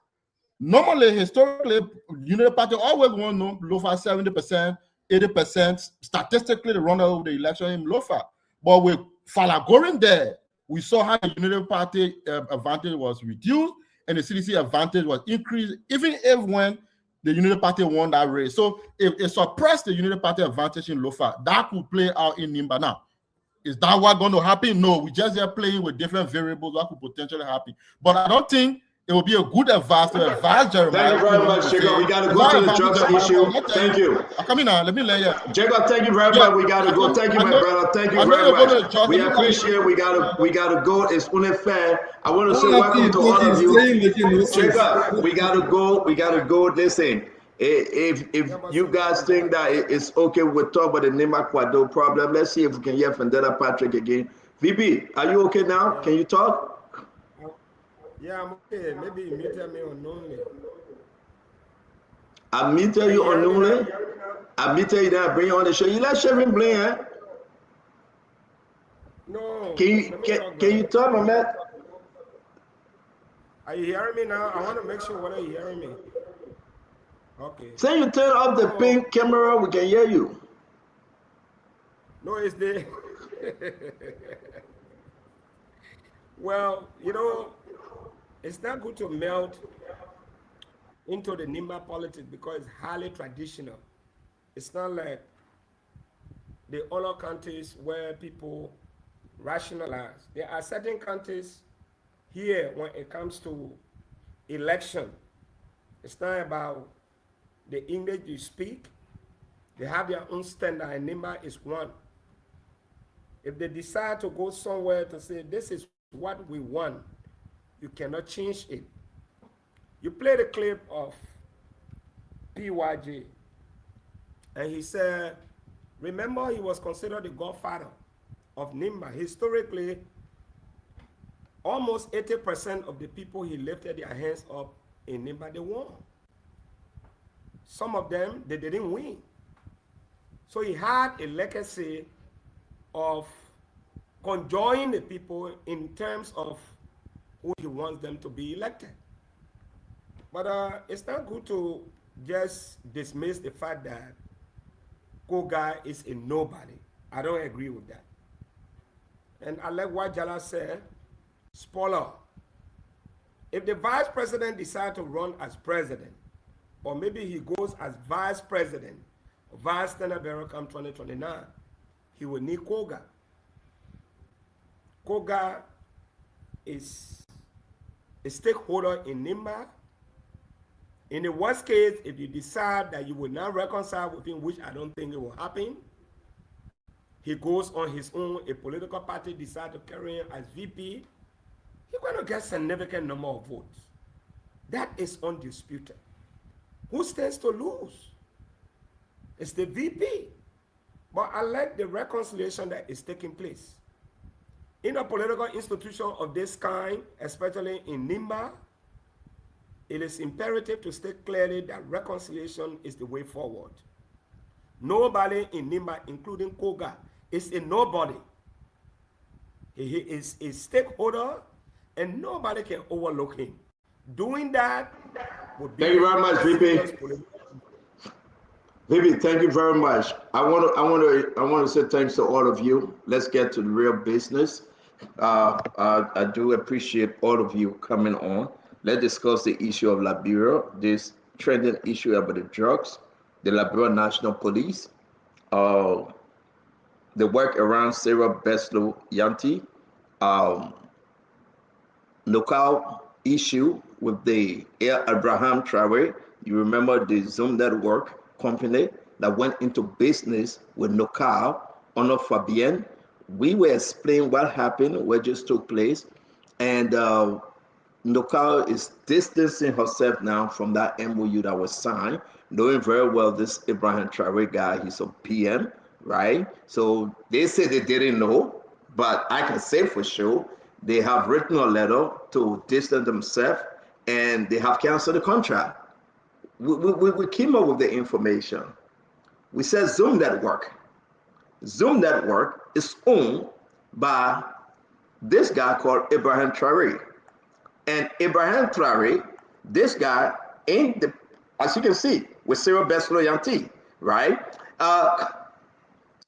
Normally, historically, Unity Party always won Lofa 70%, 80%. Statistically, the runner of the election in Lofa. But with Fala going there, we saw how the Unity Party advantage was reduced and the CDC advantage was increased, even if when the Unity Party won that race. So if it suppressed the Unity Party advantage in Lofa, that could play out in Nimba. Now, is that what's going to happen? No, we just are playing with different variables that could potentially happen. But I don't think it will be a good advice to advise Jeremiah.
Thank you very much, Jacob. We got to go to the drugs issue. Thank you.
Come in now. Let me lay you.
Jacob, thank you very much. We got to go. Thank you, my brother. Thank you very much. We appreciate it. We got to go. It's only fair. I want to say welcome to all of you. Jacob, we got to go. We got to go. Listen, if you guys think that it's okay, we'll talk about the Nimba Quado problem. Let's see if we can hear from Della Patrick again. VB, are you okay now? Can you talk?
Yeah, I'm okay. Maybe you muted me unknowingly.
I muted you unknowingly? I muted you, then I bring you on the show. You let Chevron blame, eh?
No.
Can you talk, my man?
Are you hearing me now? I want to make sure whether you're hearing me. Okay.
Say you turn off the pink camera, we can hear you.
No, it's the... Well, it's not good to melt into the Nimba politics because it's highly traditional. It's not like the other countries where people rationalize. There are certain countries here when it comes to election. It's not about the English you speak. They have their own standard, and Nimba is one. If they decide to go somewhere to say, this is what we want, you cannot change it. You play the clip of PYJ, and he said, remember he was considered the godfather of Nimba. Historically, almost 80% of the people he lifted their hands up in Nimba, they won. Some of them, they didn't win. So he had a legacy of conjoining the people in terms of who he wants them to be elected. But it's not good to just dismiss the fact that Koga is a nobody. I don't agree with that. And I like what Jala said, spoiler. If the vice president decides to run as president, or maybe he goes as vice president, vice standard bearer come 2029, he will need Koga. Koga is a stakeholder in Nimba. In the worst case, if you decide that you will not reconcile with him, which I don't think it will happen, he goes on his own, a political party decide to carry him as VP, he's going to get a significant number of votes. That is undisputed. Who stands to lose? It's the VP. But I like the reconciliation that is taking place. In a political institution of this kind, especially in Nimba, it is imperative to state clearly that reconciliation is the way forward. Nobody in Nimba, including Koga, is a nobody. He is a stakeholder, and nobody can overlook him. Doing that would be...
Thank you very much, VP. VP, thank you very much. I want to say thanks to all of you. Let's get to the real business. I do appreciate all of you coming on. Let's discuss the issue of Liberia, this trending issue about the drugs, the Liberia National Police, the work around Sarah Beslow Yanti, local issue with the Abraham Traore. You remember the Zoom Network company that went into business with Nokal under Fabienne. We were explaining what happened, what just took place, and Nokal is distancing herself now from that MOU that was signed, knowing very well this Abraham Traore guy, he's a PM, right? So they say they didn't know, but I can say for sure, they have written a letter to distance themselves, and they have canceled the contract. We came up with the information. We said Zoom Network. Zoom Network is owned by this guy called Abraham Traore. And Abraham Traore, this guy, as you can see, with Sarah Beslow Yanti, right?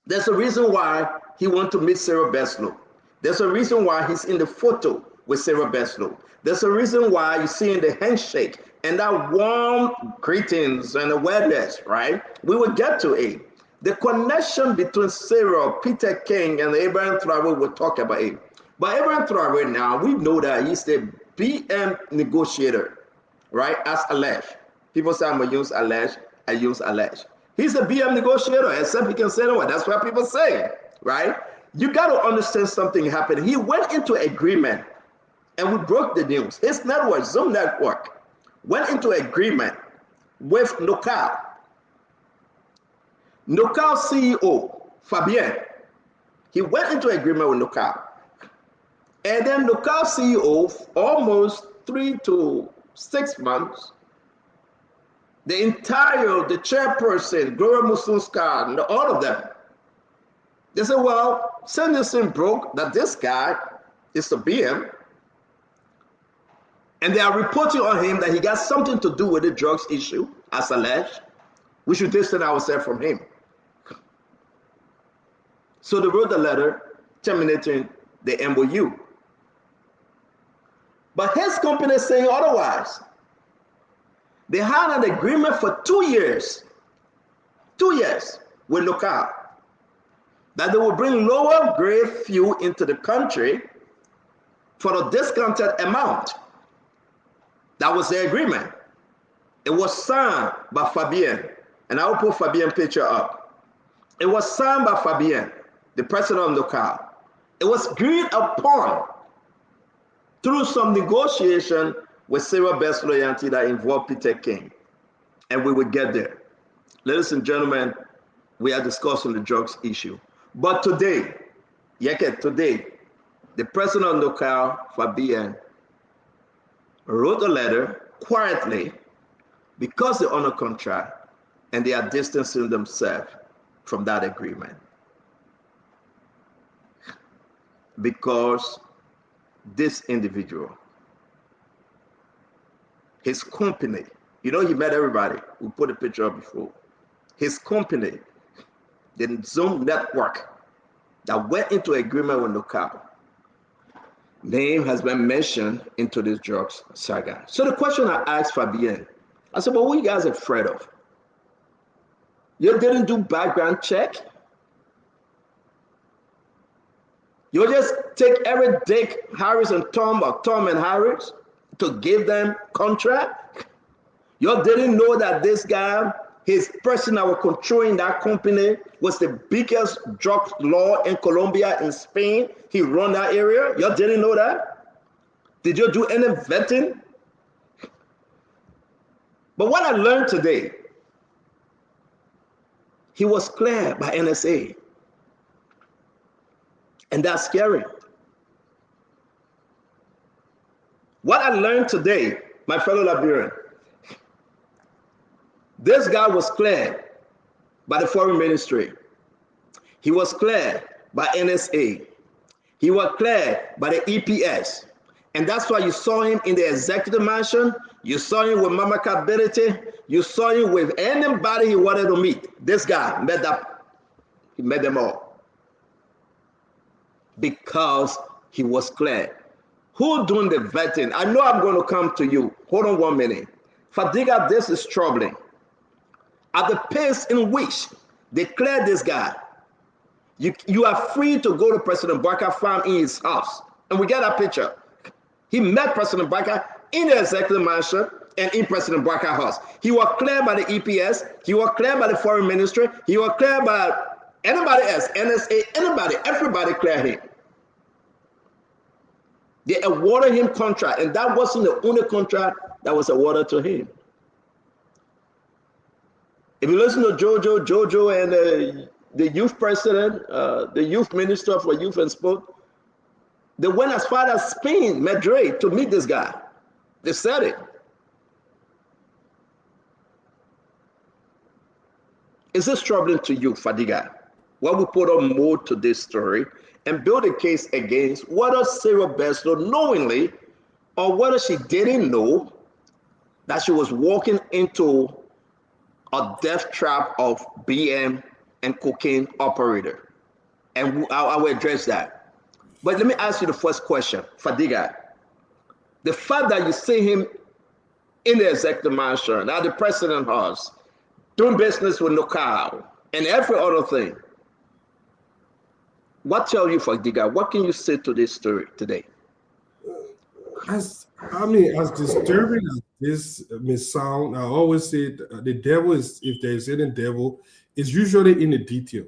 There's a reason why he wants to meet Sarah Beslow. There's a reason why he's in the photo with Sarah Beslow. There's a reason why you see in the handshake and that warm greetings and the wetness, right? We will get to it. The connection between Sarah, Peter King, and Abraham Traore, we'll talk about it. But Abraham Traore now, we know that he's the BM negotiator, right? As alleged. People say I'm going to use alleged, I use alleged. He's a BM negotiator, except he can say no. That's what people say, right? You got to understand something happened. He went into agreement, and we broke the news. His network, Zoom Network, went into agreement with Nokal. Nokal CEO, Fabien, he went into agreement with Nokal. And then Nokal CEO, almost 3 to 6 months, the chairperson, Gloria Musunska, all of them, they said, well, Sanderson broke that this guy is the BM, and they are reporting on him that he got something to do with the drugs issue, as alleged. We should distance ourselves from him. So they wrote the letter terminating the MOU. But his company is saying otherwise. They had an agreement for 2 years, 2 years with Nokal, that they will bring lower grade fuel into the country for a discounted amount. That was the agreement. It was signed by Fabien, and I will put Fabien's picture up. It was signed by Fabien, the president of Nokal. It was agreed upon through some negotiation with Sarah Beslow Yanti that involved Peter King. And we would get there. Ladies and gentlemen, we are discussing the drugs issue. But today, the president of Nokal, Fabien, wrote a letter quietly because they're on a contract and they are distancing themselves from that agreement. Because this individual, his company, he met everybody. We put a picture up before. His company, the Zoom Network, that went into agreement with Nokal, name has been mentioned into this drugs saga. So the question I asked Fabien, I said, well, what are you guys afraid of? You didn't do background check? You just take every Dick, Harris, and Tom, or Tom and Harris to give them contract? You didn't know that this guy, his person that was controlling that company, was the biggest drug lord in Colombia and Spain. He run that area. You didn't know that? Did you do any vetting? But what I learned today, he was cleared by NSA. And that's scary. What I learned today, my fellow Liberian, this guy was cleared by the foreign ministry. He was cleared by NSA. He was cleared by the EPS. And that's why you saw him in the executive mansion. You saw him with Mama Kabiriti. You saw him with anybody he wanted to meet. This guy he met them all. Because he was clear. Who doing the vetting? I know I'm going to come to you. Hold on 1 minute. Fadiga, this is troubling. At the pace in which they cleared this guy, you are free to go to President Barker farm in his house. And we get a picture. He met President Barker in the executive mansion and in President Barker's house. He was cleared by the EPS. He was cleared by the foreign ministry. He was cleared by anybody else, NSA, anybody, everybody cleared him. They awarded him contract, and that wasn't the only contract that was awarded to him. If you listen to Jojo and the youth president, the youth minister for youth and sport, they went as far as Spain, Madrid, to meet this guy. They said it. Is this troubling to you, Fadiga? Well, we put on more to this story and build a case against whether Sarah Bairstow knowingly or whether she didn't know that she was walking into a death trap of BM and cocaine operator. And I will address that. But let me ask you the first question, Fadiga. The fact that you see him in the executive mansion at the president's house, doing business with Nokal and every other thing, what tell you, Fadiga? What can you say to this story today?
As disturbing as this may sound, I always say the devil is, if there is any devil, is usually in the detail.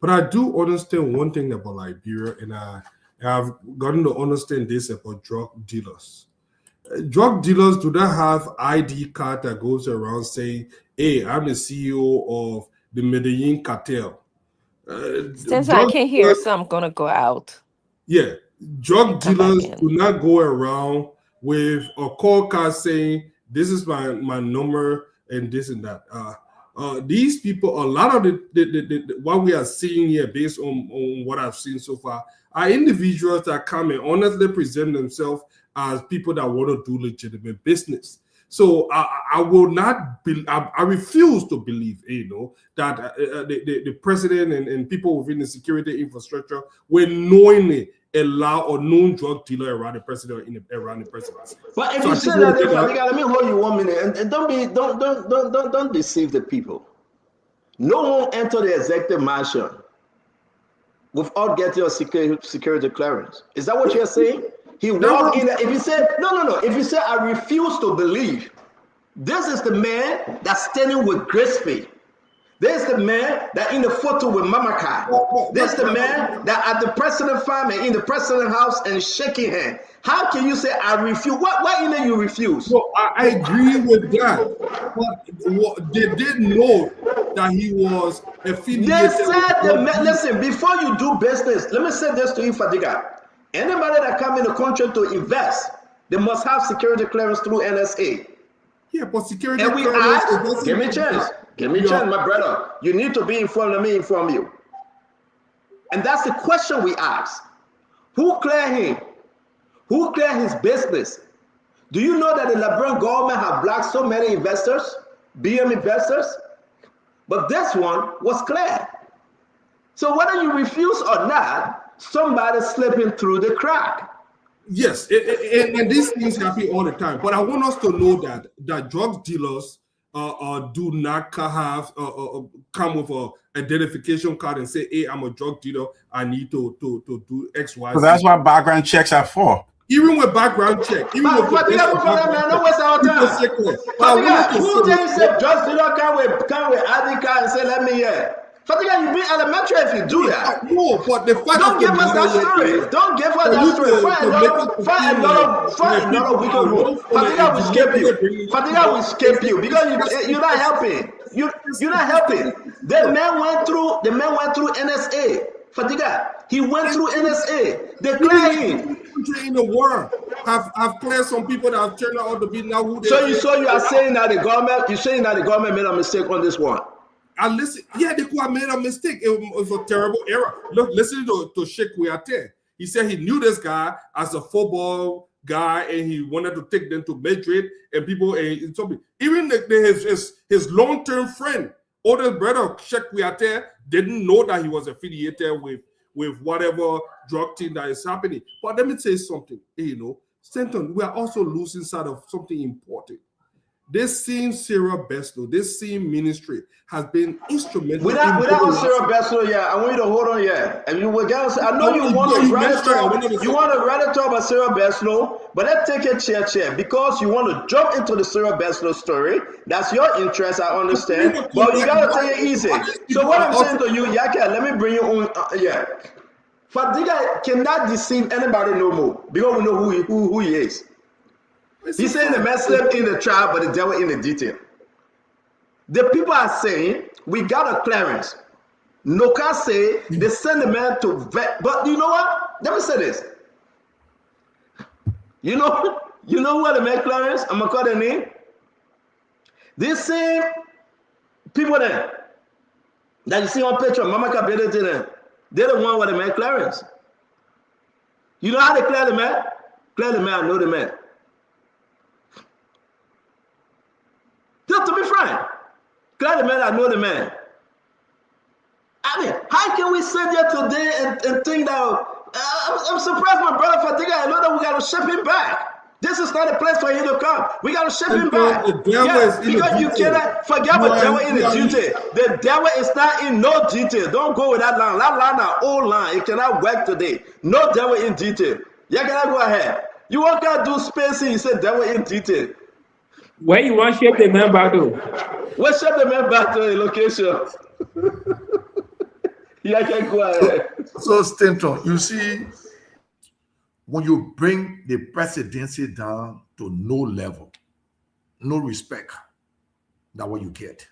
But I do understand one thing about Liberia, and I've gotten to understand this about drug dealers. Drug dealers do not have ID card that goes around saying, hey, I'm the CEO of the Medellin cartel.
Since I can't hear, so I'm gonna go out.
Yeah, drug dealers do not go around with a call card saying this is my number and this and that. These people, a lot of the what we are seeing here, based on what I've seen so far, are individuals that come and honestly present themselves as people that want to do legitimate business. So I will not be, I refuse to believe, that the president and people within the security infrastructure will knowingly allow a known drug dealer around the president or around the presidency.
But if you say that, let me hold you 1 minute, and don't deceive the people. No one entered the executive mansion without getting a security clearance. Is that what you're saying? He walked in. If you say no, if you say I refuse to believe, this is the man that's standing with Grisby. This is the man that in the photo with Mamaka. This is the man that at the president farm and in the president house and shaking hand. How can you say I refuse? Why in you refuse?
So I agree with that, but they didn't know that he was affiliated.
They said listen, before you do business, let me say this to you, Fadiga. Anybody that come in the country to invest, they must have security clearance through NSA.
Yeah, but security
and we
clearance.
ask, give me a chance. Give me a chance, my brother. You need to be informed. Let me inform you. And that's the question we ask. Who cleared him? Who cleared his business? Do you know that the Liberian government have blocked so many investors, BM investors? But this one was cleared. So whether you refuse or not, somebody's slipping through the crack.
Yes, and these things happen all the time. But I want us to know that drug dealers do not have come with a identification card and say, "Hey, I'm a drug dealer. I need to do X, Y."
So that's what background checks are for.
Even with background check, even with
but don't waste our time. Who then said drug dealer come with ID card and say, "Let me hear"? Fadiga, you be elementary if you do that.
No, but the fact
don't give us that story. Don't give us that story. Find another weekend rule. Fadiga will escape you. Fadiga will escape you because you're not helping. You're not helping. The man went through NSA. Fadiga, he went through NSA. They cleared him.
In the world have cleared some people that have turned out to be now who they are.
So you are saying that the government made a mistake on this one.
And listen, yeah, they could have made a mistake. It was a terrible error. Look, listen to Sheikh Kouyaté. He said he knew this guy as a football guy, and he wanted to take them to Madrid. And people, even his long-term friend, older brother Sheikh Kouyaté, didn't know that he was affiliated with with whatever drug thing that is happening. But let me say something, Stanton, we are also losing sight of something important. This same Sarah Beslow, this same ministry has been instrumental.
Without Sarah Beslow, I want you to hold on, And you will get. I know you want to rather talk about Sarah Beslow, but let's take a chair because you want to jump into the Sarah Beslow story. That's your interest, I understand. But you gotta take it easy. So what I'm saying to you, Yaka, let me bring you on. Fadiga cannot deceive anybody no more because we know who he is. He's saying the man slept in the trial, but the devil in the detail. The people are saying, we got a clearance. Noka say they send the man to vet. But you know what? Let me say this. You know what the man clearance? I'm going to call their name. These same people there that you see on picture, Mama Kabede to them, they're the one with the man clearance. You know how they clear the man? Clear the man, I know the man. Just to be frank, clear the man, I know the man. I mean, how can we sit here today and think that I'm surprised my brother Fadiga, I know that we got to ship him back. This is not a place for him to come. We got to ship him back. Because you cannot forget what devil in the detail. The devil is not in no detail. Don't go with that line. That line is old line. It cannot work today. No devil in detail. You cannot go ahead. You want to do spacing, you say devil in detail.
Where you want to shape the man back to?
What shape the man back to the location? You can go ahead.
So Stanton, you see, when you bring the presidency down to no level, no respect, that's what you get.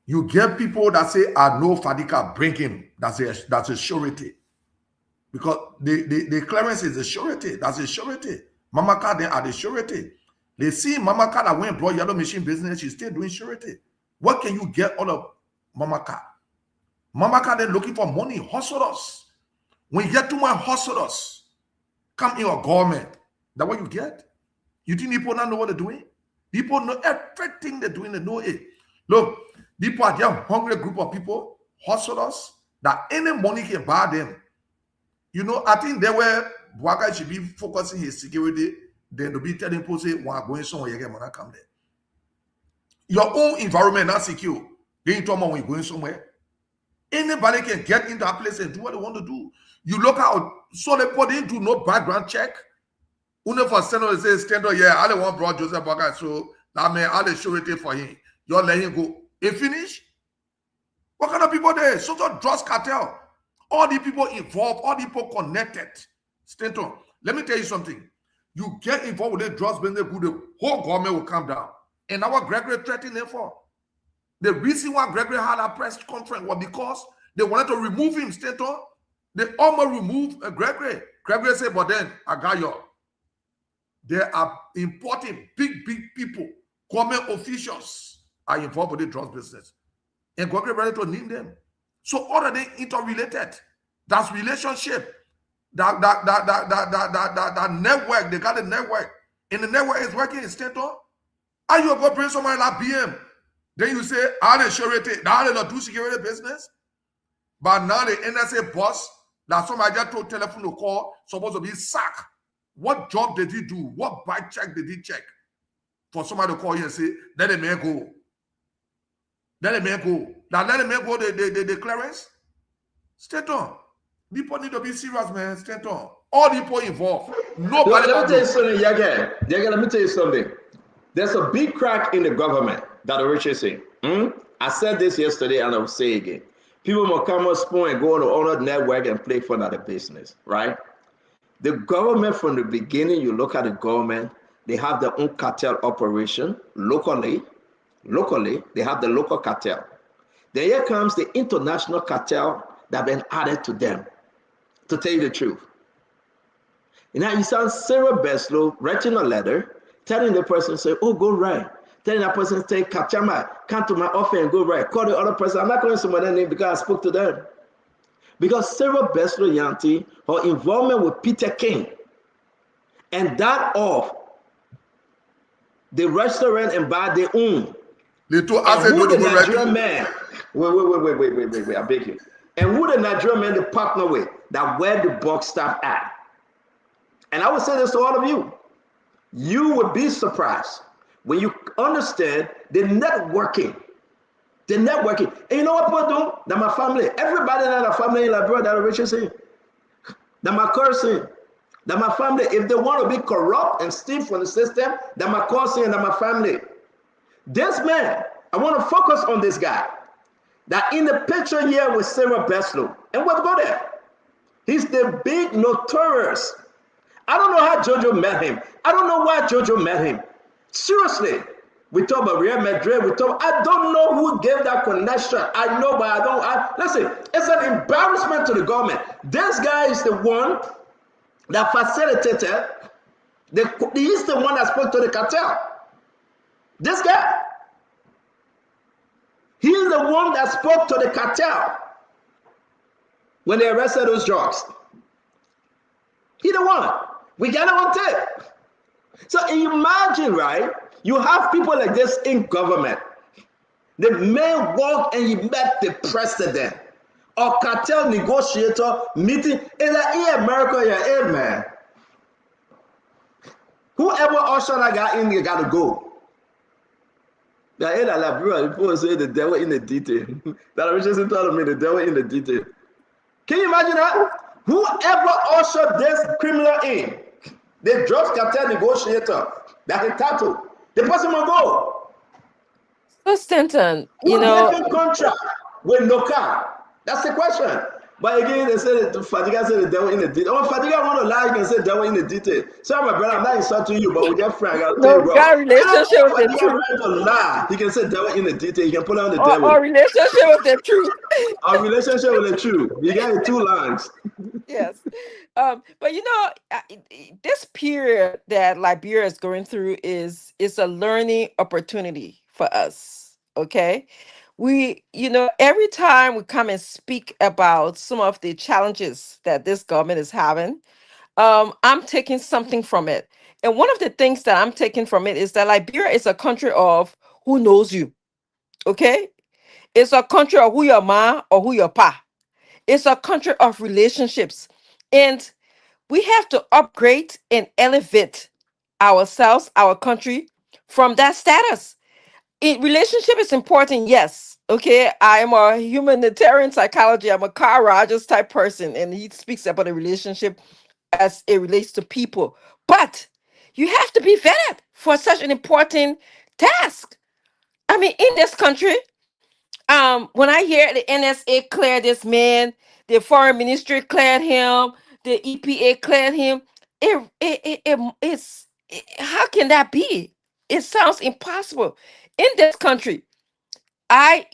You get people that say, I know Fadiga, bring him. That's a surety. Because the clearance is a surety. That's a surety. Mama Kada are the surety. They see Mama Kada went brought yellow machine business, she's still doing surety. What can you get out of Mama Kada? Mama Kada looking for money, hustlers. When you get too much hustlers, come in your government. That's what you get. You think people don't know what they're doing? People know everything they're doing, they know it. Look, people are there, hungry group of people, hustlers, that any money can buy them. I think they were Bwaka should be focusing his security, then to be telling people say, we're going somewhere, you're gonna come there. Your own environment not secure. They ain't talking about when you're going somewhere. Anybody can get into a place and do what they want to do. You look out, so they put into no background check. Only for Senator says, I don't want brought Joseph Bwaka, so that man, I'll show it for him. You're letting him go. It finish? What kind of people there? Sort of drugs cartel. All the people involved, all the people connected. Stanton, let me tell you something. You get involved with the drugs business, the whole government will come down. And our Gregory threatened them for. The reason why Gregory had a press conference was because they wanted to remove him, Stanton. They almost removed Gregory. Gregory said, but then I got you. There are important, big people, government officials are involved with the drugs business. And Gregory ready to name them. So all of them interrelated. That's relationship. That network, they got a network. And the network is working in Stanton. Are you going to bring somebody like BM? Then you say, I don't surety, now they don't do security business. But now the NSA boss, that somebody just told telephone to call, supposed to be sacked. What job did he do? What bike check did he check? For somebody to call you and say, let the man go. Let the man go. Now let the man go the clearance. Stanton. People need to be serious, man. Stanton. All the people involved. Nobody.
Let me tell you something, Yaga, let me tell you something. There's a big crack in the government that Richard is saying. I said this yesterday and I will say again. People will come on spoon and go on the owner network and play for another business, right? The government from the beginning, you look at the government, they have their own cartel operation locally. Locally, they have the local cartel. Then here comes the international cartel that have been added to them, to tell you the truth. And now you saw Sarah Beslow writing a letter, telling the person, say, oh, go right. Telling that person, say, Kachama, come to my office and go right. Call the other person. I'm not calling somebody's name because I spoke to them. Because Sarah Beslow Yanti, her involvement with Peter King, and that of the restaurant and bar their own.
They told us the
Nigerian man. Wait, I beg you. And who the Nigerian men they partner with, that where the buck stop at. And I would say this to all of you. You would be surprised when you understand the networking. The networking. And you know what people do? That my family, everybody in the family in Liberia that are rich is in. That my cousin, that my family, if they want to be corrupt and steal from the system, that my cousin and that my family. This man, I want to focus on this guy. That in the picture here with Sarah Beslow, and we'll go there. He's the big notorious. I don't know how Jojo met him. I don't know why Jojo met him. Seriously. We talk about Real Madrid. I don't know who gave that connection. I know, but I don't. Listen, it's an embarrassment to the government. This guy is the one that facilitated. He's the one that spoke to the cartel. This guy. He's the one that spoke to the cartel when they arrested those drugs. He the one. We got it on tape. So imagine, right? You have people like this in government. The man walk and he met the president or cartel negotiator meeting. And like in America, yeah, hey man. Whoever usher that guy in, you gotta go. Now, in Liberia, people say the devil in the detail. That Richardson told me the devil in the detail. Can you imagine that? Whoever ushered this criminal in, the drugs cartel negotiator that he tackled, the person will go.
So Stanton,
you know, contract with no car. That's the question. But again, they said Fadiga said the devil in the detail. Oh, Fadiga want to lie, you can say devil in the detail. Sorry, my brother, I'm not insulting you, but with your friend, I gotta tell you, bro.
Got relationship with the truth.
Right to lie. He can say devil in the detail. You can put on the
devil. Or relationship with the truth.
Our relationship with the truth. You got it 2 lines.
Yes. But you know, this period that Liberia is going through is a learning opportunity for us. Okay. We, you know, every time we come and speak about some of the challenges that this government is having, I'm taking something from it. And one of the things that I'm taking from it is that Liberia is a country of who knows you. Okay. It's a country of who your ma or who your pa. It's a country of relationships. And we have to upgrade and elevate ourselves, our country, from that status. Relationship is important, yes. Okay, I am a humanitarian psychology. I'm a Carl Rogers type person, and he speaks about a relationship as it relates to people. But you have to be vetted for such an important task. I mean, in this country, when I hear the NSA cleared this man, the foreign ministry cleared him, the EPA cleared him, it's how can that be? It sounds impossible. In this country,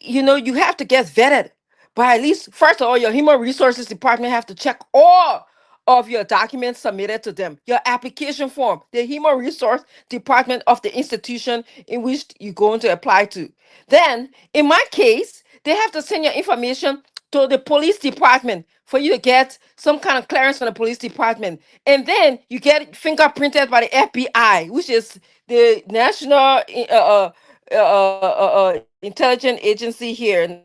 you have to get vetted by at least, first of all, your human resources department have to check all of your documents submitted to them, your application form, the human resource department of the institution in which you're going to apply to. Then, in my case, they have to send your information to the police department for you to get some kind of clearance from the police department. And then you get fingerprinted by the FBI, which is the National Intelligence Agency here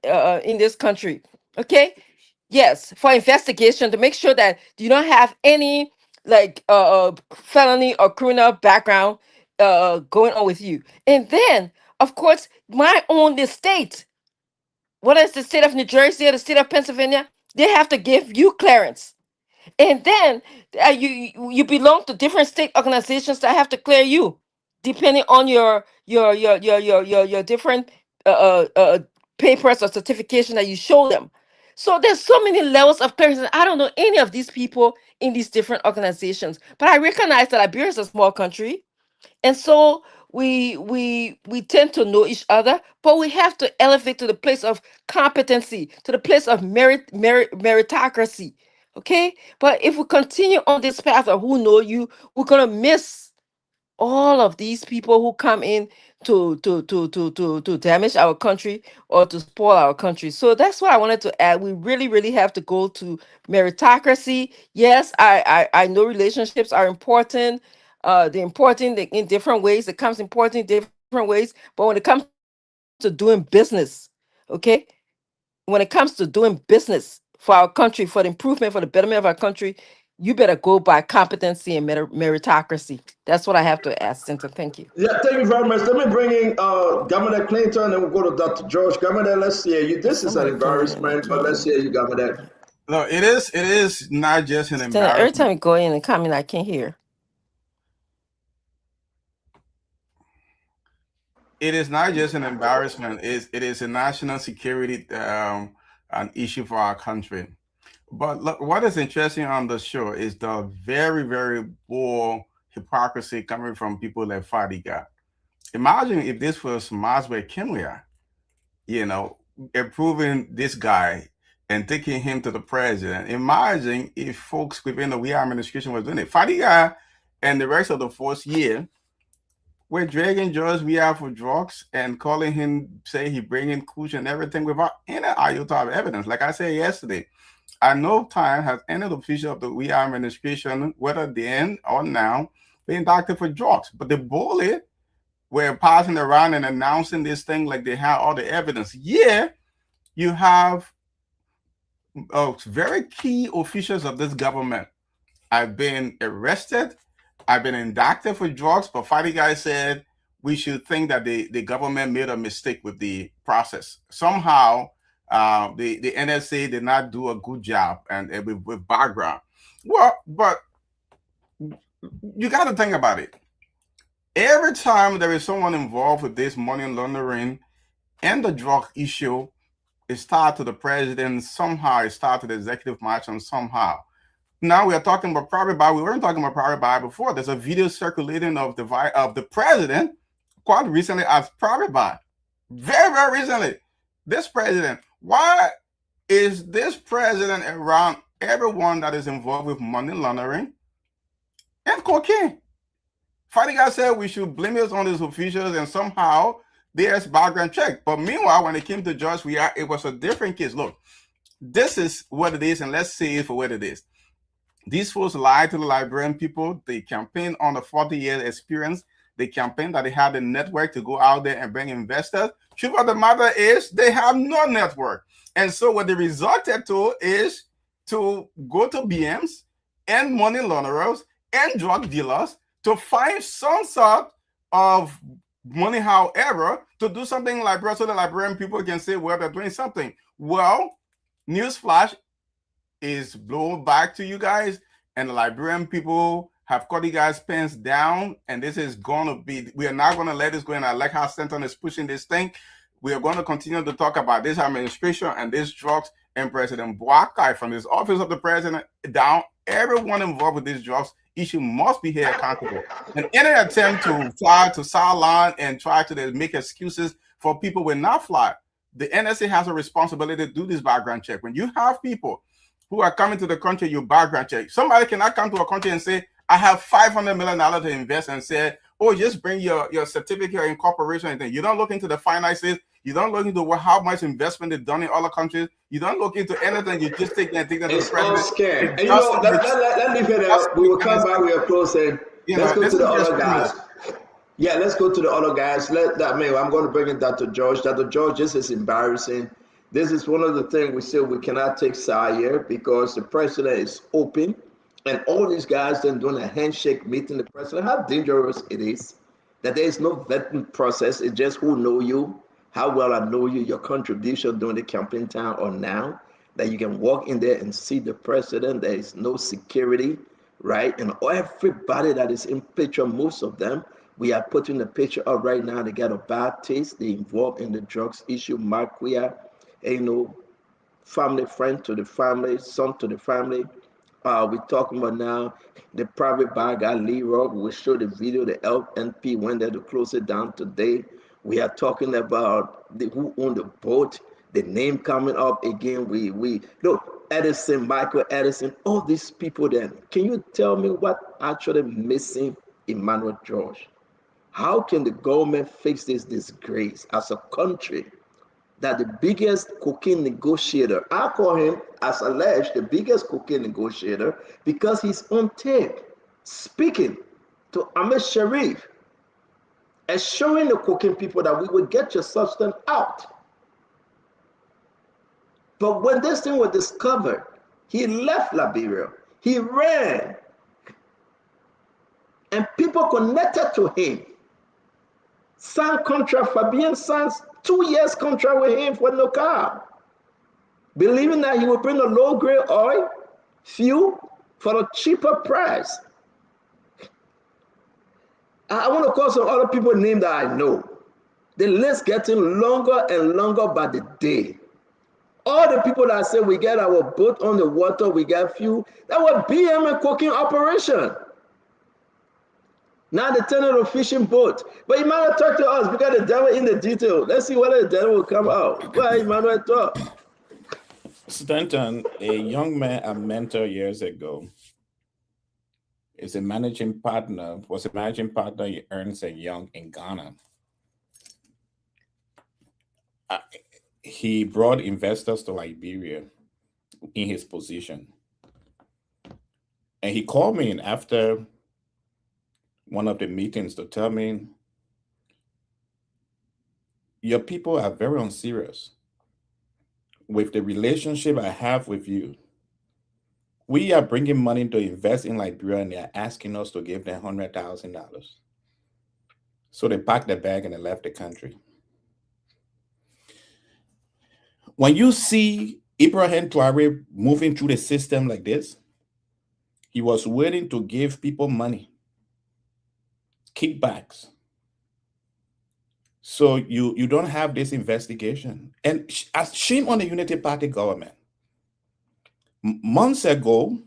in this country. Okay? Yes, for investigation to make sure that you don't have any felony or criminal background going on with you. And then, of course, the state, whether it's the state of New Jersey or the state of Pennsylvania, they have to give you clearance. And then you belong to different state organizations that have to clear you, depending on your different papers or certification that you show them. So there's so many levels of clearance. I don't know any of these people in these different organizations, but I recognize that Liberia is a small country, and so we tend to know each other, but we have to elevate to the place of competency, to the place of meritocracy. Okay, but if we continue on this path of who know you, we're gonna miss all of these people who come in to damage our country or to spoil our country. So that's what I wanted to add. We really have to go to meritocracy. Yes, I know relationships are important. They're important in different ways. It comes important in different ways. But when it comes to doing business, okay, when it comes to doing business for our country, for the improvement, for the betterment of our country, you better go by competency and meritocracy. That's what I have to ask, Cynthia. Thank you.
Yeah, thank you very much. Let me bring in Governor Clinton, and we'll go to Dr. George. Governor, let's hear you. This is an embarrassment, but let's hear you, Governor.
No, it is not just an
Every
embarrassment.
time you go in and comment, I can't hear.
It is not just an embarrassment. It is a national security an issue for our country. But look, what is interesting on the show is the very, very poor hypocrisy coming from people like Fadiga. Imagine if this was Maswe Kimlia, you know, approving this guy and taking him to the president. Imagine if folks within the We administration was doing it. Fadiga and the rest of the force here were dragging George Weah for drugs and calling him, say he bringing kush and everything without any iota of evidence. Like I said yesterday, at no time has any official of the We administration, whether then or now, been indicted for drugs. But the bully were passing around and announcing this thing like they have all the evidence. Yeah, you have very key officials of this government have been arrested. I've been indicted for drugs, but Fadiga said we should think that the government made a mistake with the process. Somehow, the NSA did not do a good job and with background. Well, but you got to think about it. Every time there is someone involved with this money laundering and the drug issue, it starts to the president somehow, it starts to the executive mansion somehow. Now we are talking about private buy. We weren't talking about private buy before. There's a video circulating of the president quite recently as private buy. Very, very recently. This president, why is this president around everyone that is involved with money laundering and cocaine? Fadiga said we should blame it on these officials and somehow there's background check. But meanwhile, when it came to George Weah, it was a different case. Look, this is what it is, and let's see it for what it is. These folks lied to the Liberian people. They campaigned on the 40-year experience. They campaigned that they had a network to go out there and bring investors. Truth of the matter is they have no network. And so what they resulted to is to go to BMs and money launderers and drug dealers to find some sort of money, however, to do something like so the Liberian people can say, well, they're doing something. Well, newsflash is blown back to you guys, and the Liberian people have cut you guys' pants down, and this is going to be, we are not going to let this go, and I like how Stanton is pushing this thing. We are going to continue to talk about this administration and these drugs, and President Boakai from his office of the president down, everyone involved with these drugs issue must be held accountable. And any attempt to fly to sideline and try to make excuses for people will not fly. The NSA has a responsibility to do this background check. When you have people who are coming to the country, you background check. Somebody cannot come to a country and say, I have $500 million to invest, and say, oh, just bring your certificate of incorporation. And you don't look into the finances. You don't look into how much investment they've done in other countries. You don't look into anything. You just take and think that
it's all scam. And you know, let me finish. We will come back. We are closing. Let's go to the other guys. Yeah, let's go to the other guys. I'm going to bring in Dr. George. Dr. George, this is embarrassing. This is one of the things we say we cannot take side here because the president is open, and all these guys then doing a handshake meeting the president. How dangerous it is that there is no vetting process. It's just who know you, how well I know you, your contribution during the campaign time or now, that you can walk in there and see the president. There is no security, right? And everybody that is in picture, most of them, we are putting the picture up right now. They got a bad taste. They involved in the drugs issue. Mark Weah, family friend to the family, son to the family. We're talking about now the private bar guy, Leroy. We show the video. The LNP went there to close it down today. We are talking about who owned the boat, the name coming up again. We look, Edison, Michael Edison, all these people then. Can you tell me what actually missing Emmanuel George? How can the government fix this disgrace as a country that the biggest cocaine negotiator, I call him, as alleged, the biggest cocaine negotiator, because he's on tape speaking to Ahmed Sharif, assuring the cocaine people that we will get your substance out. But when this thing was discovered, he left Liberia. He ran. And people connected to him. Signed contract, Fabian signed 2 years contract with him for NOCAB, believing that he would bring a low-grade oil, fuel, for a cheaper price. I want to call some other people names that I know. The list getting longer and longer by the day. All the people that say we get our boat on the water, we get fuel, that was BM and cooking operation. Now they're turning a fishing boat. But Emmanuel, talk to us because the devil in the detail. Let's see whether the devil will come out. Go ahead, Emmanuel, talk.
Stanton, a young man I mentored years ago, was a managing partner in Ernst & Young in Ghana. He brought investors to Liberia in his position. And he called me in after one of the meetings to tell me, your people are very unserious with the relationship I have with you. We are bringing money to invest in Liberia and they're asking us to give them $100,000. So they packed their bag and they left the country. When you see Ibrahim Traore moving through the system like this, he was willing to give people money, kickbacks. So you don't have this investigation. And shame on the Unity Party government. Months ago,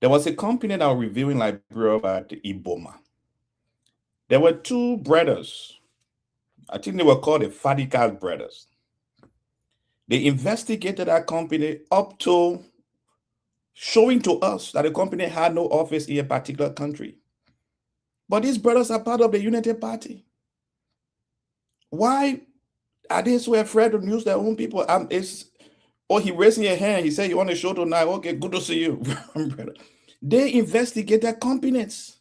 there was a company that was reviewing Liberia about Iboma. There were two brothers. I think they were called the Fadikas brothers. They investigated that company up to showing to us that the company had no office in a particular country. But these brothers are part of the Unity Party. Why are they so afraid to use their own people? He raising your hand. He said, you want to show tonight? Okay, good to see you. They investigate their companies.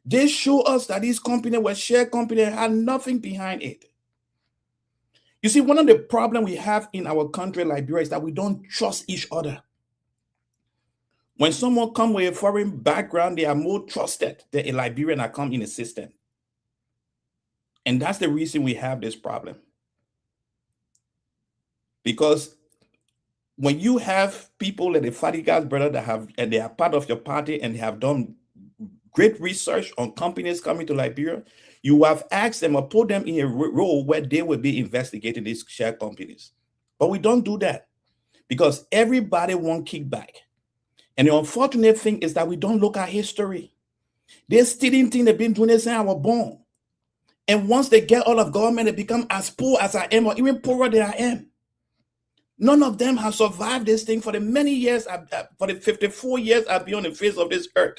They show us that these companies were share companies and had nothing behind it. You see, one of the problems we have in our country, Liberia, is that we don't trust each other. When someone comes with a foreign background, they are more trusted than a Liberian that comes in the system. And that's the reason we have this problem. Because when you have people like the Fadigas brother and they are part of your party and they have done great research on companies coming to Liberia, you have asked them or put them in a role where they will be investigating these share companies. But we don't do that because everybody wants kickback. And the unfortunate thing is that we don't look at history. They still didn't think they've been doing this since I was born. And once they get out of government, they become as poor as I am or even poorer than I am. None of them have survived this thing for the many years, for the 54 years I've been on the face of this earth.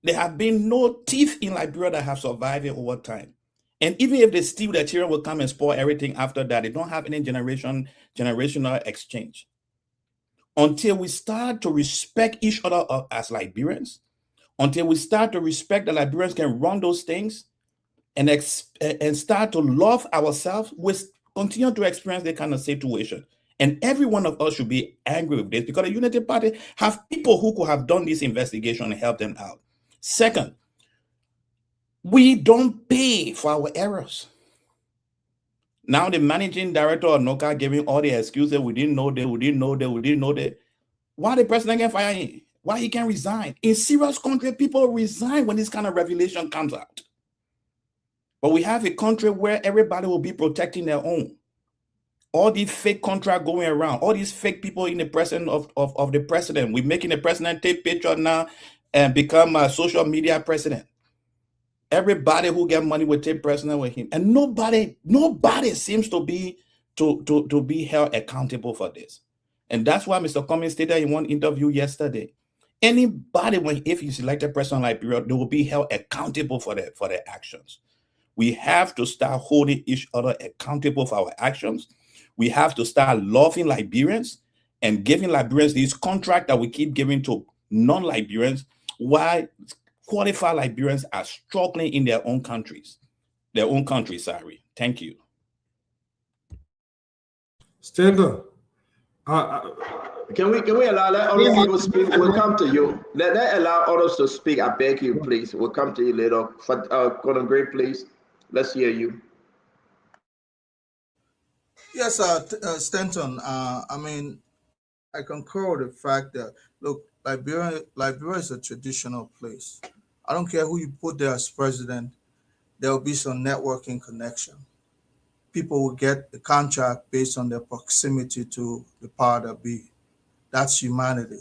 There have been no thief in Liberia that have survived it over time. And even if they steal, their children will come and spoil everything after that. They don't have any generational exchange. Until we start to respect each other as Liberians, until we start to respect that Liberians can run those things and start to love ourselves, we continue to experience that kind of situation. And every one of us should be angry with this because the Unity Party have people who could have done this investigation and help them out. Second, we don't pay for our errors. Now the managing director of NOCA giving all the excuses, we didn't know that. Why the president can fire him? Why he can resign? In serious country, people resign when this kind of revelation comes out. But we have a country where everybody will be protecting their own. All these fake contracts going around, all these fake people in the presence of the president. We're making the president take pictures now and become a social media president. Everybody who get money will take president with him. And nobody seems to be held accountable for this. And that's why Mr. Cummings stated in one interview yesterday, anybody, if he's elected president of Liberia, they will be held accountable for their actions. We have to start holding each other accountable for our actions. We have to start loving Liberians and giving Liberians these contracts that we keep giving to non-Liberians, while qualified Liberians are struggling in their own countries. Thank you.
Stanton.
Can we allow let other people speak? We'll come to you. Let allow others to speak. I beg you, please. We'll come to you later. Colonel Gray, please. Let's hear you.
Yes, Stanton. I mean, I concur with the fact that, look, Liberia is a traditional place. I don't care who you put there as president, there will be some networking connection. People will get the contract based on their proximity to the power that be. That's humanity.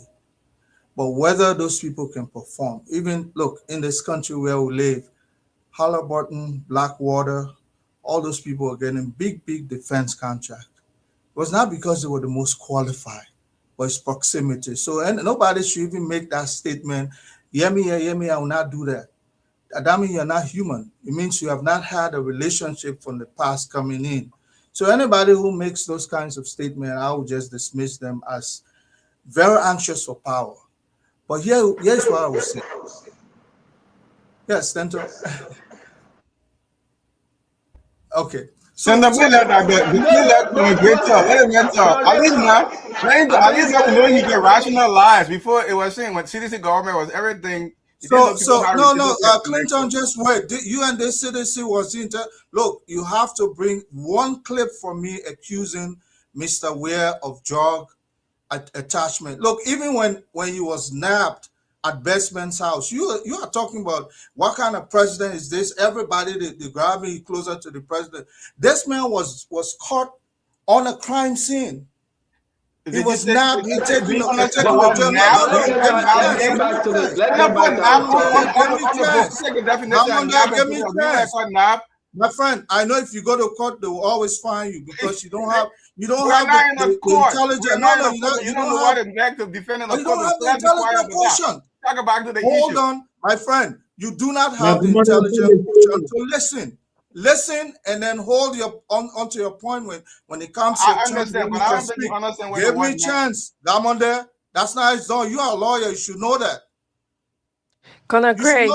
But whether those people can perform, even look, in this country where we live, Halliburton, Blackwater, all those people are getting big defense contract. It was not because they were the most qualified, but it's proximity. So and nobody should even make that statement, yeah me, I will not do that. That means you're not human. It means you have not had a relationship from the past coming in. So anybody who makes those kinds of statements, I will just dismiss them as very anxious for power. But here's what I would say. Yes, Stanton. Okay.
Send them let a great talk. Let him talk. At least not to know he can rationalize. Before it was saying when CDC government was everything.
No, Clinton just wait. You and the CDC was look, you have to bring one clip for me accusing Mr. Ware of drug attachment. Look, even when he was nabbed at Bestman's house, you are talking about what kind of president is this? Everybody they grab me closer to the president. This man was caught on a crime scene. He was nabbed. He taken
Let's get back to this.
My friend, I know if you go to court, they will always find you because you don't have the intelligence.
You don't know what exactly defending the court.
You don't have the intelligent quotient.
Talk back to the
Hold on, my friend. You do not have the intelligent quotient to listen, and then hold onto your point when it comes to.
I understand, but I don't think you understand.
Give me a chance. Come on there. That's not his zone. You are a lawyer. You should know that.
Colonel Gray.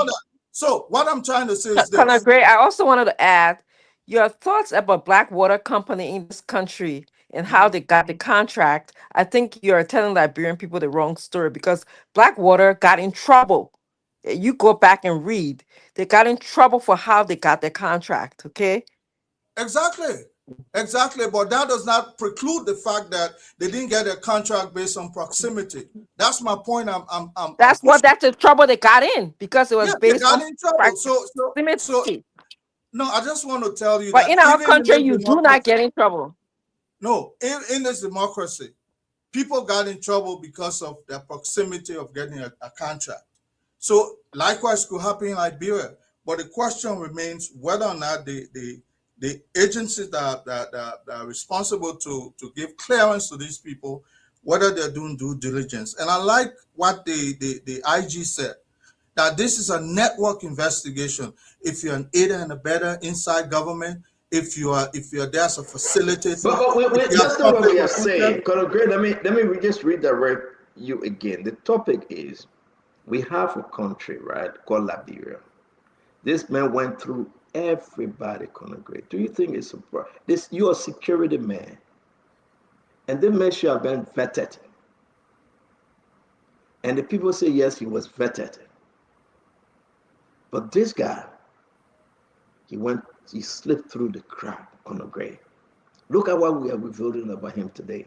So what I'm trying to say is this.
Colonel Gray, I also wanted to add your thoughts about Blackwater Company in this country and how they got the contract. I think you're telling Liberian people the wrong story because Blackwater got in trouble. You go back and read. They got in trouble for how they got their contract, okay?
Exactly. But that does not preclude the fact that they didn't get a contract based on proximity. That's my point.
That's the trouble they got in because it was based on
trouble. So no, I just want to tell you
but in our country, you do not get in trouble.
No, in this democracy, people got in trouble because of their proximity of getting a contract. So likewise could happen in Liberia. But the question remains whether or not the agencies that are responsible to give clearance to these people, whether they're doing due diligence. And I like what the IG said, that this is a network investigation. If you're an aider and abetter inside government, if you are there as a facilitator.
But that's not what we are saying. Colonel Gray, let me just redirect you again. The topic is we have a country, right, called Liberia. This man went through everybody, Colonel Gray. Do you think it's this? You're a security man, and this man should have been vetted. And the people say yes, he was vetted. But this guy, he slipped through the crack, Colonel Gray. Look at what we are revealing about him today.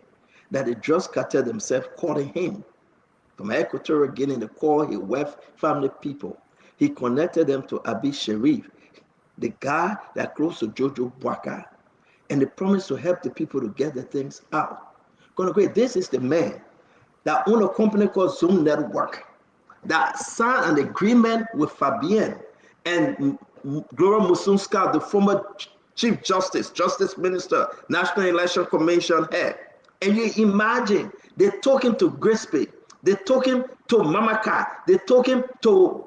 That the drugs cartel themselves calling him. From Equatorial Guinea, the call, he left family people. He connected them to Abi Sharif, the guy that close to Jojo Bwaka, and they promised to help the people to get the things out. Colonel Gray, this is the man that owned a company called Zoom Network that signed an agreement with Fabienne and Gloria Musunska, the former Chief Justice Minister, National Election Commission head. And you imagine, they took him to Grisby, they took him to Mamaka, they took him to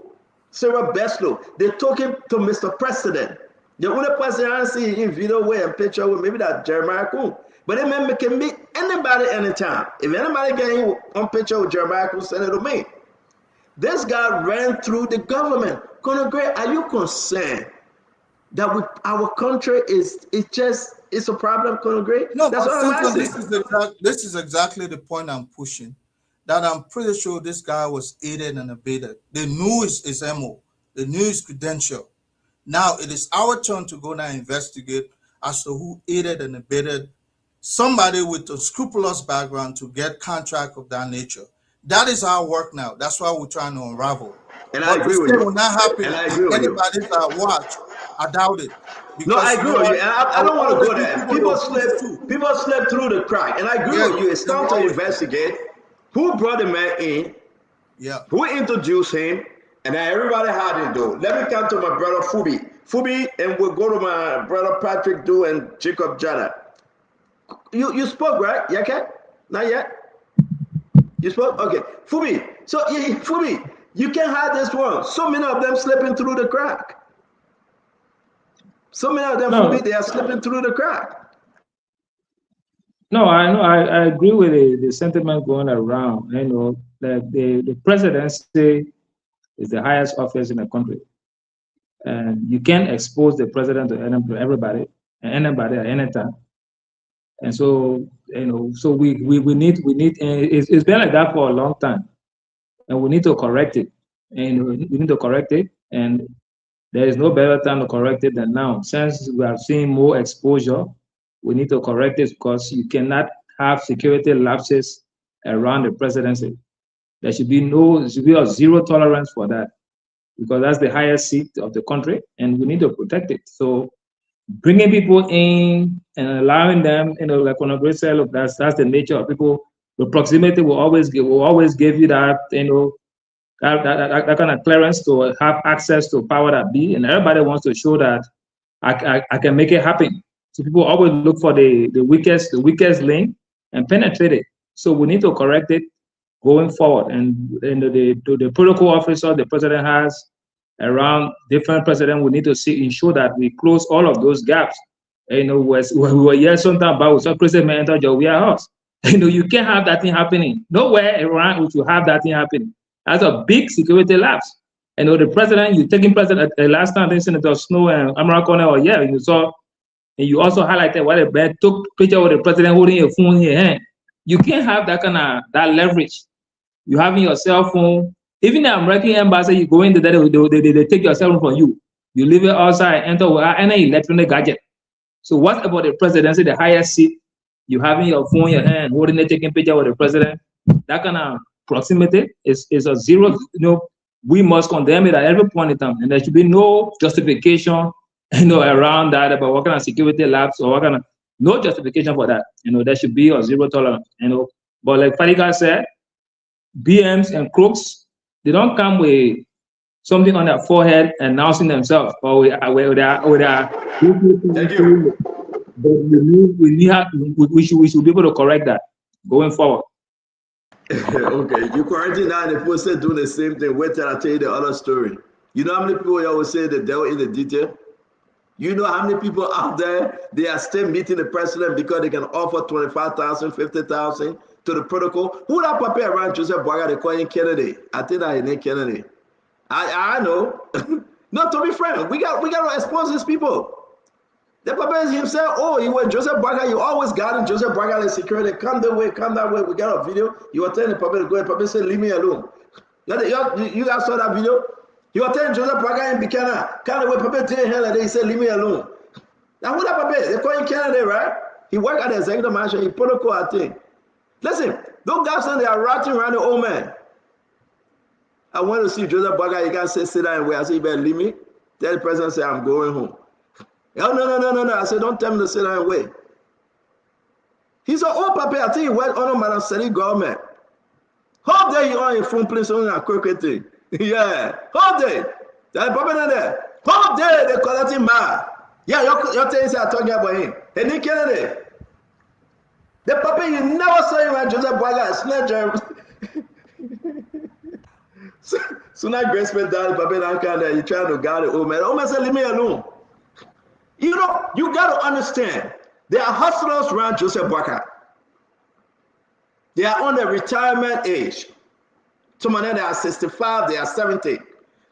Sarah Beslow, they took him to Mr. President. The only person I see in video way and picture with maybe that Jeremiah Kuhn. But that man can meet anybody anytime. If anybody getting on picture with Jeremiah Kuhn, send it to me. This guy ran through the government. Colonel Gray, are you concerned that our country is just it's a problem, Colonel Gray?
No,
That's
but
what I'm
Fenton, this is exactly the point I'm pushing. That I'm pretty sure this guy was aided and abetted. They knew his MO. They knew his credential. Now it is our turn to go now investigate as to who aided and abetted somebody with a scrupulous background to get contract of that nature. That is our work now. That's why we're trying to unravel.
And I agree with you.
Will not happen.
And I agree with you.
Anybody's watch, I doubt it.
No, I agree with you. And I don't want to go there. People slip through the crack. And I agree with you. It's time to investigate who brought the man in, who introduced him, and then everybody had it though. Let me come to my brother Fubi, and we'll go to my brother Patrick Du and Jacob Jada. You spoke, right? Yeah, okay? Not yet? You spoke? Okay. Fubi. So, Fubi, you can't hide this one. So many of them slipping through the crack. So many of them, Fubi, they are slipping through the crack.
No, I know. I agree with the sentiment going around. You know, that the presidency is the highest office in the country. And you can't expose the president to everybody and anybody at any time. And so, you know, so we need, it's been like that for a long time. And we need to correct it. And we need to correct it. And there is no better time to correct it than now. Since we are seeing more exposure, we need to correct it because you cannot have security lapses around the presidency. There should be a zero tolerance for that, because that's the highest seat of the country and we need to protect it. So bringing people in and allowing them, you know, like on a great side, look, that's the nature of people. The proximity will always give you that, you know, that kind of clearance to have access to power that be, and everybody wants to show that I can make it happen. So people always look for the weakest link and penetrate it. So we need to correct it going forward. And the protocol officer the president has around different presidents, we need to ensure that we close all of those gaps. You know, we were here sometime about some president enter your warehouse. You know, you can't have that thing happening. Nowhere around would you have that thing happening. That's a big security lapse. You know, the president, you taking president last time, Senator Snow and Amara Cornell, you saw, and you also highlighted why the man took picture with the president holding your phone in your hand. You can't have that kind of leverage. You having your cell phone. Even the American embassy, you go into that, they take your cell phone from you. You leave it outside, enter without any electronic gadget. So what about the presidency, the highest seat? You having your phone in your hand, holding it, taking picture with the president. That kind of proximity is a zero. You know, we must condemn it at every point in time, and there should be no justification, you know, around that about what kind of security lapse or what kind of, no justification for that. You know, there should be a zero tolerance. You know, but like Fadika said, BMs and crooks, they don't come with something on their forehead announcing themselves or with their
Thank you.
But we should be able to correct that going forward.
Okay, you quarantine now and the people still doing the same thing. Wait till I tell you the other story. You know how many people you always say the devil in the detail? You know how many people out there, they are still meeting the president because they can offer 25,000, 50,000 to the protocol? Who that puppy around Joseph Boaga, they call him Kennedy? I think that he named Kennedy. I know. No, to be frank, we got to expose these people. The papa himself, he was Joseph Boaga. You always got in Joseph Boaga and security. Come that way, come that way. We got a video. You were telling the papa to go, and papa said, leave me alone. You guys saw that video? You were telling Joseph Boaga in Buchanan, come the way, papa did hell, and he said, leave me alone. Now, who that papa? They call him Kennedy, right? He worked at the executive mansion, he protocol, I think. Listen, those guys, they are ratting around the old man. I want to see Joseph Boaga. You guys say, sit down and wait. I said, you better leave me. Tell the president, say, I'm going home. Oh, no. I said, don't tell him to sit down and wait. He's an old papi. I think he went on Madam Sally government. How day you on your phone, please, on a crooked thing. Yeah. How day. That papi not there. How day they call him man. Yeah, your things are talking about him. And he Kennedy. The papi, you never saw him at Joseph Boaga, snatcher. So now Grace went down, papi, and you trying to guard the old man. The old man said, leave me alone. You know, you got to understand, there are hustlers around Joseph Boaga. They are on the retirement age. Some of them, they are 65, they are 70.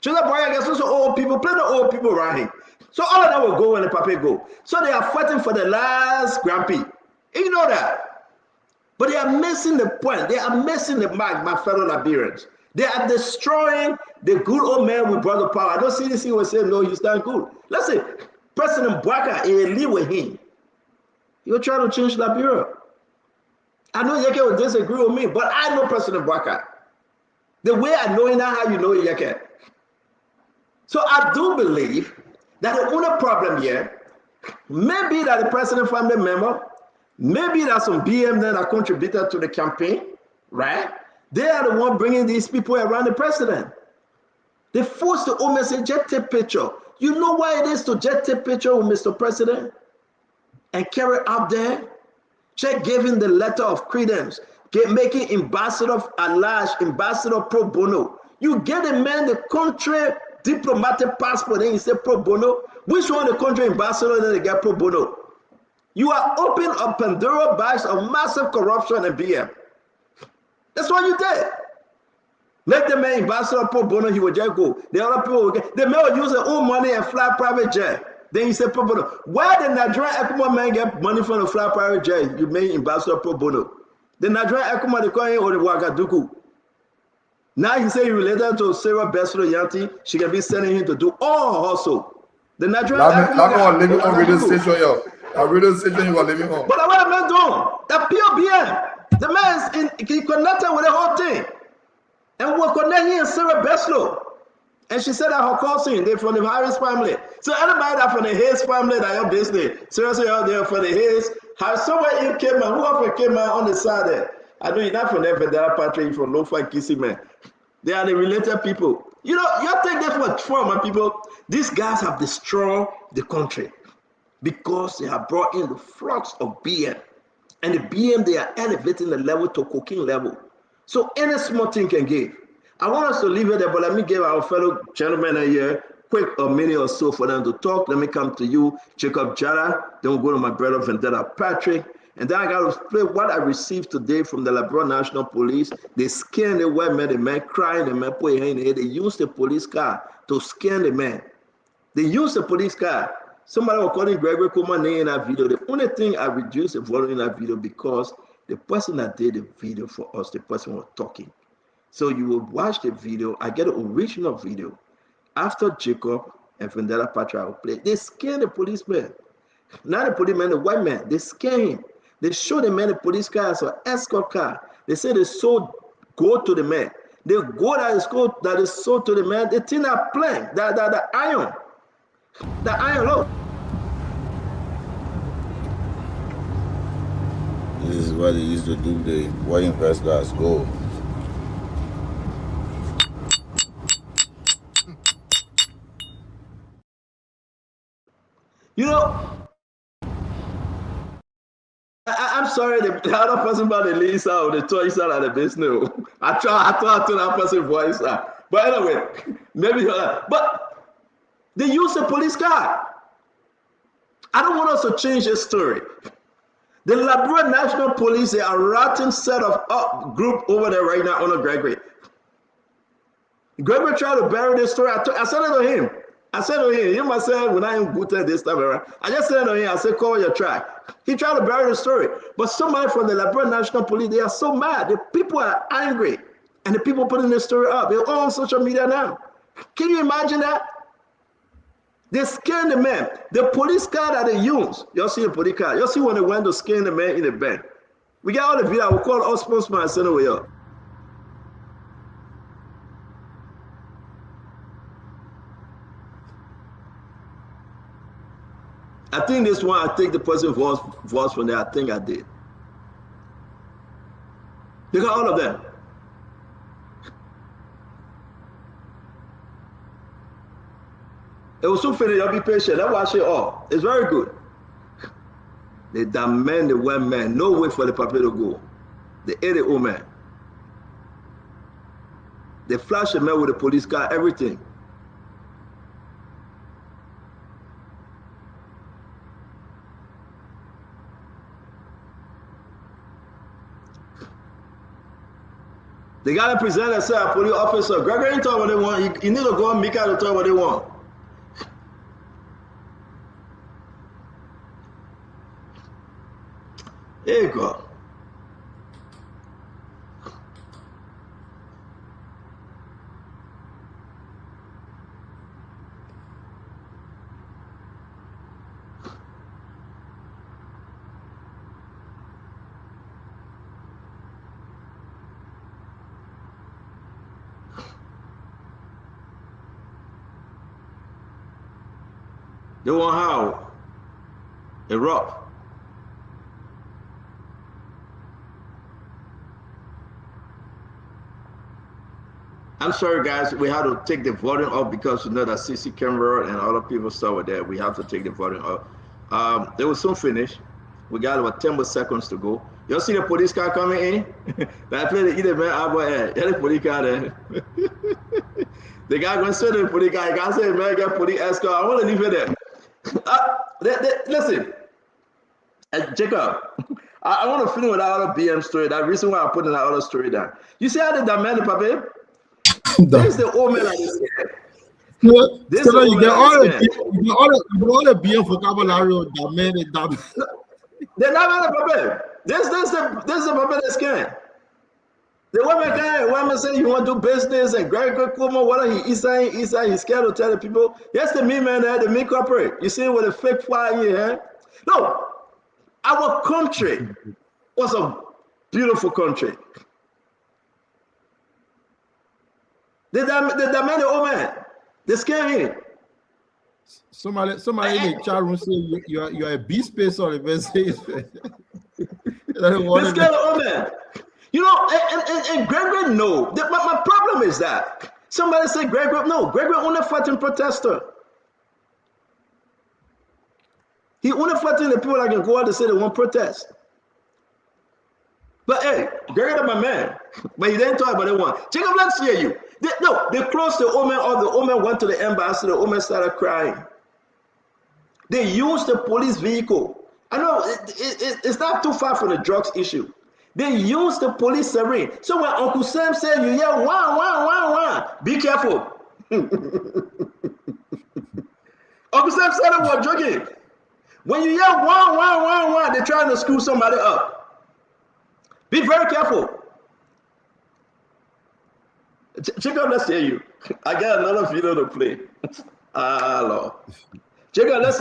Joseph Boaga gets also old people, plenty of old people around him. So all of that will go when the paper go. So they are fighting for the last Grand Prix. You know that. But they are missing the point. They are missing the mark, my fellow Liberians. They are destroying the good old man we brought to power. I don't see this thing will say, no, he's not good. Let's say President Bouaka, he live with him. He will try to change Liberia. I know Yeke will disagree with me, but I know President Bouaka. The way I know him, not how you know Yeke. So I do believe that the only problem here may be that the president family member, maybe that some BM that are contributed to the campaign, right? They are the one bringing these people around the president. They force the almost a jet tape picture. You know why it is to jet tape picture with Mr. President and carry out there? Check giving the letter of credence, making ambassador at large, ambassador pro bono. You get a man the country diplomatic passport and you say pro bono. Which one the country ambassador then they get pro bono? You are opening a Pandora box of massive corruption and BM. That's what you did. Make the man ambassador pro bono, he will just go. The other people will get, the man will use their own money and fly private jet. Then you say pro bono. Why the Nigerian ECMO man get money from the fly private jet? You make ambassador pro bono. The Nigerian ECMO they call him or the Ouagadougou. Now he say he related to Sarah Besro Yanti. She can be sending him to do all hustle. The Nigerian
ECMO living on radio station, yo. A radio station you are living on.
But what am I doing? The POBM. The man is he connected with the whole thing. And we're connecting in Sarah Beslo. And she said that her cousin, they're from the Harris family. So anybody that from the Hayes family that your business, seriously out there for the Hayes, have somewhere in came out, whoever came out on the side there. I know you're not from there, Federal Patrick, you're from Lofa Kissy, man. They are the related people. You know, you take that for trauma, people. These guys have destroyed the country because they have brought in the flux of BM. And the BM, they are elevating the level to cocaine level. So any small thing can give. I want us to leave it there, but let me give our fellow gentlemen here quick a minute or so for them to talk. Let me come to you, Jacob Jara. Then we'll go to my brother Vendetta Patrick. And then I got to play what I received today from the Liberia National Police. They scanned the white man, the man crying, the man put his hand in the head. They used the police car to scan the man. They used the police car. Somebody was calling Gregory Coleman name in that video. The only thing I reduced the volume in that video because the person that did the video for us, the person was talking. So you will watch the video. I get an original video. After Jacob and Vendetta Patra will play, they scare the policeman. Not the policeman, the white man. They scare him. They show the man the police car as an escort car. They say they sold gold to the man. The gold that is sold to the man, they think that plank, the iron. The iron, look.
This is what they used to do. The white investors gold.
You know, I'm sorry, the other person about the lease out, the toy side of the business. I thought to that person voice out. But anyway, maybe but they use a police car. I don't want us to change this story. The Liberia National Police, they are a rotten set of group over there right now under Gregory. Gregory tried to bury this story. I said it to him. I said to him, you must say when I am good at this time around. I just said to him, I said, call your track. He tried to bury the story. But somebody from the Liberia National Police, they are so mad. The people are angry. And the people putting this story up, they're all on social media now. Can you imagine that? They scan the man. The police car that they use, y'all see the police car. Y'all see when they went to scan the man in the bank. We got all the video. We'll call all spokesman and send it away up. I think this one, I take the person voice from there. I think I did. You got all of them. It was so funny, you'll be patient. Let's watch it all. It's very good. They demand the one man. No way for the paper to go. They ate the old man. They flash the man with the police car, everything. They got to present themselves, police officer. Gregory ain't talk what they want. You need to go and make out to talk what they want. There you go. They want how erupt. I'm sorry, guys. We had to take the volume up because you know that CC camera and other people saw it there. We have to take the volume up. They will soon finish. We got about 10 more seconds to go. You see the police car coming in? I play the either man out there. Yeah, the police car there. The guy going to say the police guy. Guy say, man, get police escort. I want to leave it there. Listen, Jacob, I want to finish with that other BM story. That reason why I put in that other story down. You see how they demanded, Papi? This is the old man like this.
This so you get all the BM vocabulary demanded.
They're not Papi. This is the Papi that's scared. The woman guy, woman say you want to do business and Greg Kuma, what he's saying, he's scared to tell the people. Yes, the me man there, the me corporate. You see with a fake fly here. No, our country was a beautiful country. They demand the old man. They scare him.
Somebody in the chat room say you are a B space or a best. They scare
the old man. You know, and Gregory, no. My problem is that somebody say Gregory, no. Gregory only fighting protester. He only fighting the people that can go out and say they want protest. But hey, Gregory, my man. But he didn't talk about the one. Jacob, let's hear you. They closed the old man, or the old man went to the embassy. The old man started crying. They used the police vehicle. I know it's not too far from the drugs issue. They use the police siren. So when Uncle Sam said you hear wah, be careful. Uncle Sam said it was joking. When you hear wah, they're trying to screw somebody up. Be very careful. Jacob, let's hear you. I got another video to play. Lord. Jacob, let's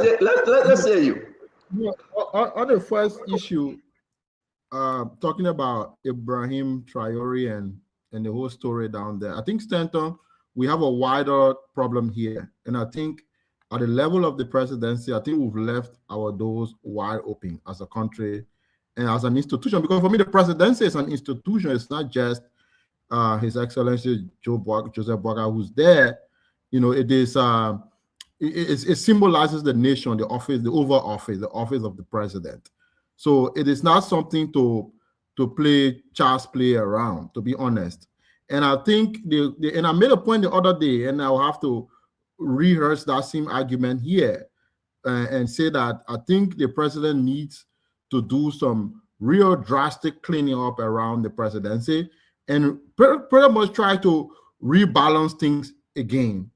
hear you.
Yeah, on the first issue, talking about Ibrahim Traore and the whole story down there, I think, Stanton, we have a wider problem here. And I think at the level of the presidency, I think we've left our doors wide open as a country and as an institution. Because for me, the presidency is an institution. It's not just His Excellency Joseph Boakai who's there. You know, it is it symbolizes the nation, the office, the Oval Office, the office of the president. So it is not something to play child's play around, to be honest. And I think and I made a point the other day, and I'll have to rehearse that same argument here and say that I think the president needs to do some real drastic cleaning up around the presidency and pretty much try to rebalance things again.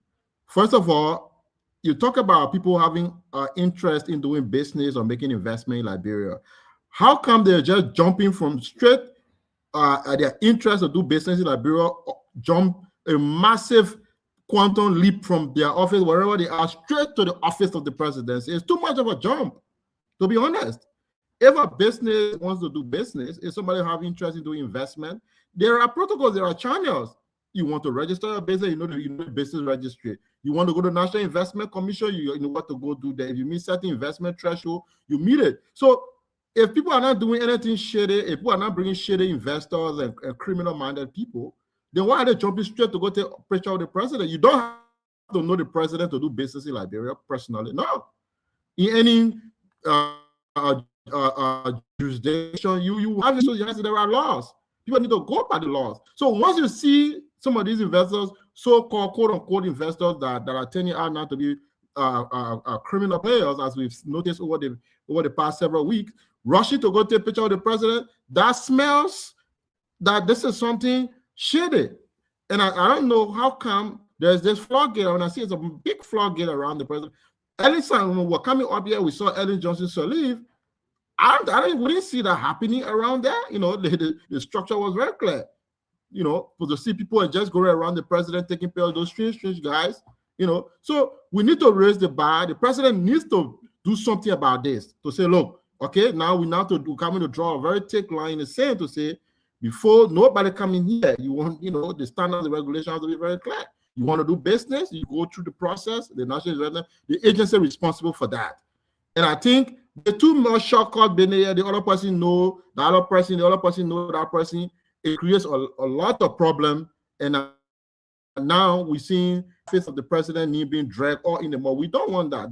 First of all, you talk about people having interest in doing business or making investment in Liberia. How come they're just jumping from straight their interest to do business in Liberia, jump a massive quantum leap from their office, wherever they are, straight to the office of the presidency? It's too much of a jump, to be honest. If a business wants to do business, if somebody have interest in doing investment, there are protocols, there are channels. You want to register a business, you know the business registry. You want to go to the National Investment Commission, you know what to go do there. If you meet certain investment threshold, you meet it. So if people are not doing anything shady, if people are not bringing shady investors and criminal-minded people, then why are they jumping straight to go take a picture of the president? You don't have to know the president to do business in Liberia personally. No. In any jurisdiction, you have to, there are laws. People need to go by the laws. So once you see some of these investors, so-called quote-unquote investors that are turning out not to be criminal players, as we've noticed over the past several weeks, rushing to go take a picture of the president, that smells that this is something shady. And I don't know how come there's this floodgate, and I see it's a big floodgate around the president. Anytime when we're coming up here, we saw Ellen Johnson Sirleaf. we didn't see that happening around there. You know, the structure was very clear. You know, for to see people and just going around the president taking care of those strange guys. You know, so we need to raise the bar. The president needs to do something about this, to say, look, okay, now we coming to draw a very thick line in the sand to say, before nobody come in here, you want, you know, the standards, the regulations have to be very clear. You want to do business, you go through the process, the national, the agency responsible for that. And I think the too much shortcut being there, the other person know, the other person know that person, it creates a lot of problem. And now we're seeing face of the president being dragged all in the mud. We don't want that.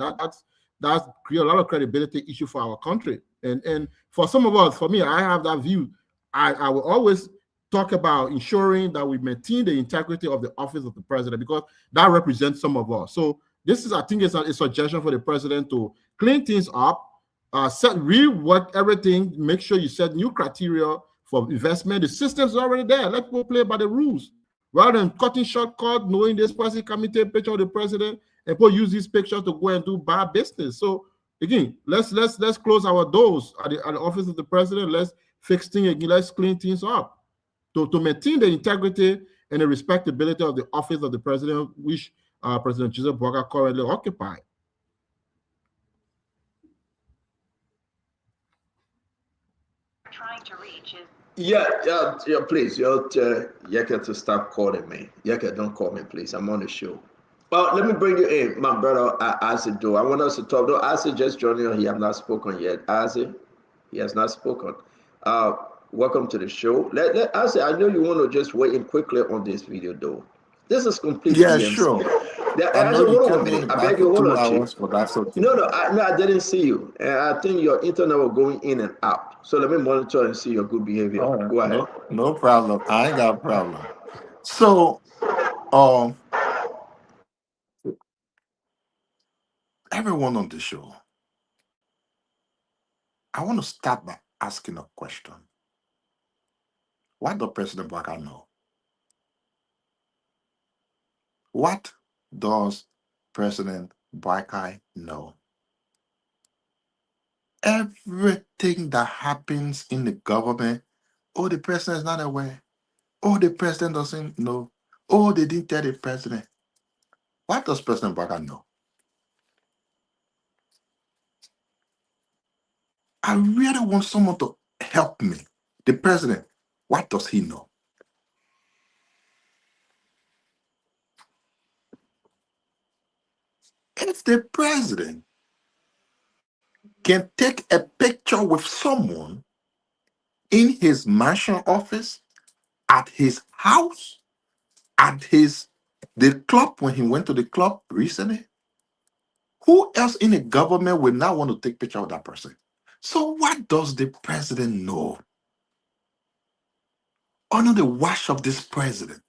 That's create a lot of credibility issue for our country. And for some of us, for me, I have that view. I will always talk about ensuring that we maintain the integrity of the office of the president, because that represents some of us. So this is, I think, it's a suggestion for the president to clean things up, rework everything, make sure you set new criteria for investment. The system's already there. Let people play by the rules. Rather than cutting shortcut, knowing this person coming to take a picture of the president and people use this picture to go and do bad business. So again, let's close our doors at the office of the president. Let's fix things again. Let's clean things up to maintain the integrity and the respectability of the office of the president, which President Joseph Boakai currently occupies.
Trying to reach is.
Yeah, please, Yeke, to stop calling me. Yeke, don't call me, please. I'm on the show. Well, let me bring you in, my brother Azido. I want us to talk. Though Azi just joined us. He has not spoken yet. Azi, he has not spoken. Welcome to the show. Azi, I know you want to just weigh in quickly on this video, though. This is completely.
Yeah, sure.
I beg you, hold on, Chief. No, I didn't see you. And I think your internet was going in and out. So let me monitor and see your good behavior.
All right.
Go ahead.
No problem. I ain't got a problem. So, everyone on the show, I want to start by asking a question. What does President Boakai know? What does President Boakai know? Everything that happens in the government, oh, the president is not aware. Oh, the president doesn't know. Oh, they didn't tell the president. What does President Boakai know? I really want someone to help me. The president, what does he know? If the president can take a picture with someone in his mansion office, at his house, at the club when he went to the club recently, who else in the government will not want to take a picture of that person? So what does the president know? Under the watch of this president,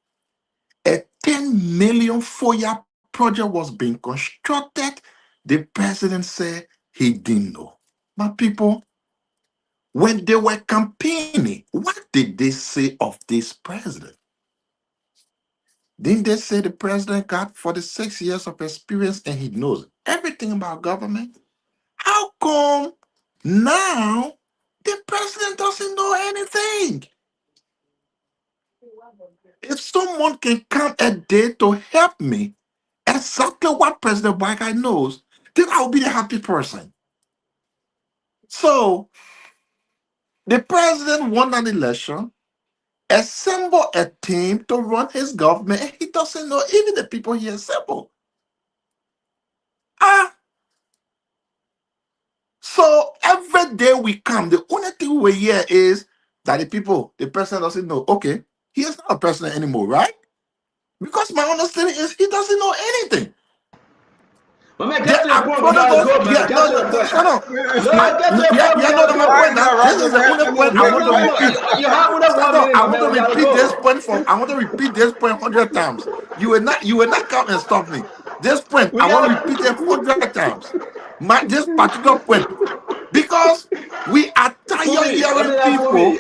a 10 million FOIA project was being constructed. The president said he didn't know. My people, when they were campaigning, what did they say of this president? Didn't they say the president got 46 years of experience and he knows everything about government? How come now the president doesn't know anything? If someone can come a day to help me exactly what President Boakai knows, then I'll be the happy person. So the president won an election, assembled a team to run his government, and he doesn't know even the people he assembled. So every day we come, the only thing we hear is that the president doesn't know. Okay, he is not a president anymore, right? Because my understanding is he doesn't know anything.
My man, get to the point. Shut up.
This is the only point I want to repeat. I want to repeat this point 100 times. You will not come and stop me. This point, I want to repeat it 100 times. This particular point. Because we are tired hearing people.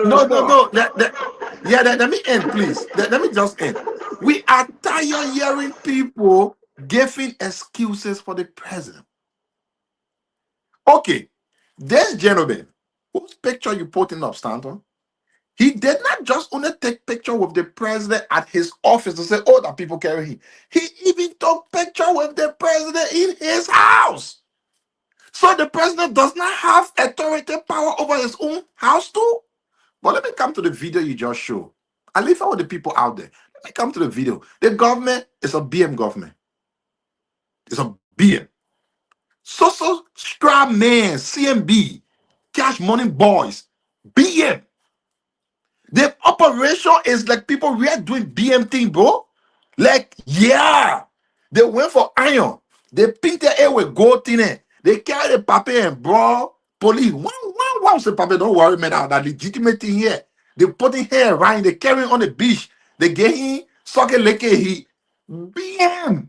No. Let me end, please. Let me just end. We are tired hearing people giving excuses for the president. Okay, This gentleman, whose picture you putting up, Stanton, he did not just only take picture with the president at his office to say, oh, that people carry him. He even took picture with the president in his house. So the president does not have authority power over his own house too. But let me come to the video you just showed. I leave all the people out there. Let me come to the video. The government is a BM government. It's a BM. So straw man, CMB, cash money boys, BM. The operation is like people really doing BM thing, bro. Like, yeah. They went for iron. They picked their air with gold in it. They carry the paper and bro, police. One say paper, don't worry, man. That legitimate thing here. They putting hair right. They carrying on the beach. They get him, suck it, lick it, he. BM.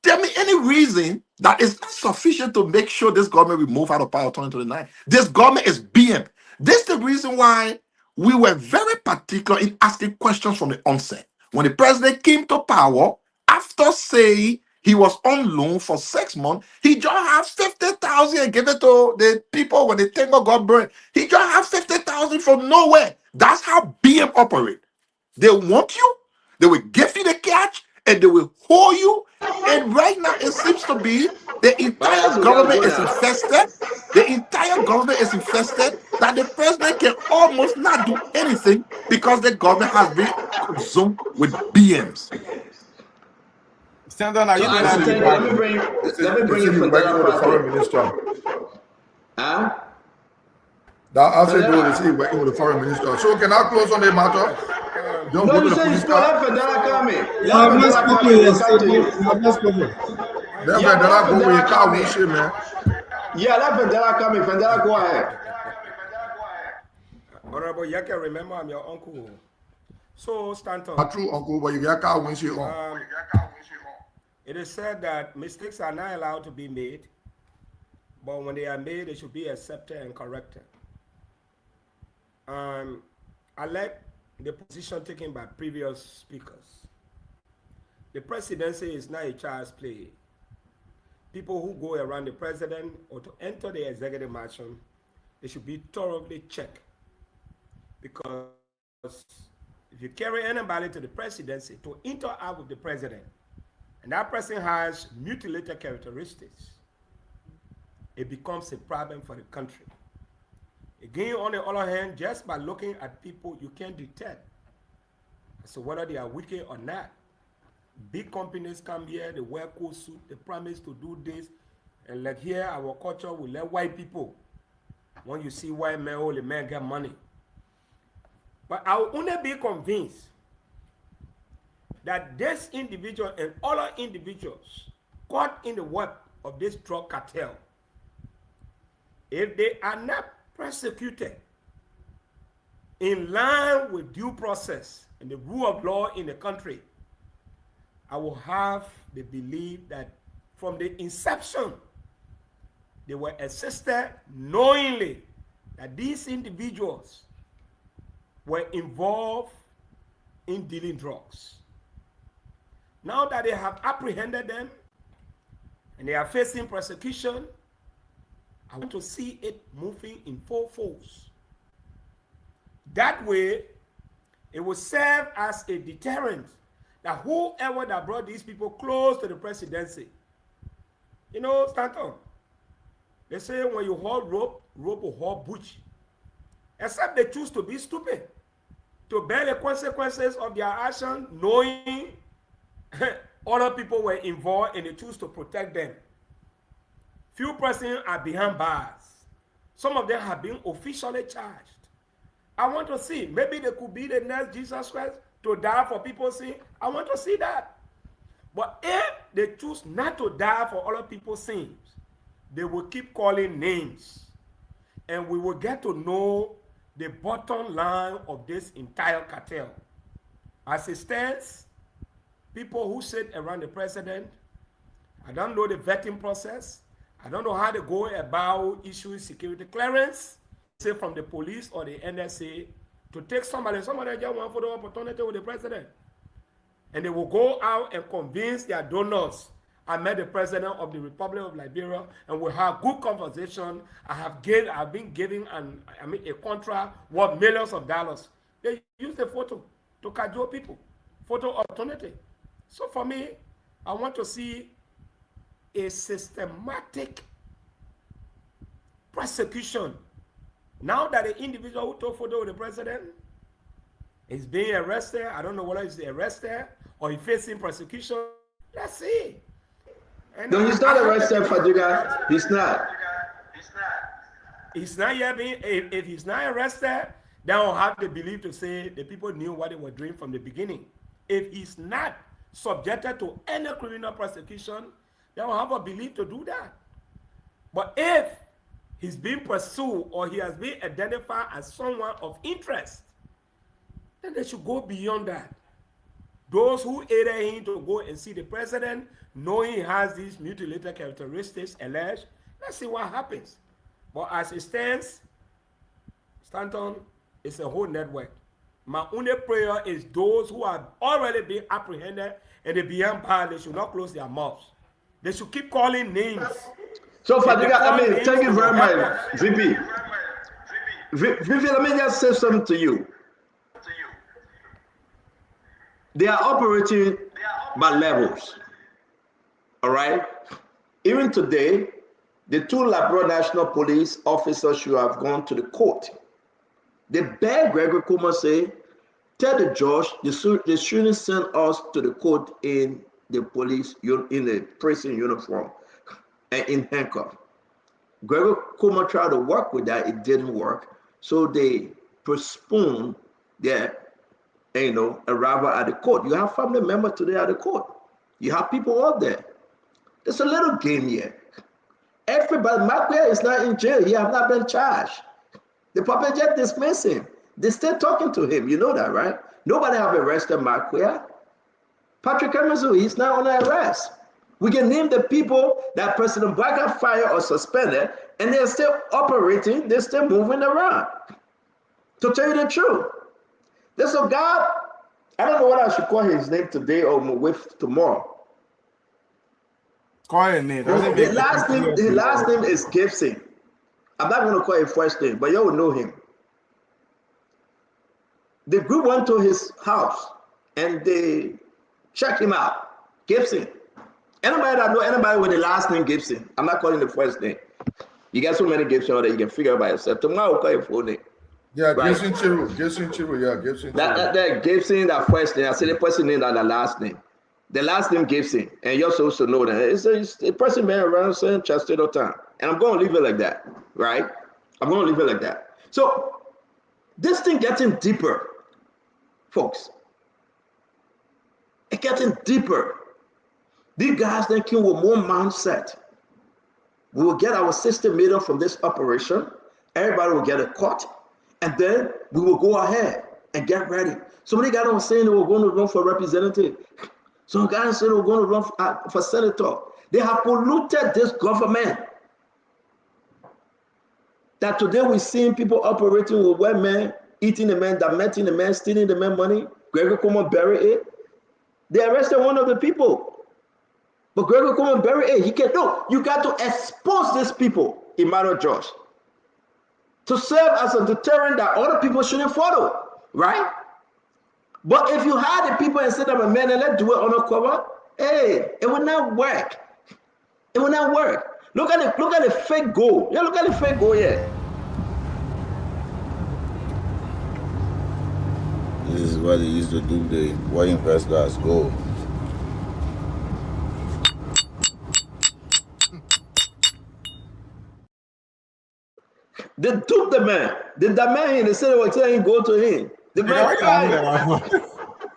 Tell me any reason that is not sufficient to make sure this government will move out of power 2029. This government is BM. This is the reason why we were very particular in asking questions from the onset. When the president came to power, after saying he was on loan for 6 months, he just had 50,000 and gave it to the people when the tango got burned. He just had 50,000 from nowhere. That's how BM operate. They want you, they will give you the cash, and they will hold you. And right now, it seems to be the entire government is infested. The entire government is infested that the president can almost not do anything because the government has been consumed with BMs.
Stanton, are you
let me bring you for the
foreign minister.
Huh?
That also do is he working with the foreign minister. So can I close on the matter? Don't
No,
go to
you
the
said you
police
still
car.
have Federa coming.
You have not spoken yet. You have not spoken.
Then Federa go with car with you, man.
Yeah, let Federa coming. Federa, go ahead.
Honorable, you can remember I'm your uncle. So, Stanton.
A true uncle, but you get car with you on.
It is said that mistakes are not allowed to be made, but when they are made, they should be accepted and corrected. I like the position taken by previous speakers. The presidency is not a child's play. People who go around the president or to enter the executive mansion, they should be thoroughly checked. Because if you carry anybody to the presidency to interact with the president, and that person has mutilated characteristics, it becomes a problem for the country. Again, on the other hand, just by looking at people, you can detect as to whether they are wicked or not. Big companies come here, they wear cool suit, they promise to do this, and like here, our culture will let white people. When you see white men, all the men get money. But I will only be convinced that this individual and other individuals caught in the web of this drug cartel, if they are not prosecuted in line with due process and the rule of law in the country, I will have the belief that from the inception, they were assisted knowingly that these individuals were involved in dealing drugs. Now that they have apprehended them and they are facing prosecution, I want to see it moving in full force. That way, it will serve as a deterrent that whoever that brought these people close to the presidency, you know, Stanton, they say when you hold rope, rope will hold butch. Except they choose to be stupid, to bear the consequences of their action, knowing other people were involved and they choose to protect them. Few persons are behind bars. Some of them have been officially charged. I want to see, maybe they could be the next Jesus Christ to die for people's sin. I want to see that. But if they choose not to die for other people's sins, they will keep calling names. And we will get to know the bottom line of this entire cartel. As it stands, people who sit around the president, I don't know the vetting process. I don't know how they go about issuing security clearance, say from the police or the NSA, to take somebody just want for the opportunity with the president. And they will go out and convince their donors, I met the president of the Republic of Liberia, and we had good conversation. I've been giving a contract worth millions of dollars. They use the photo to cajole people, photo opportunity. So for me, I want to see a systematic prosecution. Now that the individual who took photo with the president is being arrested, I don't know whether he's arrested or he's facing prosecution. Let's see. And
no, he's not arrested, Fadiga. He's not.
He's not yet being. If he's not arrested, then I'll have the belief to say the people knew what they were doing from the beginning. If he's not subjected to any criminal prosecution, then I'll have a belief to do that. But if he's being pursued or he has been identified as someone of interest, then they should go beyond that. Those who aided him to go and see the president, knowing he has these mutilated characteristics alleged, let's see what happens. But as it stands, Stanton, it's a whole network. My only prayer is those who have already been apprehended and they beyond bar, they should not close their mouths. They should keep calling names.
So, Fadiga, thank you very much, VP. VP, let me just say something to you. They are operating by levels. All right? Even today, the two Liberia National Police officers should have gone to the court. They begged Gregory Kuma, say, tell the judge they shouldn't send us to the court in the prison uniform and in handcuffs. Gregory Kuma tried to work with that, it didn't work. So they postponed their arrival at the court. You have family members today at the court. You have people out there. There's a little game here. Everybody, Marquia is not in jail. He has not been charged. The puppet jet dismissed him. They're still talking to him. You know that, right? Nobody have arrested Marquia. Patrick Emerson, he's not on arrest. We can name the people that President Baka fired or suspended, and they're still operating. They're still moving around. To tell you the truth, there's a guy, I don't know what I should call his name today or with tomorrow.
Call his name.
His last name is Gibson. I'm not going to call his first name, but you will know him. The group went to his house and they checked him out. Gibson. Anybody that know anybody with the last name Gibson, I'm not calling the first name. You got so many Gibson that you can figure out by yourself. Tomorrow I'll call your full name.
Yeah,
right?
Gibson Chiru, yeah, Gibson Chiru.
That Gibson, that first name, I said the person name that the last name. The last name Gibson, and you're supposed to know that. It's a person been around saying Chester time. And I'm going to leave it like that, right? I'm going to leave it like that. So this thing getting deeper, folks. It's getting deeper. These guys thinking with more mindset. We will get our $60 million from this operation. Everybody will get a cut. And then we will go ahead and get ready. Somebody got on saying they were going to run for representative. Some guys said they were going to run for senator. They have polluted this government. That today we're seeing people operating with white men, eating the man, dementing the man, stealing the man money. Gregory Kuma buried it. They arrested one of the people. But Gregory Kuma buried it. He can't. No, you got to expose these people, Emmanuel George, to serve as a deterrent that other people shouldn't follow, right? But if you hire the people and say them a man and let's do it undercover, hey, it will not work. It will not work. Look at the fake goal. Yeah, look at the fake goal here.
This is what they used to do. They white investors go.
They took the man. The man, they said they were telling him go to him. The man cried.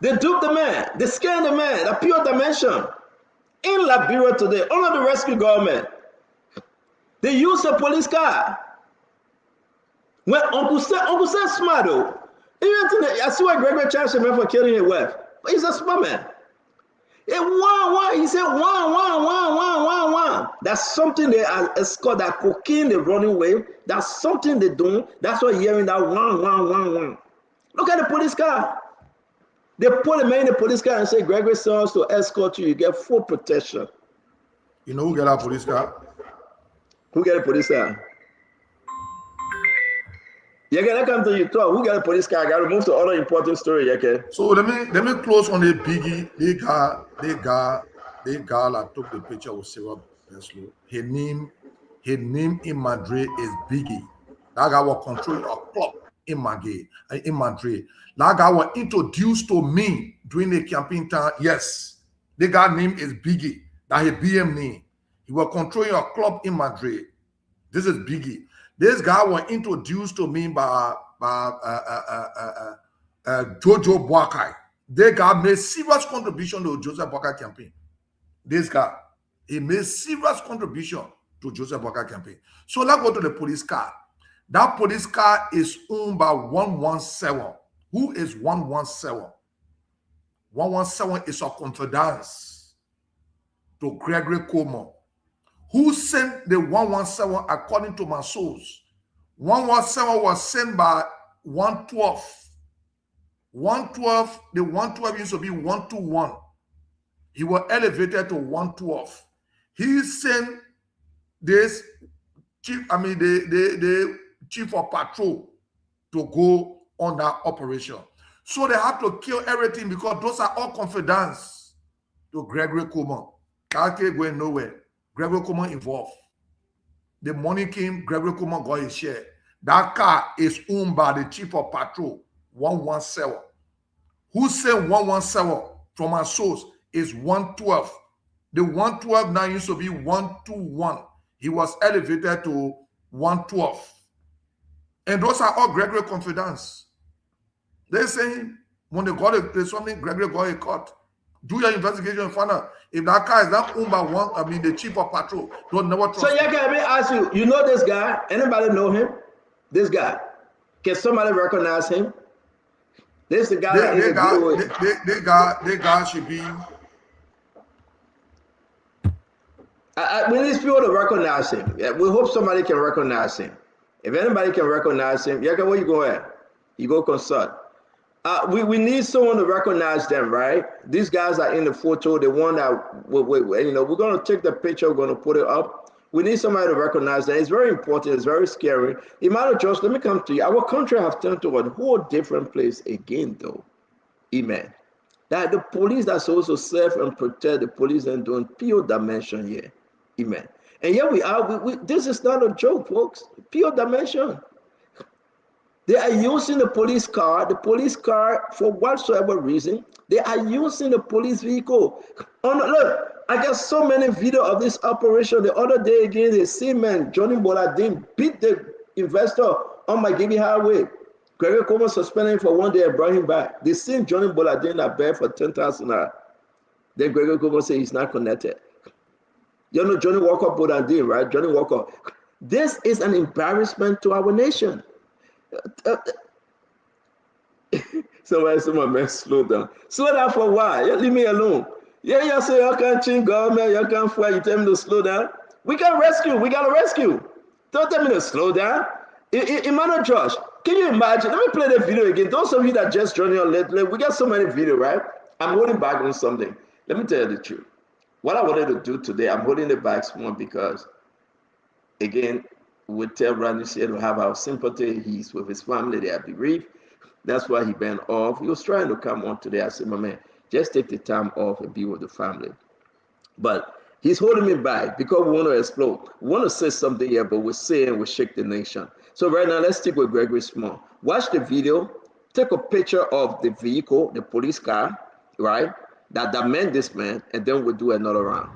They duped the man. They scammed the man. A pure dimension. In Liberia today, under the rescue government, they use a police car. When Uncle Sam smart though. I see why Gregory charged him for killing his wife. But he's a smart man. He said one. That's something they it's called that cocaine they running away. That's something they do. That's why you're hearing that one. Look at the police car. They put a man in the police car and say, Gregory Sons to escort you. You get full protection.
You know who get a police car?
Who get a police car? Yeah, can I come to you too? Who got a police car? I gotta move to other important story, okay?
So let me close on the Biggie. They got that took the picture with Sarah Beslow. His name in Madrid is Biggie. That guy will control a club in Madrid. That guy was introduced to me during the campaign time. Yes, the guy name is Biggie. That his BM name. He will control a club in Madrid. This is Biggie. This guy was introduced to me by Jojo Boakai. They got made serious contribution to Joseph Boakai campaign. This guy, he made serious contribution to Joseph Boakai campaign. So let's go to the police car. That police car is owned by 117. Who is 117? 117 is a confidence to Gregory Cuomo. Who sent the 117 according to my source? 117 was sent by 112. 112, the 112 used to be 121. He was elevated to 112. He sent this chief, the chief of patrol to go on that operation. So they had to kill everything because those are all confidants to Gregory Cuomo. That case going nowhere. Gregory Cuomo involved. The money came, Gregory Cuomo got his share. That car is owned by the chief of patrol, 117. Who sent 117 from our source is 112. The 112 now used to be 121. He was elevated to 112. And those are all Gregory confidants. They say when they got something, Gregory got a cut. Do your investigation and find out if that car is not owned by the chief of patrol. Don't never trust.
So yeah, can I ask you? You know this guy? Anybody know him? This guy? Can somebody recognize him? This the guy.
They guy should be.
We need people to recognize him. Yeah, we hope somebody can recognize him. If anybody can recognize him, yeah, where you go at? You go consult. We need someone to recognize them, right? These guys are in the photo. The one that we're going to take the picture. We're going to put it up. We need somebody to recognize that. It's very important. It's very scary. Emmanuel Josh, let me come to you. Our country have turned to a whole different place again, though. Amen. That the police that's also serve and protect the police and doing pure dimension here. Amen. And here we are. This is not a joke, folks. Pure dimension. They are using the police car for whatsoever reason. They are using the police vehicle. Look, I got so many videos of this operation. The other day again, the same man, Johnny Boladin, beat the investor on my Gibby Highway. Gregory Cuomo suspended him for 1 day and brought him back. The same Johnny Boladin that bear for 10,000 naira. Then Gregory Cuomo said he's not connected. You know Johnny Walker Boladin, right? Johnny Walker. This is an embarrassment to our nation. Somebody, man, slow down. Slow down for a while. You leave me alone. Yeah, you say you can't change government, you can't fly, you tell me to slow down. We can rescue, we gotta rescue. Don't tell me to slow down. Emmanuel Josh, can you imagine? Let me play the video again. Those of you that just joined on lately, we got so many videos, right? I'm holding back on something. Let me tell you the truth. What I wanted to do today, I'm holding it back small because, again, we tell Randy here to have our sympathy. He's with his family, they are bereaved. That's why he been off. He was trying to come on today. I said, my man, just take the time off and be with the family. But he's holding me back because we want to explode. We want to say something here, but we're saying we shake the nation. So right now, let's stick with Gregory Small. Watch the video. Take a picture of the vehicle, the police car, right? That meant this man, and then we'll do another round.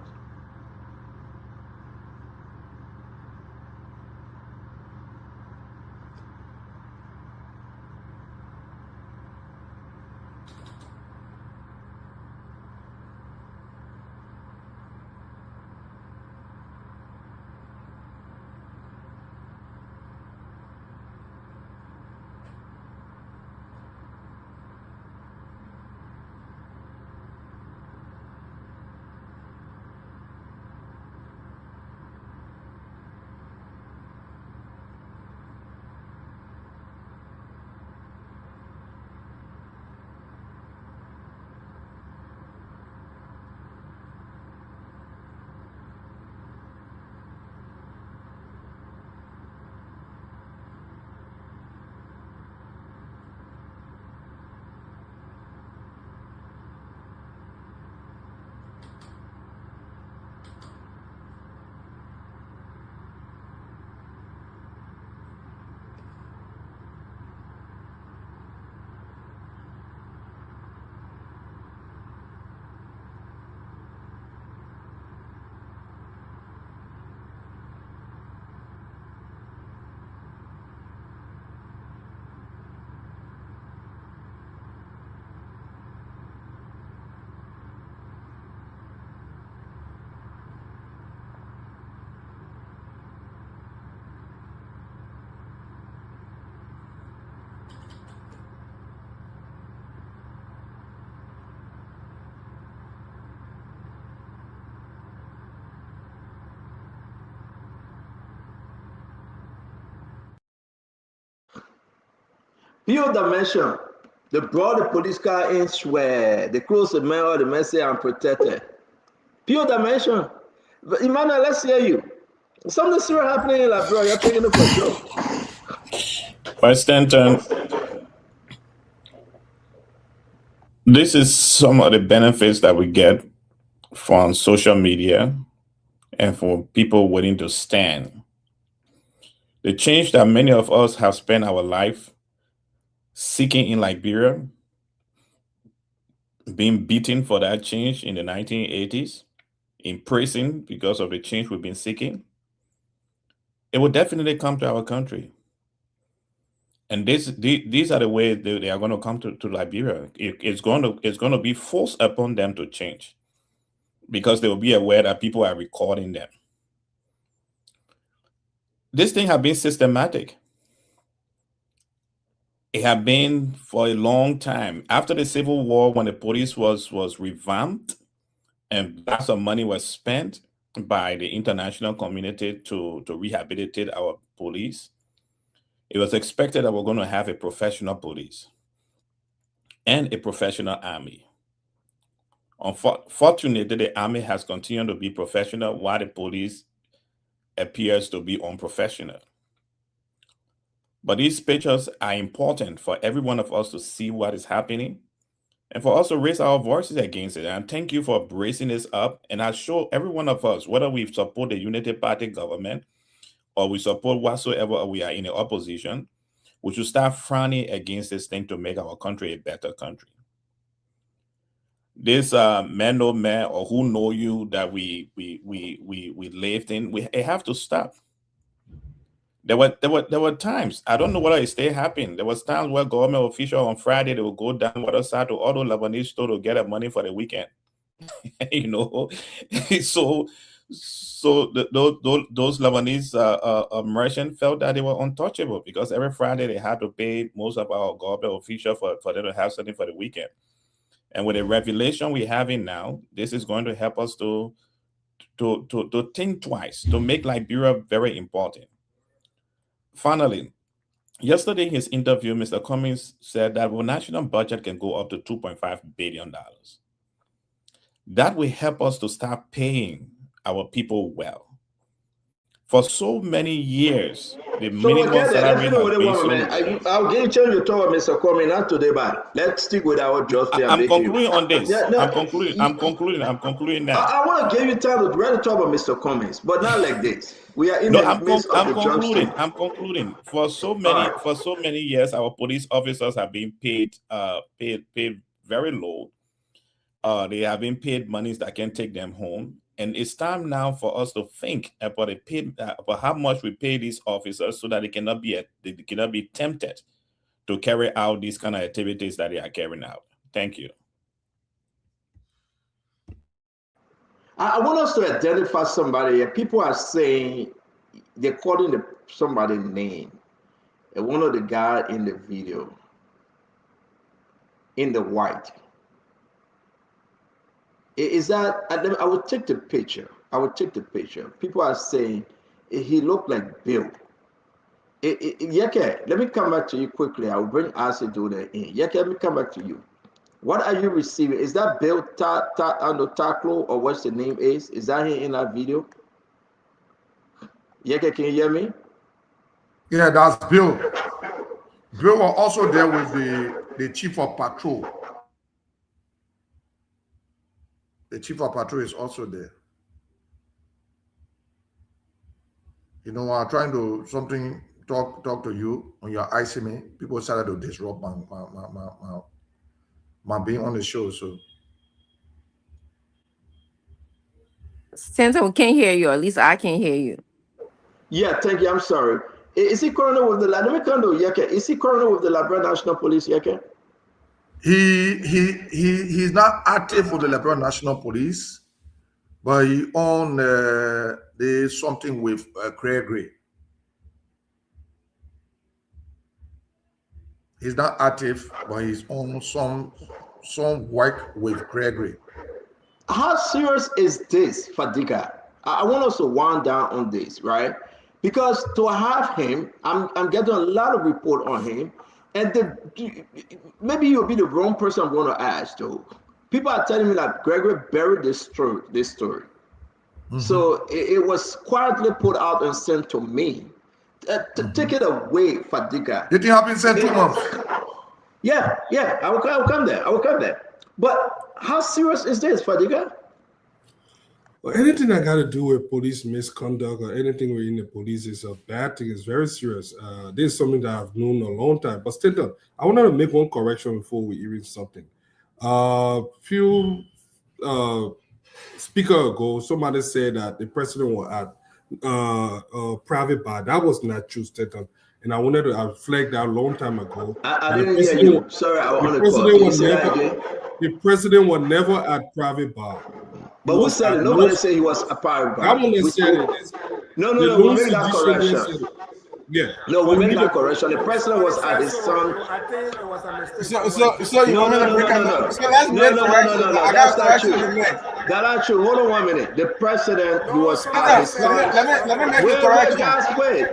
Pure dimension. They brought the police car in, swear. They closed the man, the man say I'm protected. Pure dimension. But Emmanuel, let's hear you. Something serious happening in like, bro, you're taking it for a joke.
Vice Stanton, this is some of the benefits that we get from social media and for people willing to stand. The change that many of us have spent our life seeking in Liberia, being beaten for that change in the 1980s, in prison because of the change we've been seeking, it will definitely come to our country. And these are the ways they are going to come to Liberia. It's going to be forced upon them to change because they will be aware that people are recording them. This thing has been systematic. It had been for a long time. After the Civil War, when the police was revamped and lots of money was spent by the international community to rehabilitate our police, it was expected that we're going to have a professional police and a professional army. Unfortunately, the army has continued to be professional while the police appears to be unprofessional. But these pictures are important for every one of us to see what is happening and for us to raise our voices against it. And thank you for bracing this up. And I show every one of us, whether we support the Unity Party government or we support whatsoever we are in the opposition, we should start frowning against this thing to make our country a better country. This man no man or who know you that we lived in, it have to stop. There were times, I don't know whether it still happened. There was times where government officials on Friday, they would go down the other side to auto Lebanese store to get their money for the weekend. You know, so those Lebanese merchants felt that they were untouchable because every Friday they had to pay most of our government officials for them to have something for the weekend. And with the revelation we're having now, this is going to help us to think twice, to make Liberia very important. Finally, yesterday in his interview, Mr. Cummings said that our national budget can go up to $2.5 billion. That will help us to start paying our people well. For so many years, the minimum salary has been so...
I'll give you your talk, Mr. Cummings, not today, but let's stick with our justice.
I'm concluding on this. Yeah, no, I'm concluding now.
I want to give you time to really talk about Mr. Cummings, but not like this. We are in the midst of the justice.
I'm concluding. For so many years, our police officers have been paid very low. They have been paid monies that can take them home. And it's time now for us to think about about how much we pay these officers so that they cannot be tempted to carry out these kind of activities that they are carrying out. Thank you.
I want us to identify somebody. People are saying they're calling somebody's name. And one of the guys in the video, in the white. Is that, I would take the picture. People are saying he looked like Bill. Yeke, let me come back to you quickly. I will bring Asiduna in. Yeke, let me come back to you. What are you receiving? Is that Bill Taklo or what's the name is? Is that him in that video? Yeke, can you hear me?
Yeah, that's Bill. Bill was also there with the chief of patrol. The chief of patrol is also there. You know, I'm trying to talk to you on your IC me. People started to disrupt my being on the show. So
Santa, we can't hear you, or at least I can't hear you.
Yeah, thank you. I'm sorry. Is he currently with the Yeke? Is he currently with the Liberia National Police, Yeke?
He's not active for the Liberia National Police, but he own there's something with Craig Gray. He's not active, but he's on some work with Craig Gray.
How serious is this, Fadiga? I want us to wind down on this, right? Because to have him, I'm getting a lot of report on him. And maybe you'll be the wrong person I'm going to ask, though. People are telling me that Gregory buried this story. So it was quietly put out and sent to me. Take it away, Fadiga.
Did it happen in 2 months?
Yeah, I will come there. But how serious is this, Fadiga?
Well, anything that got to do with police misconduct or anything within the police is a bad thing. It's very serious. This is something that I've known a long time. But still, I wanted to make one correction before we even something. Few speaker ago, somebody said that the president was at private bar. That was not true, Stanton. And I wanted to flag that a long time ago.
I didn't hear you. Sorry, I want to call.
The president was never at private bar.
But who said it? Nobody said he was a private bar.
I'm gonna say it.
No, we made that correction.
Yeah.
No, we made that correction. The president was at his son.
I think it was a mistake.
So you want me to break up? So let's make correction.
That's not true. That's not true. Hold on 1 minute. The president, he was at his son.
Let me make the correction.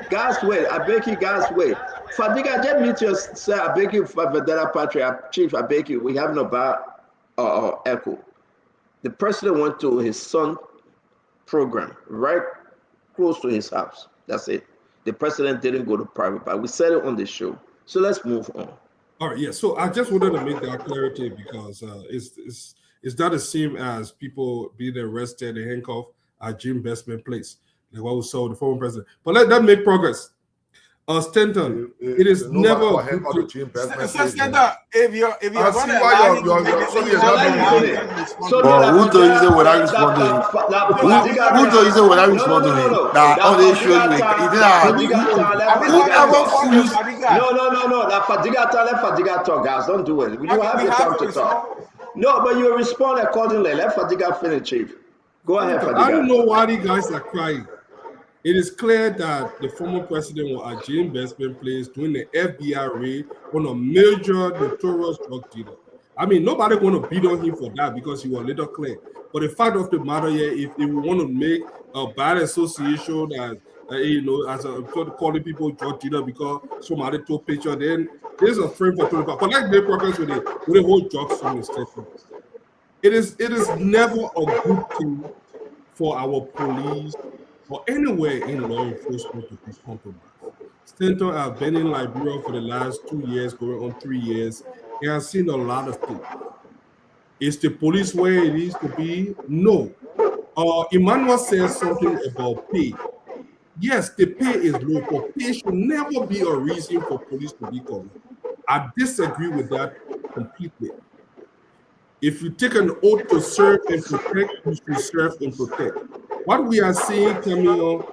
Guys, wait. I beg you, guys, wait. Fadiga, just meet your sir. I beg you, Vedera Patria Chief. I beg you. We have no bar echo. The president went to his son program right close to his house. That's it. The president didn't go to private bar. We said it on the show. So let's move on.
All right, yeah. So I just wanted to make that clarity because it's not the same as people being arrested and handcuffed at Jim Bestman place, like what we saw with the former president. But let that make progress. Stanton, it is never.
Stanton, if you're going
to who do you say without responding? Who do you say without responding? That on the issue,
No. That Fadiga talk, guys. Don't do it. You have the time to talk. No, but you respond accordingly. Let Fadiga finish, Chief. Go ahead, Fadiga.
I don't know why these guys are crying. It is clear that the former president was at Jim Bestman place doing the FBI raid on a major notorious drug dealer. I mean, nobody going to beat on him for that because he was later clear. But the fact of the matter here, if we want to make a bad association as as a calling people drug dealer because somebody took picture, then there's a frame for 25. But let's make progress with the whole drug statement. It is never a good thing for our police or anywhere in law enforcement to be compromised. Stanton have been in Liberia for the last 2 years, going on 3 years, and I've seen a lot of things. Is the police where it needs to be? No. Emmanuel says something about pay. Yes, the pay is low, but pay should never be a reason for police to be corrupt. I disagree with that completely. If you take an oath to serve and protect, you should serve and protect. What we are seeing coming on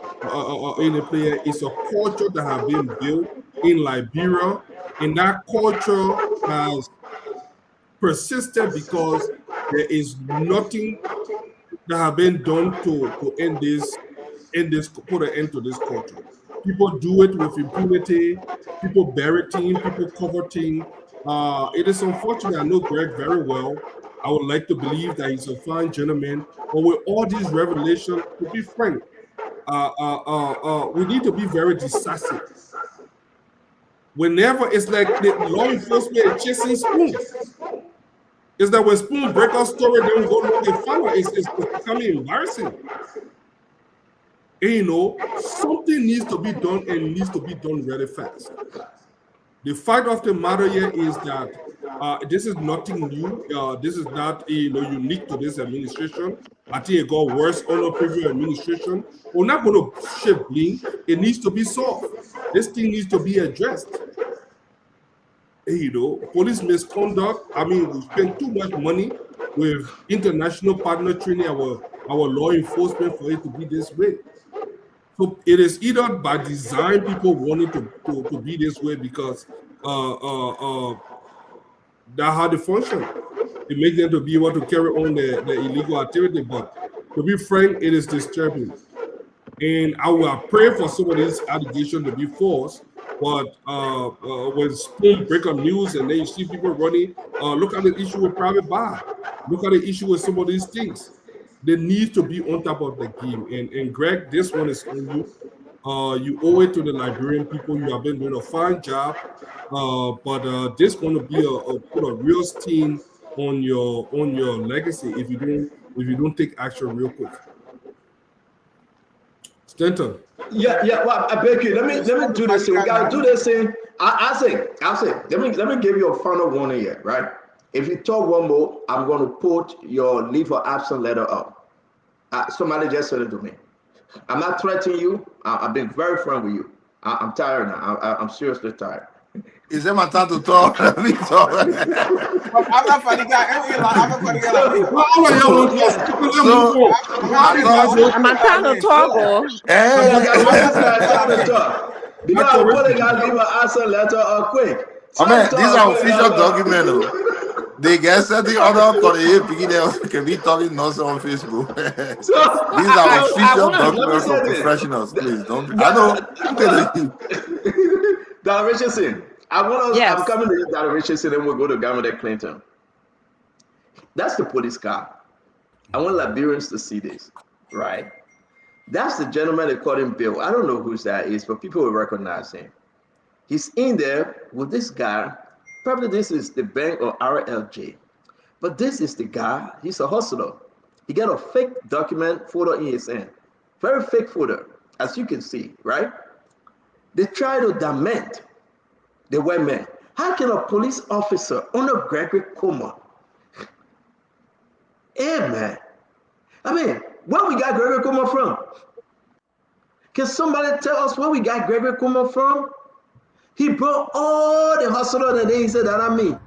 in the player is a culture that has been built in Liberia, and that culture has persisted because there is nothing that has been done to end this, put an end to this culture. People do it with impunity. People bury things. People cover things. It is unfortunate. I know Greg very well. I would like to believe that he's a fine gentleman. But with all these revelations, to be frank, we need to be very decisive. Whenever it's like the law enforcement is chasing Spoon. It's that when Spoon break our story, then we go look at follow. It's becoming embarrassing. And something needs to be done and needs to be done very fast. The fact of the matter here is that this is nothing new. This is not unique to this administration. I think it got worse under previous administration. We're not going to shift blame. It needs to be solved. This thing needs to be addressed. Police misconduct. I mean, we spend too much money with international partner training our law enforcement for it to be this way. So it is either by design people wanting to be this way because that's how they function. It makes them to be able to carry on the illegal activity. But to be frank, it is disturbing. And I will pray for some of these allegations to be false. But when Spoon break up news and then you see people running, look at the issue with private bar. Look at the issue with some of these things. They need to be on top of the game. And Greg, this one is on you. You owe it to the Liberian people. You have been doing a fine job. But this going to be put a real stain on your legacy if you don't take action real quick. Stanton.
Yeah. Well, I beg you. Let me do this thing. We gotta do this thing. I'll say. Let me give you a final warning here, right? If you talk one more, I'm going to put your leave for absence letter up. Somebody just said it to me. I'm not threatening you. I've been very frank with you. I'm tired now. I'm seriously tired.
Is it my time to talk? Let me talk.
I'm not funny guy. I'm a funny guy.
I'm trying to talk.
Because I'm putting out leave an absence letter up quick.
I mean, these are official documents. They get something other can be talking nonsense on Facebook. These are official documents for professionals. Please don't. I know. I'm telling you.
Don Richardson, I'm coming to you, Don Richardson, and we'll go to Governor Clinton. That's the police car. I want Liberians to see this, right? That's the gentleman they call him Bill. I don't know who that is, but people will recognize him. He's in there with this guy. Probably this is the bank or RLJ. But this is the guy. He's a hustler. He got a fake document photo in his hand. Very fake photo, as you can see, right? They try to dement the white man. How can a police officer under Gregory Comer? Hey, man. I mean, where we got Gregory Comer from? Can somebody tell us where we got Gregory Comer from? He brought all the hustlers that he said that I mean.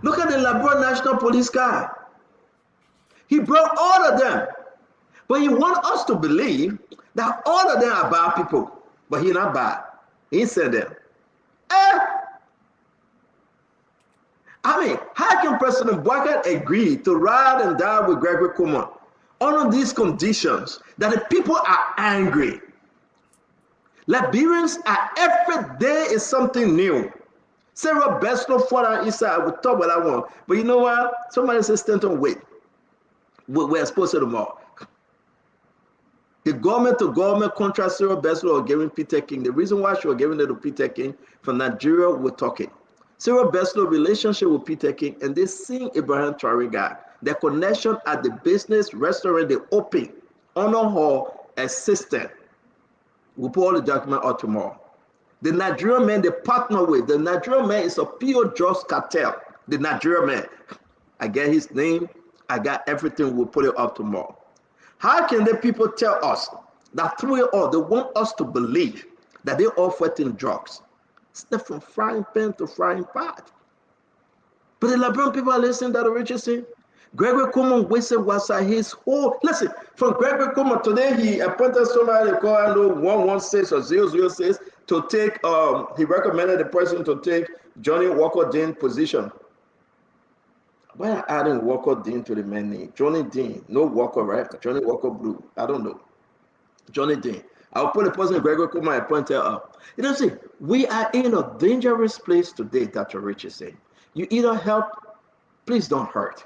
Look at the Liberia National Police car. He brought all of them. But he wants us to believe that all of them are bad people. But he's not bad. He said them. I mean, how can President Boakai agree to ride and die with Gregory Comer under these conditions that the people are angry? Liberians are every day is something new. Sarah Besno for that inside, I will talk what I want. But you know what? Somebody says, Stanton, wait. We're supposed to tomorrow. The government contract Sarah Besno are giving Peter King. The reason why she was giving it to Peter King from Nigeria, we're talking. Sarah Besno relationship with Peter King, and they sing Ibrahim Traore guy. Their connection at the business restaurant they open, honor her assistant. We'll put all the document out tomorrow. The Nigerian man they partner with, the Nigerian man is a pure drugs cartel. The Nigerian man. I get his name, I got everything, we'll put it up tomorrow. How can the people tell us that through it all, they want us to believe that they all fighting drugs? Step from frying pan to frying pot. But the Liberian people are listening to the Richardson. Gregory Comer wasted was his whole, listen, from Gregory Comer today, he appointed somebody called 116 or 006 to take, he recommended the person to take Johnny Walker Dean position. Why are adding Walker Dean to the man name? Johnny Dean, no Walker, right? Johnny Walker Blue, I don't know. Johnny Dean. I'll put the person Gregory Comer appointed up. You know, see, we are in a dangerous place today, Dr. Rich is saying. You either help, please don't hurt.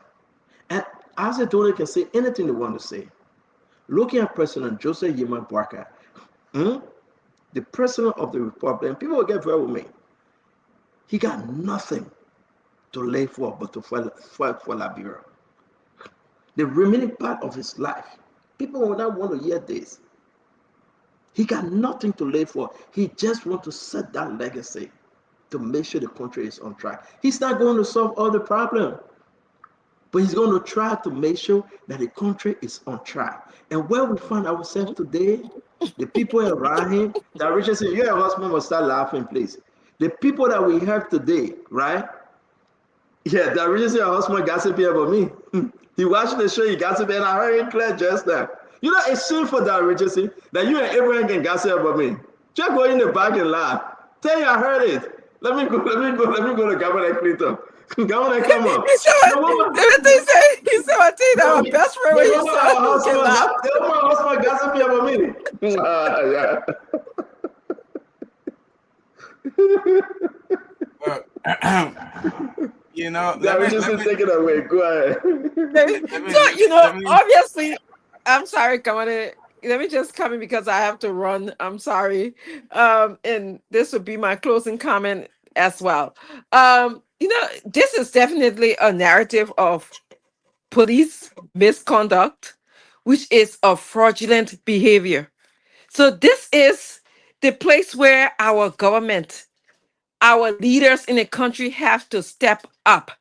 And as a donor can say anything they want to say. Looking at President Joseph Yemen Boakai, the president of the republic, and people will get very with me. He got nothing to lay for but to fight for Liberia. The remaining part of his life, people will not want to hear this. He got nothing to lay for. He just wants to set that legacy to make sure the country is on track. He's not going to solve all the problems, but he's going to try to make sure that the country is on track. And where we find ourselves today, the people around him, that Richard said, your husband will start laughing, please. The people that we have today, right? Yeah, that Richard said, your husband gossiping about me. He watched the show, he gossiping, and I heard it clear just now. You know, it's shameful that Richardson, that you and Abraham can gossip about me. Just go in the back and laugh. Tell you I heard it. Let me go to Governor Clinton. Governor, come on.
He said, I tell you that my best friend when you said
my husband gossiping about me.
You know,
let me take it away. Go ahead.
So, you know, obviously, I'm sorry, Kamane. Let me just come in because I have to run. I'm sorry. And this would be my closing comment as well. This is definitely a narrative of police misconduct, which is a fraudulent behavior. So this is the place where our government, our leaders in the country have to step up.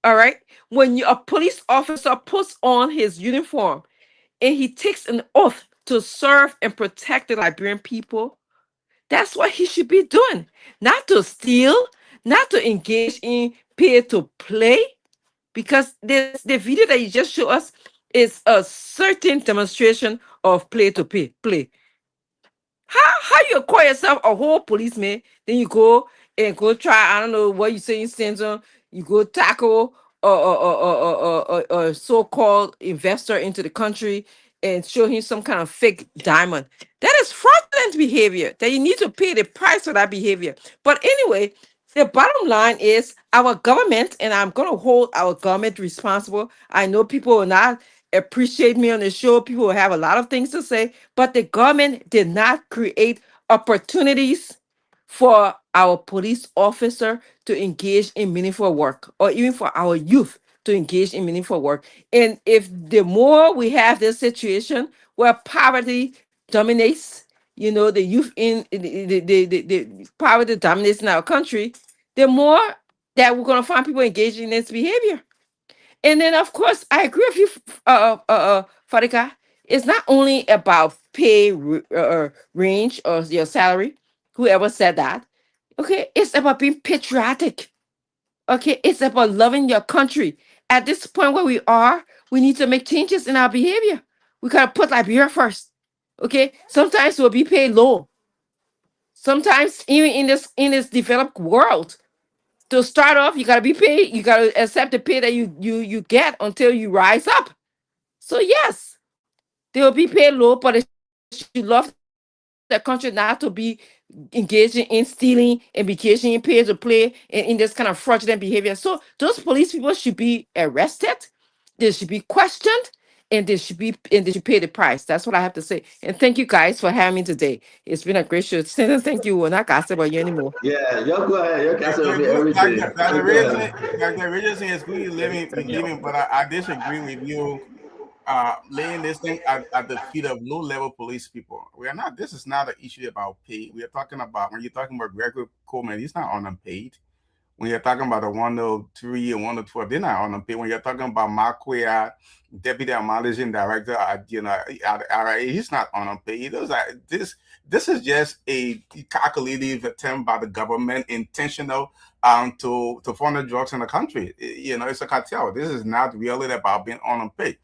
All right. When a police officer puts on his uniform and he takes an oath to serve and protect the Liberian people, that's what he should be doing. Not to steal, not to engage in pay to play, because the video that you just showed us is a certain demonstration of play to play. How you call yourself a whole policeman, then you go and go try, I don't know what you say in Central, you go tackle a so-called investor into the country and show him some kind of fake diamond. That is fraudulent behavior that you need to pay the price for that behavior. But anyway, the bottom line is our government, and I'm going to hold our government responsible. I know people will not appreciate me on the show. People will have a lot of things to say, but the government did not create opportunities for our police officer to engage in meaningful work, or even for our youth to engage in meaningful work. And if the more we have this situation where poverty dominates, the youth in the poverty dominates in our country, the more that we're going to find people engaging in this behavior. And then, of course, I agree with you, Fadika. It's not only about pay range or your salary, whoever said that. Okay, it's about being patriotic. Okay, it's about loving your country. At this point where we are, we need to make changes in our behavior. We gotta put Liberia first. Okay, sometimes we'll be paid low. Sometimes even in this developed world, to start off, you gotta be paid. You gotta accept the pay that you get until you rise up. So yes, they will be paid low, but they should love the country, not to be engaging in stealing and engaging in pay to play and in this kind of fraudulent behavior. So those police people should be arrested. They should be questioned, and they should pay the price. That's what I have to say. And thank you guys for having me today. It's been a great show. Thank you. We're not gossip about you anymore.
Yeah, you're go ahead. You're gossip about everything.
The reason is we living, but I disagree with you. Laying this thing at the feet of low-level police people. We are not. This is not an issue about pay. We are talking about, when you're talking about Gregory Coleman, he's not unpaid. When you're talking about the 103 and 112, they're not unpaid. When you're talking about Marquia, Deputy Managing Director at RIA, he's not unpaid. This is just a calculative attempt by the government, intentional to funnel drugs in the country. It's a cartel. This is not really about being unpaid.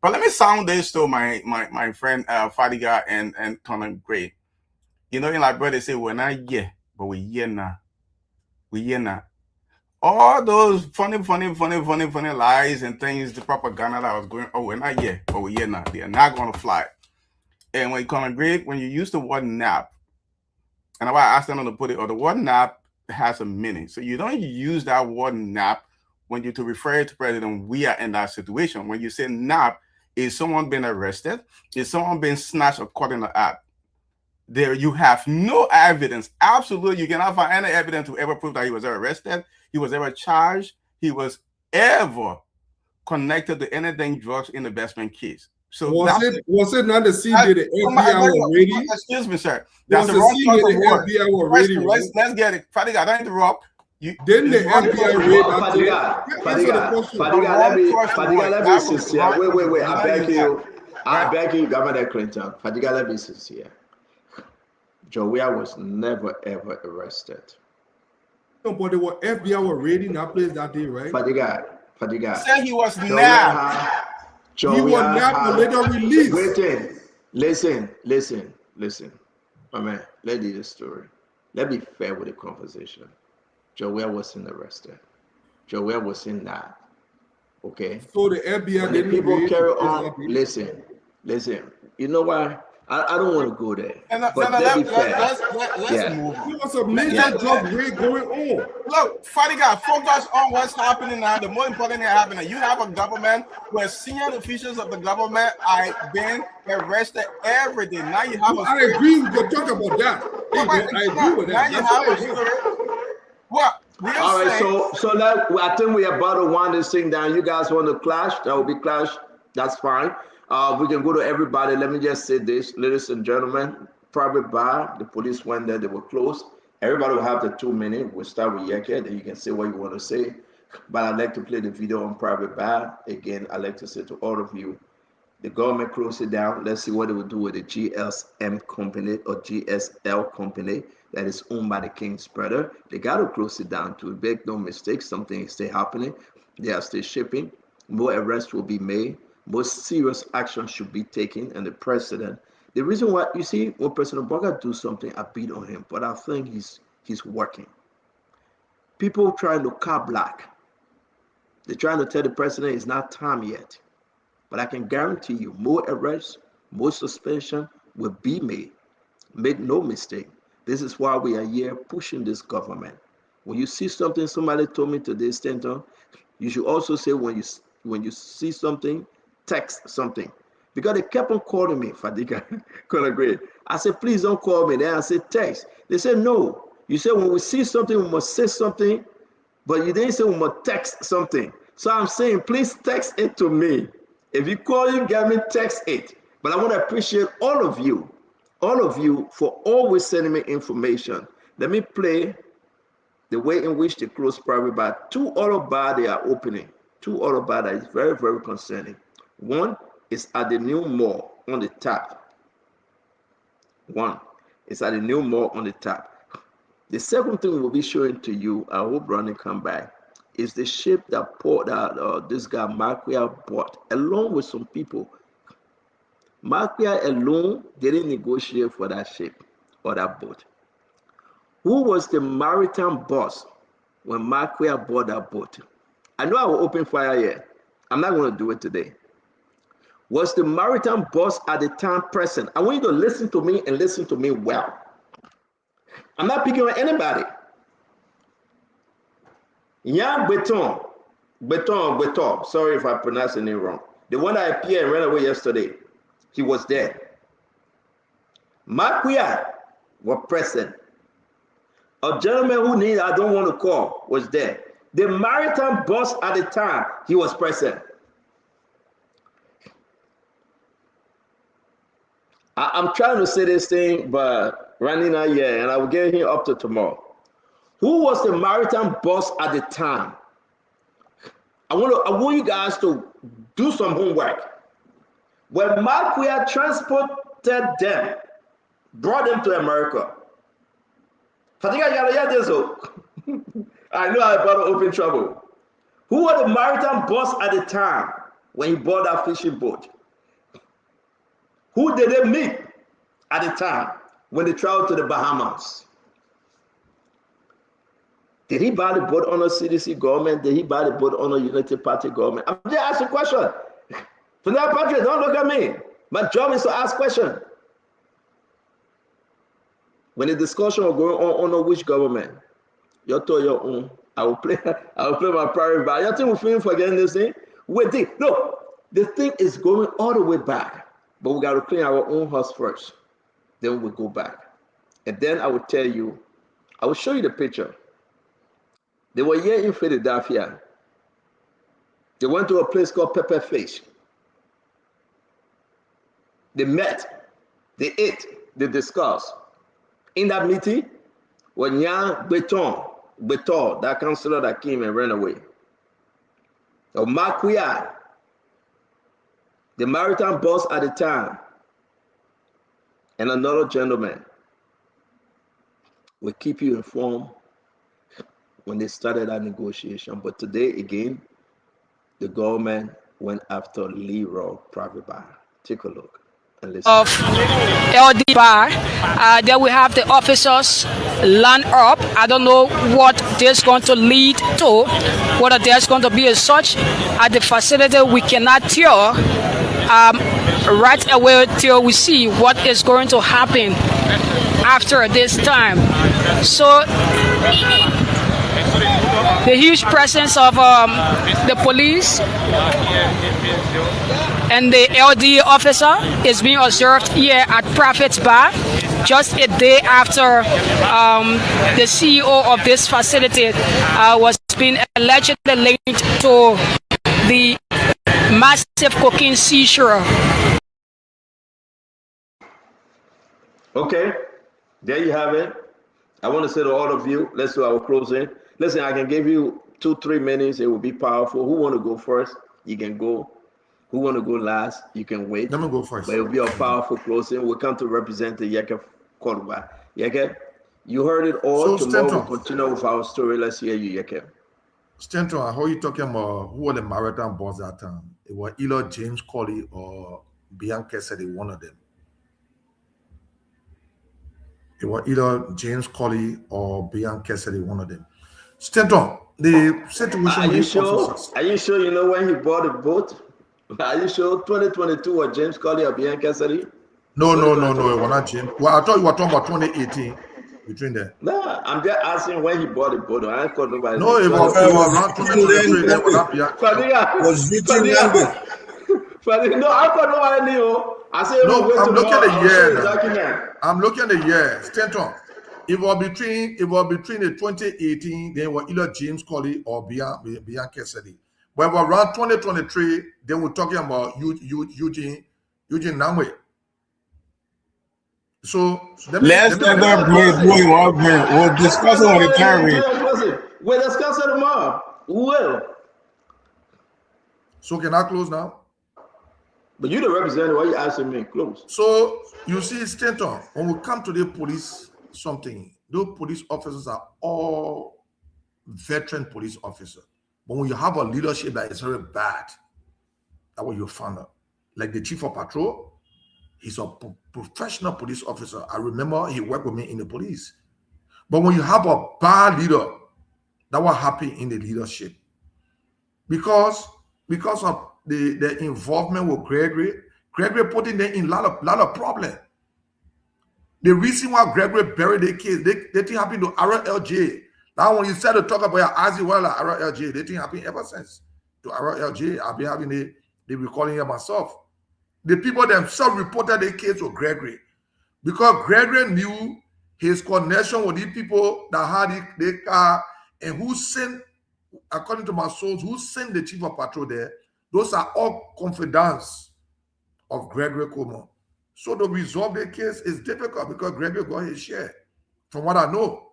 But let me sound this to my friend Fadiga and Colin Gray. In Liberia, they say, we're not here, but we're here now. We're here now. All those funny lies and things, the propaganda that was going, we're not here, but we're here now. They are not going to fly. And when Colin Gray, when you use the word nap, and I asked them to put it, or the word nap has a meaning. So you don't use that word nap when you to refer to President, we are in that situation. When you say nap, is someone being arrested? Is someone being snatched according to act? There you have no evidence. Absolutely, you cannot find any evidence to ever prove that he was ever arrested, he was ever charged, he was ever connected to anything drugs in the investment case. So
was it not the CD the FBI was ready?
Excuse me, sir. That's the wrong choice of word. Let's get it. Fadiga, I don't interrupt.
Then the FBI raid
Fadiga, let me sincere. Wait. I beg you, Governor Clinton. Fadiga, let me sincere. Joia was never ever arrested.
No, but the FBI were raiding that place that day, right?
Fadiga.
Say he was nabbed.
He was nabbed and later released. Listen. My man, let's do the story. Let me be fair with the conversation. Joel wasn't arrested. Joel wasn't nabbed. Okay.
So the FBI
didn't. People carry on. Listen. You know why? I don't want to go there.
Let's
Yeah.
move on. There was a major job rate going on. Look, Fatty guy, focus on what's happening now. The most important thing happening. You have a government where senior officials of the government are being arrested every day. Now you have
I agree. We can talk about that. I agree with that.
Now you have a well.
All right, so now I think we're about to wind this thing down. You guys want to clash? That will be clash. That's fine. We can go to everybody. Let me just say this, ladies and gentlemen. Private bar. The police went there. They were closed. Everybody will have the 2 minutes. We'll start with Yeke. Then you can say what you want to say. But I'd like to play the video on private bar. Again, I'd like to say to all of you, the government closed it down. Let's see what they will do with the GSM company or GSL company that is owned by the King's brother. They got to close it down to make no mistake. Something is still happening. They are still shipping. More arrests will be made. More serious action should be taken. And the president, the reason why, you see, when President Boga do something, I beat on him. But I think he's working. People trying to car black. They're trying to tell the president it's not time yet. But I can guarantee you more arrests, more suspension will be made. Make no mistake. This is why we are here pushing this government. When you see something, somebody told me today, Stanton, you should also say when you see something, text something. Because they kept on calling me, Fadiga, great. I said, please don't call me. Then I said, text. They said, no. You said when we see something, we must say something, but you didn't say we must text something. So I'm saying, please text it to me. If you call, you get me, text it. But I want to appreciate all of you for always sending me information. Let me play the way in which they close private bar. 2 other bars they are opening. 2 other bars that is very, very concerning. One is at the new mall on the top. One is at the new mall on the top. The second thing we'll be showing to you, I hope Ronnie come back, is the ship that this guy Marquia bought along with some people. Marquia alone didn't negotiate for that ship or that boat. Who was the maritime boss when Marquia bought that boat? I know I will open fire here. I'm not going to do it today. Was the maritime boss at the time present? I want you to listen to me and listen to me well. I'm not picking on anybody. Yang Beton, sorry if I pronounced the name wrong. The one that appeared and ran away yesterday, he was there. Marquia was present. A gentleman who I don't want to call was there. The maritime boss at the time, he was present. I'm trying to say this thing, but Randy not here, and I will get him up to tomorrow. Who was the maritime boss at the time? I want you guys to do some homework. When Marquia transported them, brought them to America. I know I'm about to open trouble. Who was the maritime boss at the time when he bought that fishing boat? Who did they meet at the time when they traveled to the Bahamas? Did he buy the boat under CDC government? Did he buy the boat under United Party government? I'm just asking a question. From that country, don't look at me. My job is to ask questions. When the discussion was going on which government, you told your own. I will play my private bar. You think we're feeling forgetting this thing? No, the thing is going all the way back. But we got to clean our own house first. Then we'll go back. And then I will tell you, I will show you the picture. They were here in Philadelphia. They went to a place called Pepper Fish. They met, they ate, they discussed. In that meeting, when Yang Beton, that counselor that came and ran away, or Marquia, the maritime boss at the time, and another gentleman will keep you informed when they started that negotiation. But today, again, the government went after Leroy Private Bar. Take a look and listen.
Of LD Bar, then we have the officers line up. I don't know what this is going to lead to, whether there's going to be a search at the facility. We cannot tell right away till we see what is going to happen after this time. So the huge presence of the police and the LD officer is being observed here at Prophet's Bar, just a day after the CEO of this facility was being allegedly linked to the massive cocaine seizure.
Okay, there you have it. I want to say to all of you, let's do our closing. Listen, I can give you 2-3 minutes. It will be powerful. Who want to go first? You can go. Who want to go last? You can wait.
Let me go first.
But it will be a powerful closing. We come to represent the Yeke Korba. Yeke, you heard it all.
So,
Tomorrow
Stenton,
we'll continue with our story. Let's hear you, Yeke.
Stenton, how you talking about who were the maritime boss that time? It was either James Colley or Bianca Cassidy, one of them. It was either James Colley or Bianca Cassidy, one of them. Stenton, the situation
Are
with
you
the
sure?
officers.
Are you sure you know when he bought the boat? Are you sure 2022 or James Colley or Bianca Cassidy?
No, it was not James. Well, I thought you were talking about 2018 between them.
No, I'm just asking when he bought the boat. I ain't called nobody.
No, it was around 2023. Then was not
Fadiga.
Was written language.
Fadiga. No, I called nobody knew. I said,
no, I'm looking at the year.
Document.
I'm looking at the year. Stenton. It was between the 2018, then were either James Colley or Bianca Cassidy. But around 2023, then we're talking about Eugene Namwe. So
let's not go we'll discuss it on the time.
We'll discuss it tomorrow. We will.
So can I close now?
But you're the representative. Why are you asking me close?
So you see, Stenton, when we come to the police something, those police officers are all veteran police officers. But when you have a leadership that is very bad, that's what you find out. Like the chief of patrol, he's a professional police officer. I remember he worked with me in the police. But when you have a bad leader, that will happen in the leadership. Because of the involvement with Gregory putting them in a lot of problem. The reason why Gregory buried the case, they didn't happen to RLJ. Now when you start to talk about Ozzy Well at RLJ, they didn't happen ever since. To RLJ, I've been having the recording here myself. The people themselves reported the case to Gregory because Gregory knew his connection with the people that had the car and who sent, according to my source, who sent the chief of patrol there. Those are all confidants of Gregory Como. So to resolve the case is difficult because Gregory got his share. From what I know,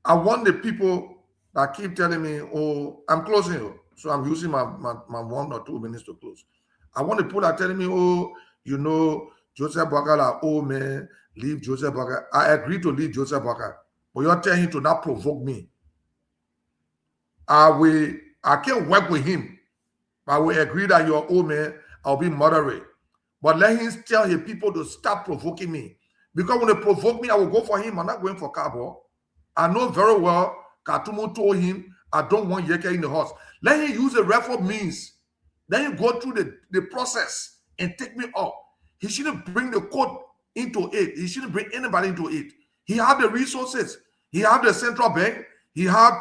I want the people that keep telling me, oh, I'm closing, so I'm using my 1 or 2 minutes to close. I want the people that are telling me, oh, you know, Joseph Boakai, like, oh man, leave Joseph Boakai. I agree to leave Joseph Boakai, but you're telling him to not provoke me. I can't work with him. I will agree that you're old man, I'll be moderate. But let him tell his people to stop provoking me. Because when they provoke me, I will go for him. I'm not going for Cabo. I know very well, Katumu told him, I don't want Yeke in the house. Let him use the reform means. Let him go through the process and take me up. He shouldn't bring the court into it. He shouldn't bring anybody into it. He had the resources. He had the central bank. He had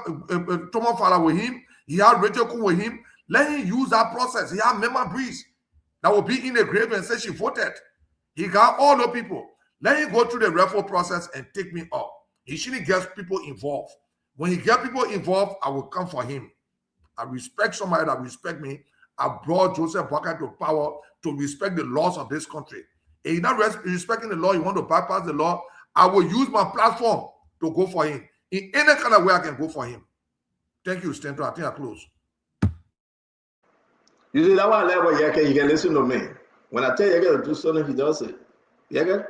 Thomas Fala with him. He had Rachel Kun with him. Let him use that process. He had Mema Breeze that will be in the grave and say she voted. He got all the people. Let him go through the referral process and take me up. He shouldn't get people involved. When he get people involved, I will come for him. I respect somebody that respect me. I brought Joseph Boakai to power to respect the laws of this country. And he's not respecting the law, you want to bypass the law, I will use my platform to go for him. In any kind of way I can go for him. Thank you, Stenton. I think I close.
You see, that one level, Yeke, you can listen to me. When I tell Yeke to do something, he does it. Yeke,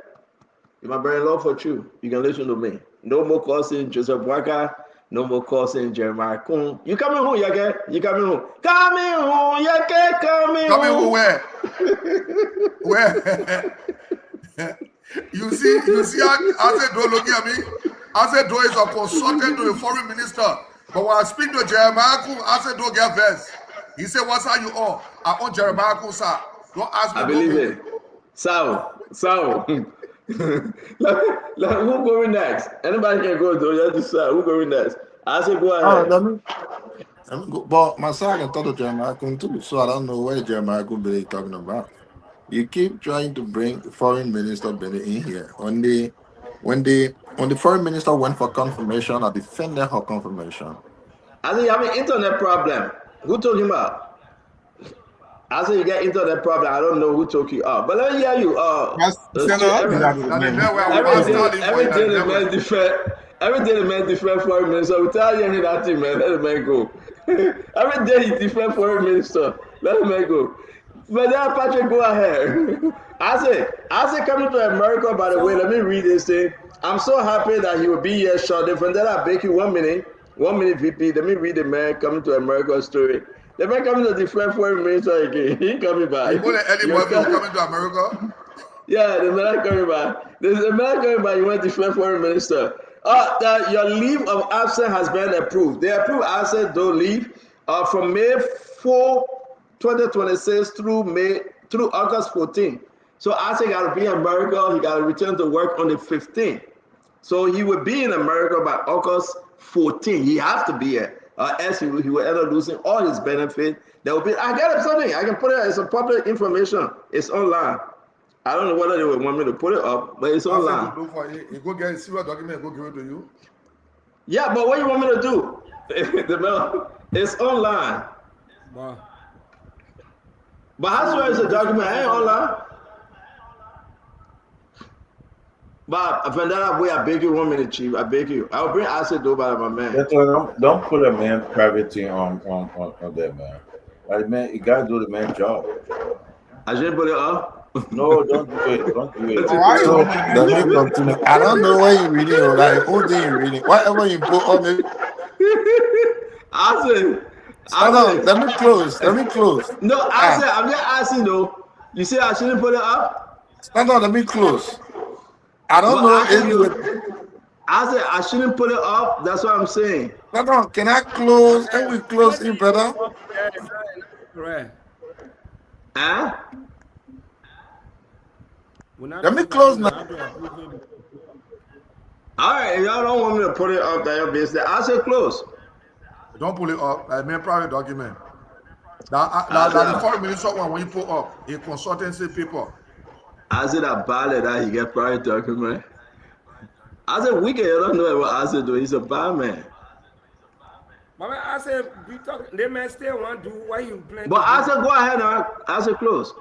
if my brother-in-law for you, you can listen to me. No more causing Joseph Boakai, no more causing Jeremiah Kun. You coming home, Yeke? You coming home? Coming home, Yeke, coming home.
Coming home where? Where? You see, I said, don't look at me. I said, is a consultant to the foreign minister. But when I speak to Jeremiah Kun, I said, don't get vexed. He said, "What's how you all? I own Jeremiah Kusa. Don't ask me."
I believe it. So. Like, who going next? Anybody can go though. You have to decide who going next. I say go ahead.
Let me go. But my son can talk to Jeremiah Kun too, so I don't know what Jeremiah Kun be talking about. You keep trying to bring foreign minister Benny in here. When the foreign minister went for confirmation, I defended her confirmation.
I say you have an internet problem. Who told him out? I say you get internet problem. I don't know who took you out. But let me hear you. Every day the man different foreign minister. We tell you that thing, man. Let the man go. Every day he different foreign minister. Let the man go. But then Patrick, go ahead. I say coming to America, by the way, let me read this thing. I'm so happy that he will be here shortly. From then I'll bake you 1 minute VP. Let me read the man coming to America story. The man coming to different foreign minister again. He coming back.
You know the early boy coming to America?
Yeah, the man coming back. There's a man coming back. You want different foreign minister. That your leave of absence has been approved. They approved absence, don't leave, from May 4, 2026 through August 14. So Isaac got to be in America. He got to return to work on the 15th. So he will be in America by August 14. He has to be here. Else he will end up losing all his benefit. There will be. I got up something. I can put it. It's a public information. It's online. I don't know whether they would want me to put it up, but it's online.
You go get a serial document. Go give it to you.
Yeah, but what you want me to do? It's online.
Wow.
But how sure is the document? Ain't online. But Vandana, boy, I beg you 1 minute, Chief. I beg you. I'll bring acid over my man.
Don't put a man private thing on that man. Like man, you gotta do the man's job.
I shouldn't put it up.
No, don't do it. Don't do it.
Let me continue. I don't know what you're reading or like who thing you're reading. Whatever you put on it. Let me close.
No, I'm just asking though. You say I shouldn't put it up?
Let me close. I don't know if
I said I shouldn't put it up. That's what I'm saying.
No, can I close? Can we close it, brother?
Right.
Huh?
Let me close now.
All right, if y'all don't want me to put it up, that your business. I said close.
Don't pull it up. I mean, private document. The foreign minister one when you put up a consultancy paper.
I said that ballad that he get private document. I said wicked. You don't know what I said doing. He's a bad man.
But I said we talk. They may still want to do why you playing.
But I said go ahead now. I said close.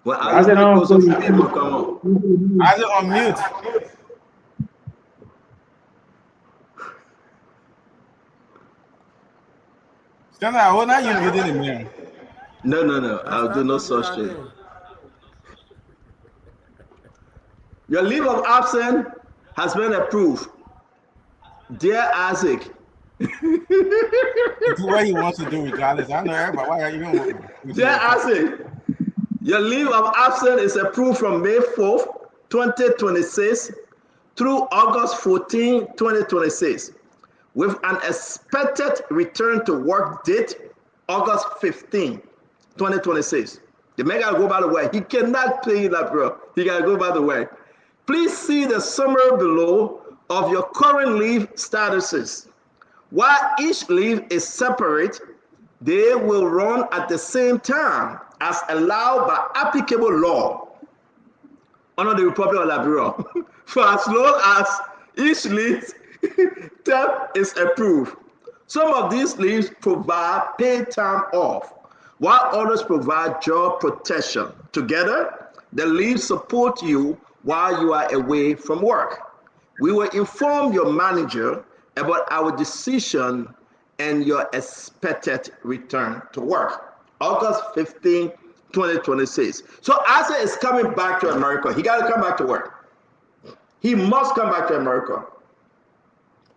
Well, I said on. Come on.
I said on mute. Stand out. What are you muting him here?
No. I'll do no such thing. Your leave of absence has been approved. Dear Isaac.
Do what he wants to do regardless. I know everybody. Why are you even?
Dear Isaac, your leave of absence is approved from May 4th, 2026 through August 14, 2026. With an expected return to work date, August 15, 2026. The man gotta go by the way. He cannot pay that, bro. He gotta go by the way. Please see the summary below of your current leave statuses. While each leave is separate, they will run at the same time as allowed by applicable law under the Republic of Liberia for as long as each leave term is approved. Some of these leaves provide paid time off, while others provide job protection. Together, the leaves support you while you are away from work. We will inform your manager about our decision and your expected return to work. August 15, 2026. So Isaac is coming back to America. He got to come back to work. He must come back to America.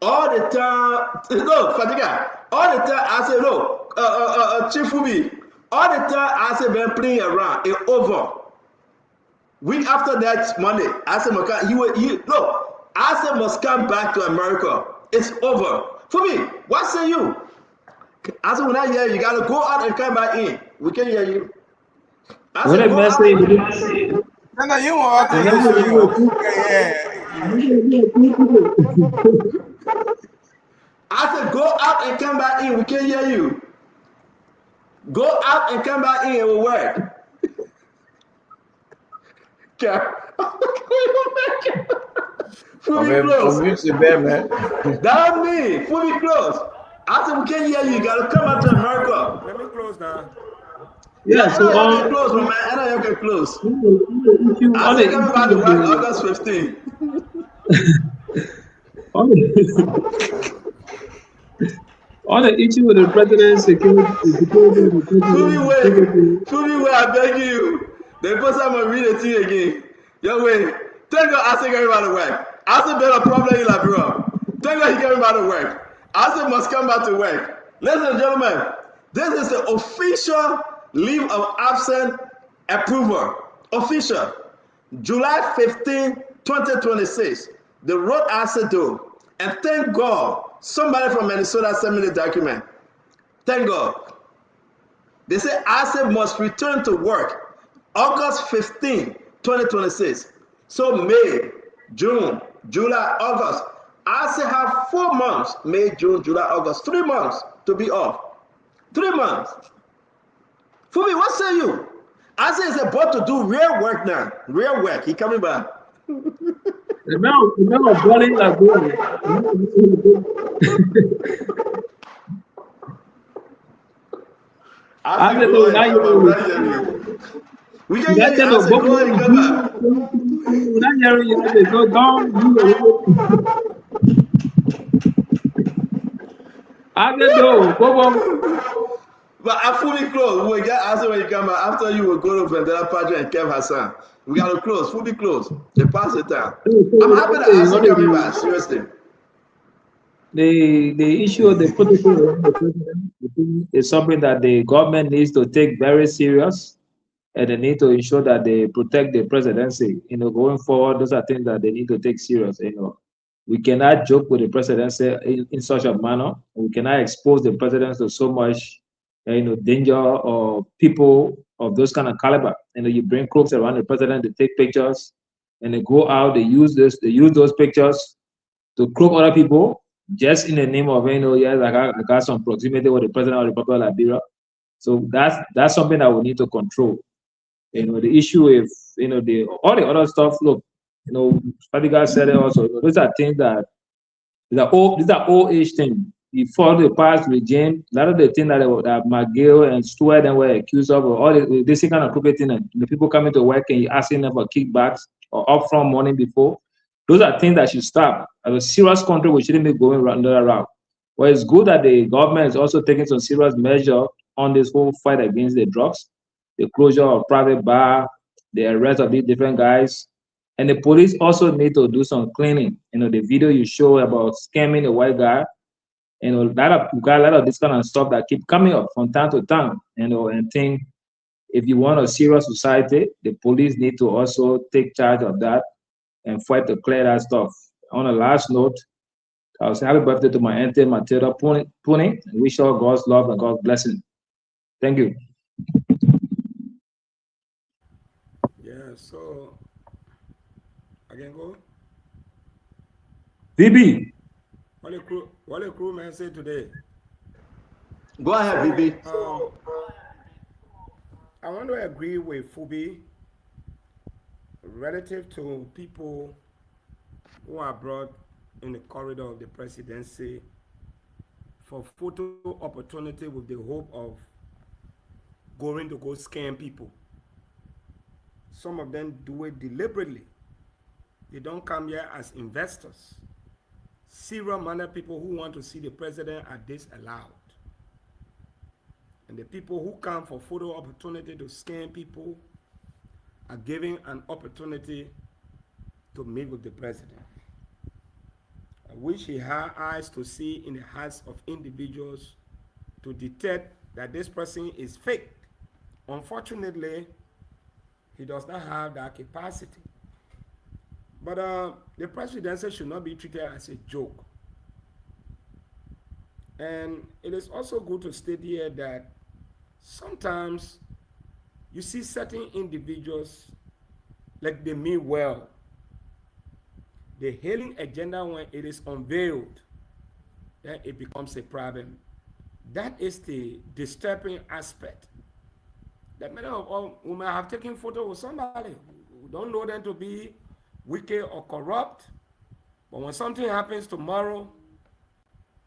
All the time, no, Fatiga. All the time, I say no. Chifubi. All the time, I say been playing around. It's over. Week after that Monday, Asa Asa must come back to America. It's over. For me, what say you? Asa, when I hear you, gotta go out and come back in. We can hear you. Asa,
What a
go out.
message.
No, you want
I said, go out and come back in. We can't hear you. Go out and come back in. It will work. Fully close. That's me. Fully close. I said, we can't hear you. You got to come out to America.
Let me close now.
Yeah, so I know you can close, my man. I know you can close. I said, coming back to work August 15.
On the issue with the president's security,
Fully way, I beg you. The first time I read it to you again. Yo, wait. Thank God I said everybody to work. I said better problem in Liberia. Thank God he came back to work. I said must come back to work. Ladies and gentlemen, this is the official leave of absence approval. Official. July 15, 2026. The road answer to. And thank God somebody from Minnesota sent me the document. Thank God. They say ASEP must return to work August 15, 2026. So May, June, July, August. ASEP have 4 months. May, June, July, August. 3 months to be off. 3 months. For me, what say you? ASEP is about to do real work now. Real work. He coming back.
Remember balling like balling.
I said, go ahead, come on, we can hear you. I said, go ahead, come on.
We're not hearing you. They go down. I can go. Go on.
But I fully close. We will get answer when you come back. After you will go to Vendela Padre and Kev Hassan. We got to close. Fully close. They pass it down. I'm happy that Hassan coming back. Seriously.
The issue of the protocol of the president is something that the government needs to take very serious, and they need to ensure that they protect the presidency. Going forward, those are things that they need to take serious. We cannot joke with the presidency in such a manner. We cannot expose the president to so much, danger or people of those kind of caliber. You bring crooks around the president to take pictures, and they go out. They use those pictures to croak other people. Just in the name of, yes, I got some proximity with the president of the Republic of Liberia. So that's something that we need to control. The issue is, all the other stuff, look, Fadiga said it also, those are things that, these are old age things. Before the past regime, a lot of the things that McGill and Stewart and were accused of, all this kind of crooked thing, the people coming to work and asking them for kickbacks or upfront money before, those are things that should stop. As a serious country, we shouldn't be going that route. Well, it's good that the government is also taking some serious measure on this whole fight against the drugs, the closure of private bar, the arrest of these different guys. And the police also need to do some cleaning. The video you show about scamming the white guy, we got a lot of this kind of stuff that keep coming up from time to time. And think if you want a serious society, the police need to also take charge of that and fight to clear that stuff. On a last note, I'll say happy birthday to my auntie Matilda Puni. Wish her God's love and God's blessing. Thank you.
Yeah, so I can go.
VB.
What the crew man say today?
Go ahead, VB.
I want to agree with Fubi relative to people who are brought in the corridor of the presidency for photo opportunity with the hope of going to go scam people. Some of them do it deliberately. They don't come here as investors. Serial-minded people who want to see the president are disallowed. And the people who come for photo opportunity to scam people are given an opportunity to meet with the president. I wish he had eyes to see in the hearts of individuals to detect that this person is fake. Unfortunately, He does not have that capacity. But the presidency should not be treated as a joke. And it is also good to state here that sometimes you see certain individuals, like they mean well. The healing agenda, when it is unveiled, then it becomes a problem. That is the disturbing aspect. That many of us who may have taken photo with somebody who don't know them to be wicked or corrupt, but when something happens tomorrow,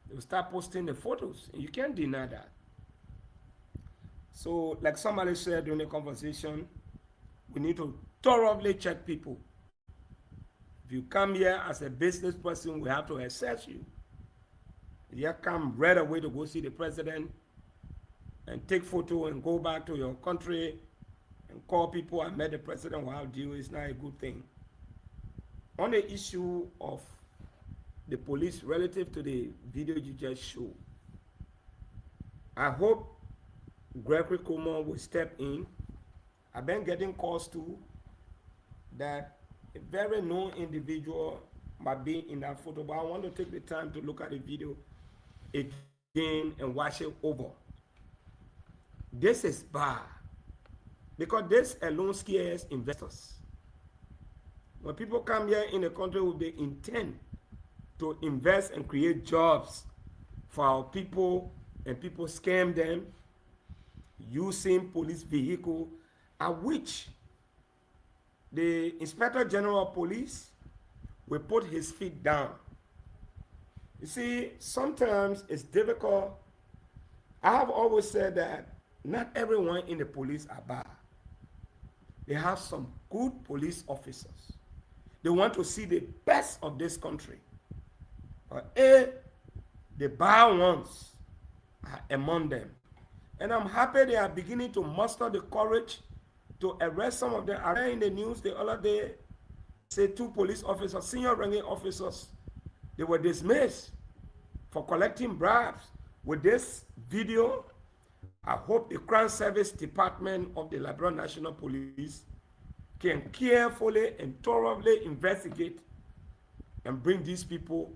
they will start posting the photos, and you can't deny that. So, like somebody said during the conversation, we need to thoroughly check people. If you come here as a business person, we have to assess you. If you come right away to go see the president and take photo and go back to your country and call people, I met the president, wow, deal is not a good thing. On the issue of the police relative to the video you just showed, I hope Gregory Coleman will step in. I've been getting calls too that a very known individual might be in that photo, but I want to take the time to look at the video again and watch it over. This is bad because this alone scares investors. When people come here in the country with the intent to invest and create jobs for our people, and people scam them using police vehicle, at which the Inspector General of Police will put his feet down. You see, sometimes it's difficult. I have always said that not everyone in the police are bad. They have some good police officers. They want to see the best of this country. But the bad ones are among them. And I'm happy they are beginning to muster the courage to arrest some of them. I read in the news the other day, say 2 police officers, senior ranking officers, they were dismissed for collecting bribes. With this video, I hope the Crown Service Department of the Liberia National Police can carefully and thoroughly investigate and bring these people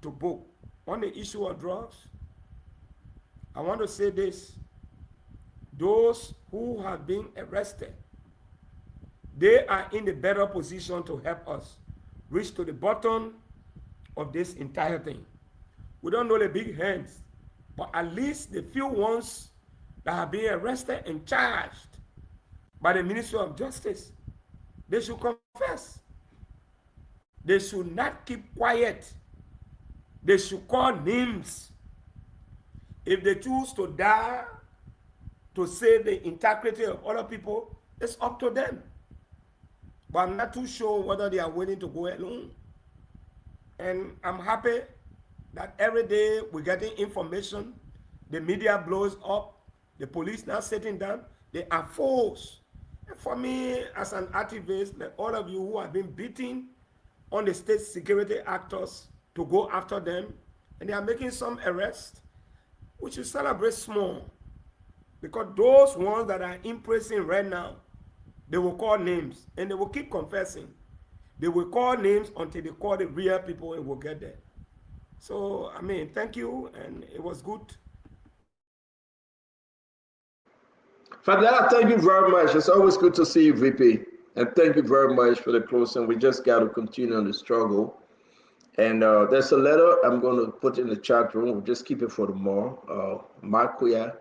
to book. On the issue of drugs, I want to say this. Those who have been arrested, they are in a better position to help us reach to the bottom of this entire thing. We don't know the big hands, but at least the few ones that have been arrested and charged by the Ministry of Justice, they should confess. They should not keep quiet. They should call names. If they choose to die to save the integrity of other people, it's up to them. But I'm not too sure whether they are willing to go alone. And I'm happy that every day we're getting information. The media blows up. The police now sitting down. They are forced. And for me, as an activist, like all of you who have been beating on the state security actors to go after them, and they are making some arrests, we should celebrate small. Because those ones that are in prison right now, they will call names and they will keep confessing. They will call names until they call the real people and will get there. So, I mean, thank you, and it was good.
Fadela, thank you very much. It's always good to see you, VP. And thank you very much for the closing. We just got to continue on the struggle. And there's a letter I'm going to put in the chat room. We'll just keep it for tomorrow. Marquia,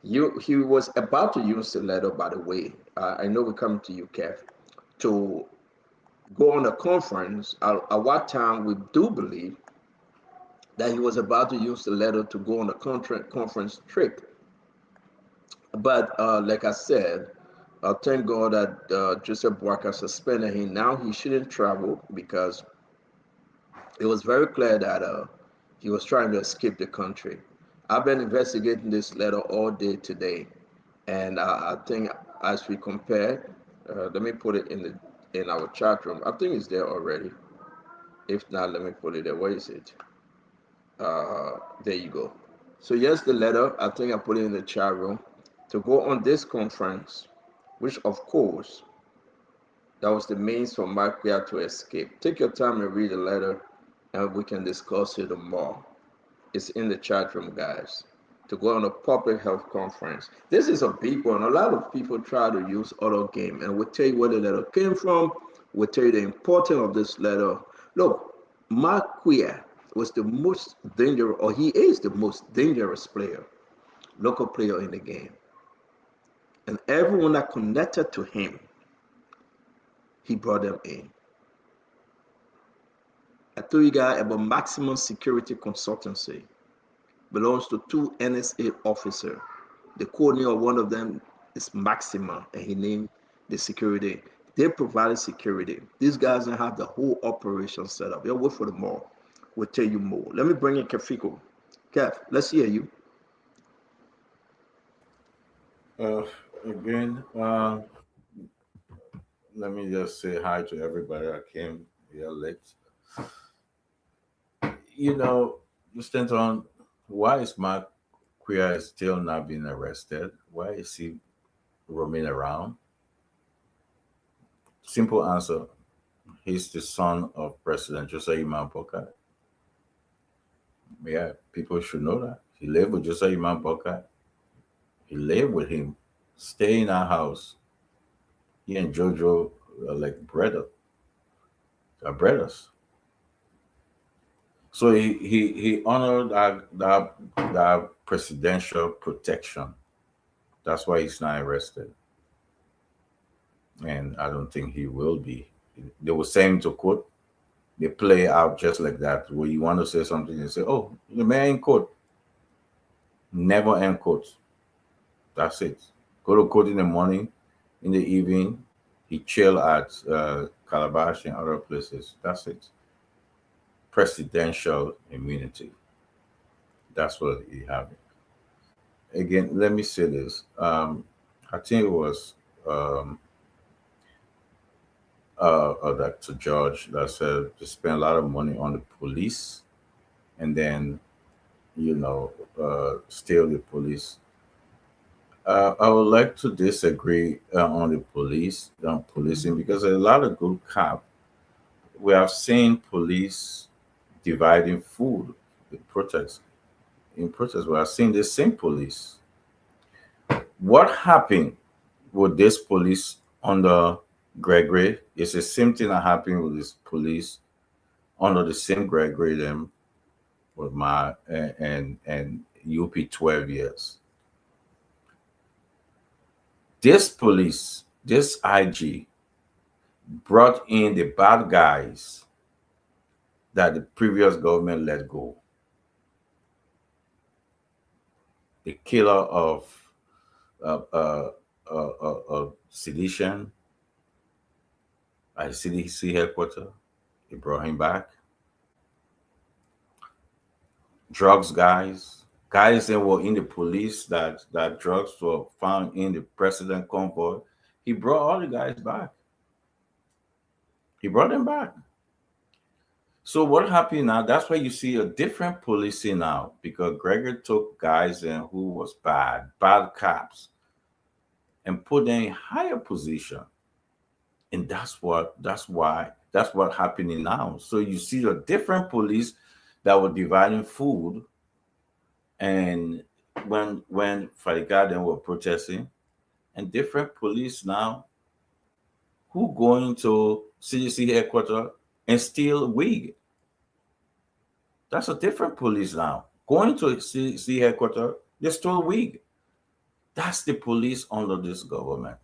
he was about to use the letter, by the way. I know we're coming to you, Kev, to go on a conference. At what time we do believe that he was about to use the letter to go on a conference trip. But like I said, thank God that Joseph Boakai suspended him. Now he shouldn't travel because it was very clear that he was trying to escape the country. I've been investigating this letter all day today, and I think as we compare, let me put it in our chat room. I think it's there already. If not, let me put it there. Where is it? There you go. So yes, the letter, I think I put it in the chat room to go on this conference, which of course That was the means for Marquia to escape. Take your time and read the letter, and we can discuss it more. It's in the chat room, guys. To go on a public health conference. This is a big one. A lot of people try to use other game, and we'll tell you where the letter came from. We'll tell you the importance of this letter. Look, Marquia was the most dangerous, or he is the most dangerous player, local player in the game. And everyone that connected to him, he brought them in. I told you guys about Maximum Security Consultancy. Belongs to 2 NSA officers. The coordinator of one of them is Maxima, and he named the security. They provided security. These guys don't have the whole operation set up. They'll wait for the more. We'll tell you more. Let me bring in Kefiko. Kev, let's hear you.
Again, let me just say hi to everybody that came here late. You know, Stanton, why is Marquia still not being arrested? Why is he roaming around? Simple answer. He's the son of President Josiah Imam Boakai. Yeah, people should know that. He lived with Josiah Imam Boakai. He lived with him, stay in our house. He and Jojo are like brothers. So he honored that presidential protection. That's why he's not arrested. And I don't think he will be. They were saying to quote, they play out just like that. Where you want to say something, you say, oh, the man in court. Never end court. That's it. Go to court in the morning, in the evening, he chill at Calabash and other places. That's it. Presidential immunity. That's what he have. Again, let me say this. I think it was Dr. George that said to spend a lot of money on the police and then, steal the police. I would like to disagree on the police, on policing, because there's a lot of good cops. We have seen police dividing food in protest. We have seen the same police. What happened with this police under Gregory is the same thing that happened with this police under the same Gregory them with my and UP 12 years. This police, this IG, brought in the bad guys that the previous government let go. The killer of sedition at CDC headquarters, he brought him back. Drugs guys that were in the police, that drugs were found in the president convoy. He brought all the guys back. He brought them back. So what happened now? That's why you see a different policing now, because Gregory took guys in who was bad cops, and put them in higher position. And that's what's happening now. So you see a different police that were dividing food, and when Fadiga then were protesting, and different police now who going to CDC headquarters and steal wig. That's a different police now. Going to CDC headquarters, they stole wig. That's the police under this government.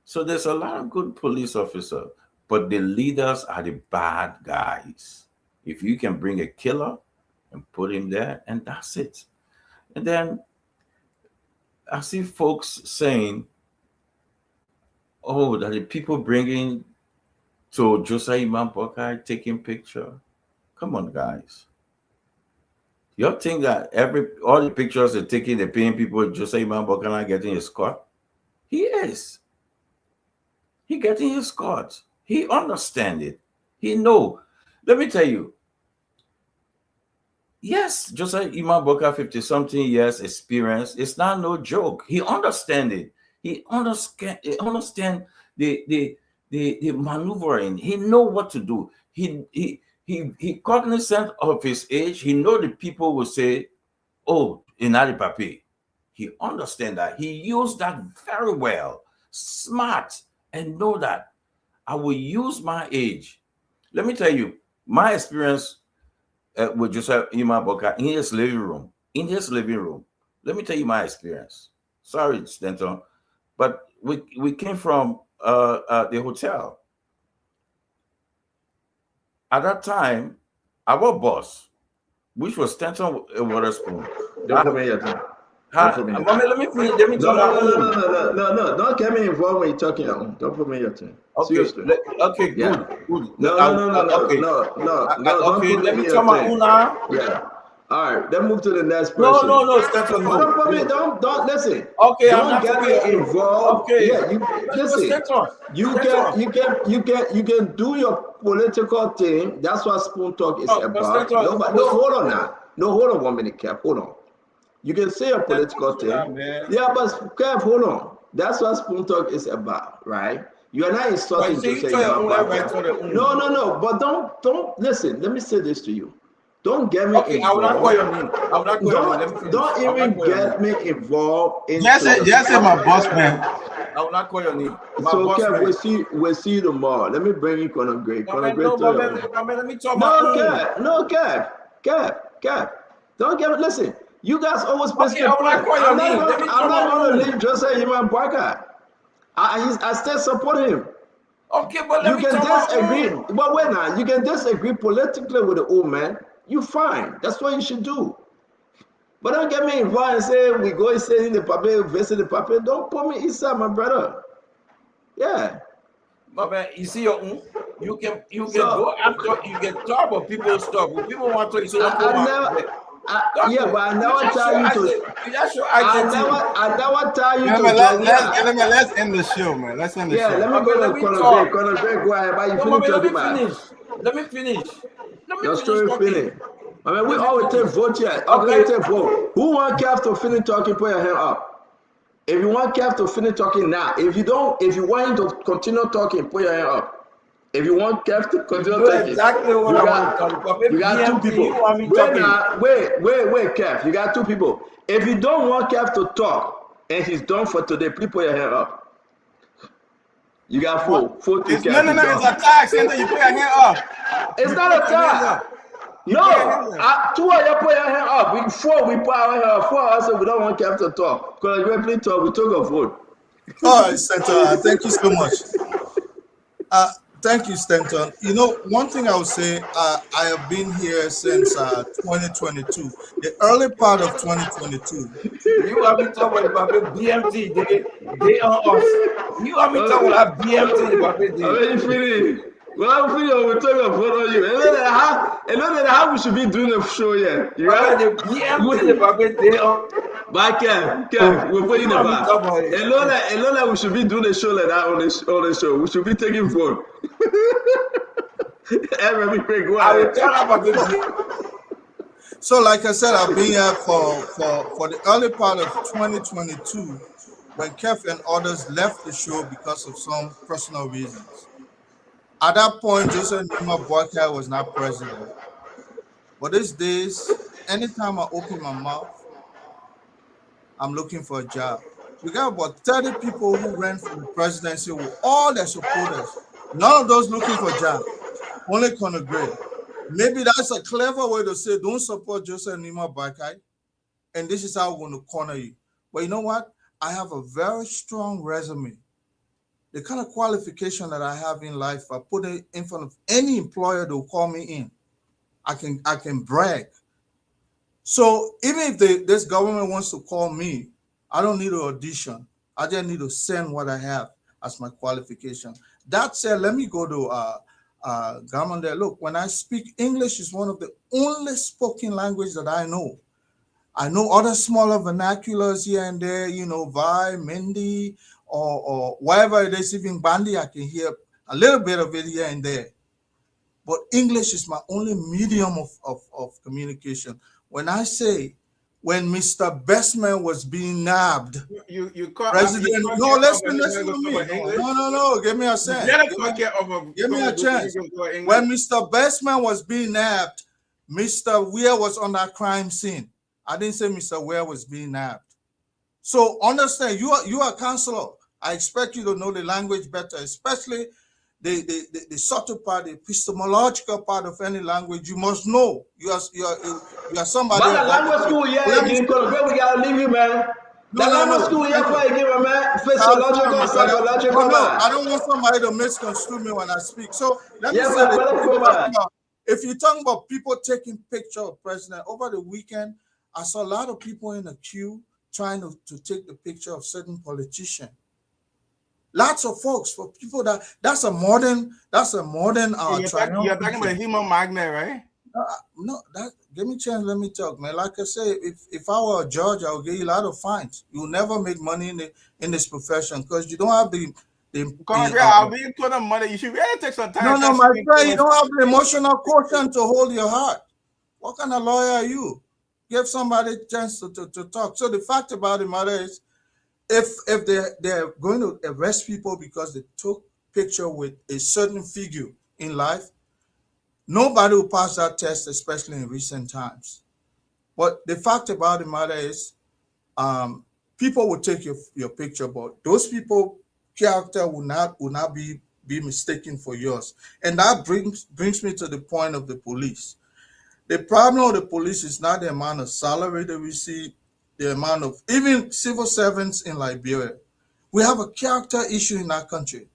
So there's a lot of good police officers, but the leaders are the bad guys. If you can bring a killer and put him there, and that's it. And then I see folks saying, oh, that the people bringing to Josiah Imam Boakai taking picture. Come on, guys. You think that all the pictures they're taking, they're paying people, Josiah Imam Boakai not getting his cut? He is. He getting his cut. He understand it. He know. Let me tell you. Yes, Josiah Imam Boakai, 50-something years experience. It's not no joke. He understand it. He understand the maneuvering. He know what to do. He cognizant of his age. He know the people will say, "Oh, Inari Papi." He understand that. He used that very well, smart, and know that I will use my age. Let me tell you my experience with Joseph Nima Boakai in his living room. In his living room, let me tell you my experience. Sorry, Stanton, but we came from the hotel. At that time, our boss, which was Stanton Waterspoon.
Don't come in here.
Let me finish. Let me talk.
No. Don't get me involved when you're talking. Don't put me in your team.
Okay.
Seriously.
Okay. Good.
Yeah.
Good.
No.
Okay.
Okay.
Let me talk my own now.
Yeah. All right. Then move to the next person.
No. Stanton, no.
Don't put me. Don't listen.
Okay.
Don't get me involved.
Okay.
Yeah. You listen. You can do your political thing. That's what Spoon Talk is about. No, hold on now. No, hold on 1 minute, Cap. Hold on. You can say a political thing. Yeah, but Kev, hold on. That's what Spoon Talk is about, right? You are not insulting to say No. But don't listen. Let me say this to you. Don't get me involved.
I will not call your name. I will not call your name.
Don't even get me involved in.
Yes, my boss man.
I will not call your name.
So Kev, we'll see you tomorrow. Let me bring in Conor Gray.
Let me talk
No, Kev. Don't get me. Listen. You guys always
okay, I'm
not going to leave Joseph Nima Boakai. I still support him.
Okay, but
you can disagree. But wait now, you can disagree politically with the old man. You fine. That's what you should do. But don't get me involved and say we go and say in the public, visit the public. Don't put me inside, my brother. Yeah.
But man, you see your own. You can go after. You can talk about people's stuff. When people want to, you say
but I never tell you to. I never tell you to.
Let's end the show, man. Let's end the show.
Let me go to Conor Gray. Go ahead, but you finish.
Let me finish.
Your story finish. I mean, we always take vote here. Okay, let's take vote. Who want Kev to finish talking? Put your hand up. If you want Kev to finish talking now, if you want him to continue talking, put your hand up. If you want Kev to continue talking,
exactly what I want to talk about.
You got two people. Wait, Kev. You got two people. If you don't want Kev to talk and he's done for today, please put your hand up. You got four.
No, it's a tax. You put your hand up.
It's not a tax. No, two of you put your hand up. Four, we put our hand up. 4 also, we don't want Kev to talk. Because when we talk, we took a vote.
All right, Stanton. Thank you so much. Thank you, Stanton. You know, one thing I would say, I have been here since 2022, the early part of 2022.
You have been talking about BMT, they on us. You have been talking about BMT,
I'm finish. Well, I'm finished. We'll talk about you. And then how we should be doing the show here. You got
the BMT, they on.
But Kev, we'll put in the back. Alone, we should be doing a show like that on the show. We should be taking phone.
So, like I said, I've been here for the early part of 2022 when Kev and others left the show because of some personal reasons. At that point, Joseph Nima Boakai was not president. But these days, anytime I open my mouth, I'm looking for a job. We got about 30 people who ran for the presidency with all their supporters. None of those looking for jobs. Only Conor Gray. Maybe that's a clever way to say don't support Joseph Nima Boakai, and this is how we're going to corner you. But you know what? I have a very strong resume. The kind of qualification that I have in life, I put it in front of any employer that will call me in. I can brag. So even if this government wants to call me, I don't need an audition. I just need to send what I have as my qualification. That said, let me go to Gamande. Look, when I speak, English is one of the only spoken language that I know. I know other smaller vernaculars here and there, you know, Vai, Mendi, or whatever it is, even Bandi, I can hear a little bit of it here and there. But English is my only medium of communication. When I say when Mr. Bestman was being nabbed.
You call
President, no, listen to me. No, give me a chance. Give me a chance. When Mr. Bestman was being nabbed, Mr. Weir was on that crime scene. I didn't say Mr. Weir was being nabbed. So understand, you are a counselor. I expect you to know the language better, especially the subtle part, the epistemological part of any language. You must know. You are somebody.
But the language school, yeah, you can we gotta leave you, man. The language school, yeah, for you, man. Physiological, psychological.
No, I don't want somebody to misconstrue me when I speak. So let me say that if you're talking about people taking picture of president over the weekend, I saw a lot of people in the queue trying to take the picture of certain politician. Lots of folks, for people that's a modern
you're talking about a human magnet, right?
No, give me a chance, let me talk, man. Like I say, if I were a judge, I would give you a lot of fines. You'll never make money in this profession because you don't have
I'll be putting money. You should really take some time.
No, my friend, you don't have the emotional quotient to hold your heart. What kind of lawyer are you? Give somebody a chance to talk. So the fact about the matter is, if they're going to arrest people because they took picture with a certain figure in life, nobody will pass that test, especially in recent times. But the fact about the matter is, people will take your picture, but those people character will not be mistaken for yours. And that brings me to the point of the police. The problem of the police is not the amount of salary they receive, the amount of even civil servants in Liberia. We have a character issue in our country.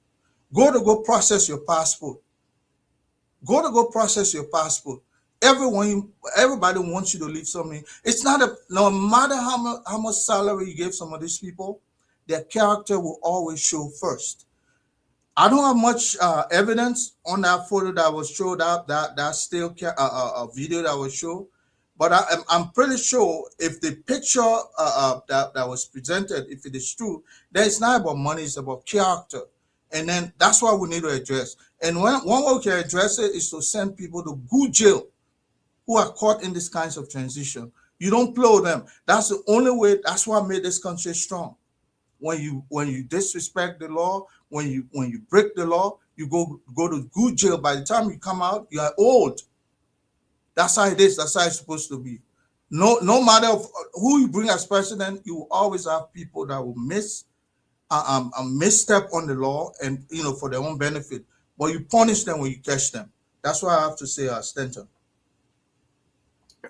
Go process your passport. Go process your passport. Everybody wants you to leave something. It's not no matter how much salary you give some of these people, their character will always show first. I don't have much evidence on that photo that was showed up, that still a video that was shown, but I'm pretty sure if the picture that was presented, if it is true, then it's not about money, it's about character. And then that's what we need to address. And one way we can address it is to send people to good jail who are caught in this kinds of transition. You don't play with them. That's the only way. That's what made this country strong. When you disrespect the law, when you break the law, you go to good jail. By the time you come out, you are old. That's how it is. That's how it's supposed to be. No matter who you bring as president, you will always have people that will misstep on the law and for their own benefit. But you punish them when you catch them. That's what I have to say, Stenton.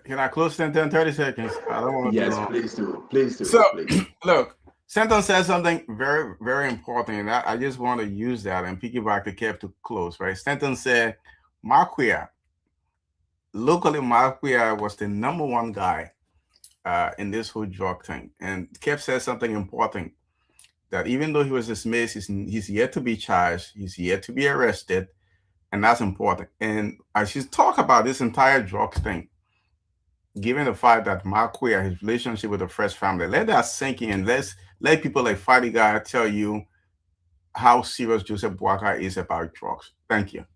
Can I close Stenton 30 seconds? I don't want to.
Yes, please do. Please do.
So
please.
Look. Stenton said something very, very important, and I just want to use that and piggyback the Kev to close, right? Stenton said, Marquia, locally, Marquia was the #1 guy in this whole drug thing. And Kev said something important, that even though he was dismissed, he's yet to be charged, he's yet to be arrested, and that's important. And I should talk about this entire drug thing, given the fact that Marquia, his relationship with the Fresh family, let that sink in. Let people like Fadi Guy tell you how serious Joseph Boakai is about drugs. Thank you.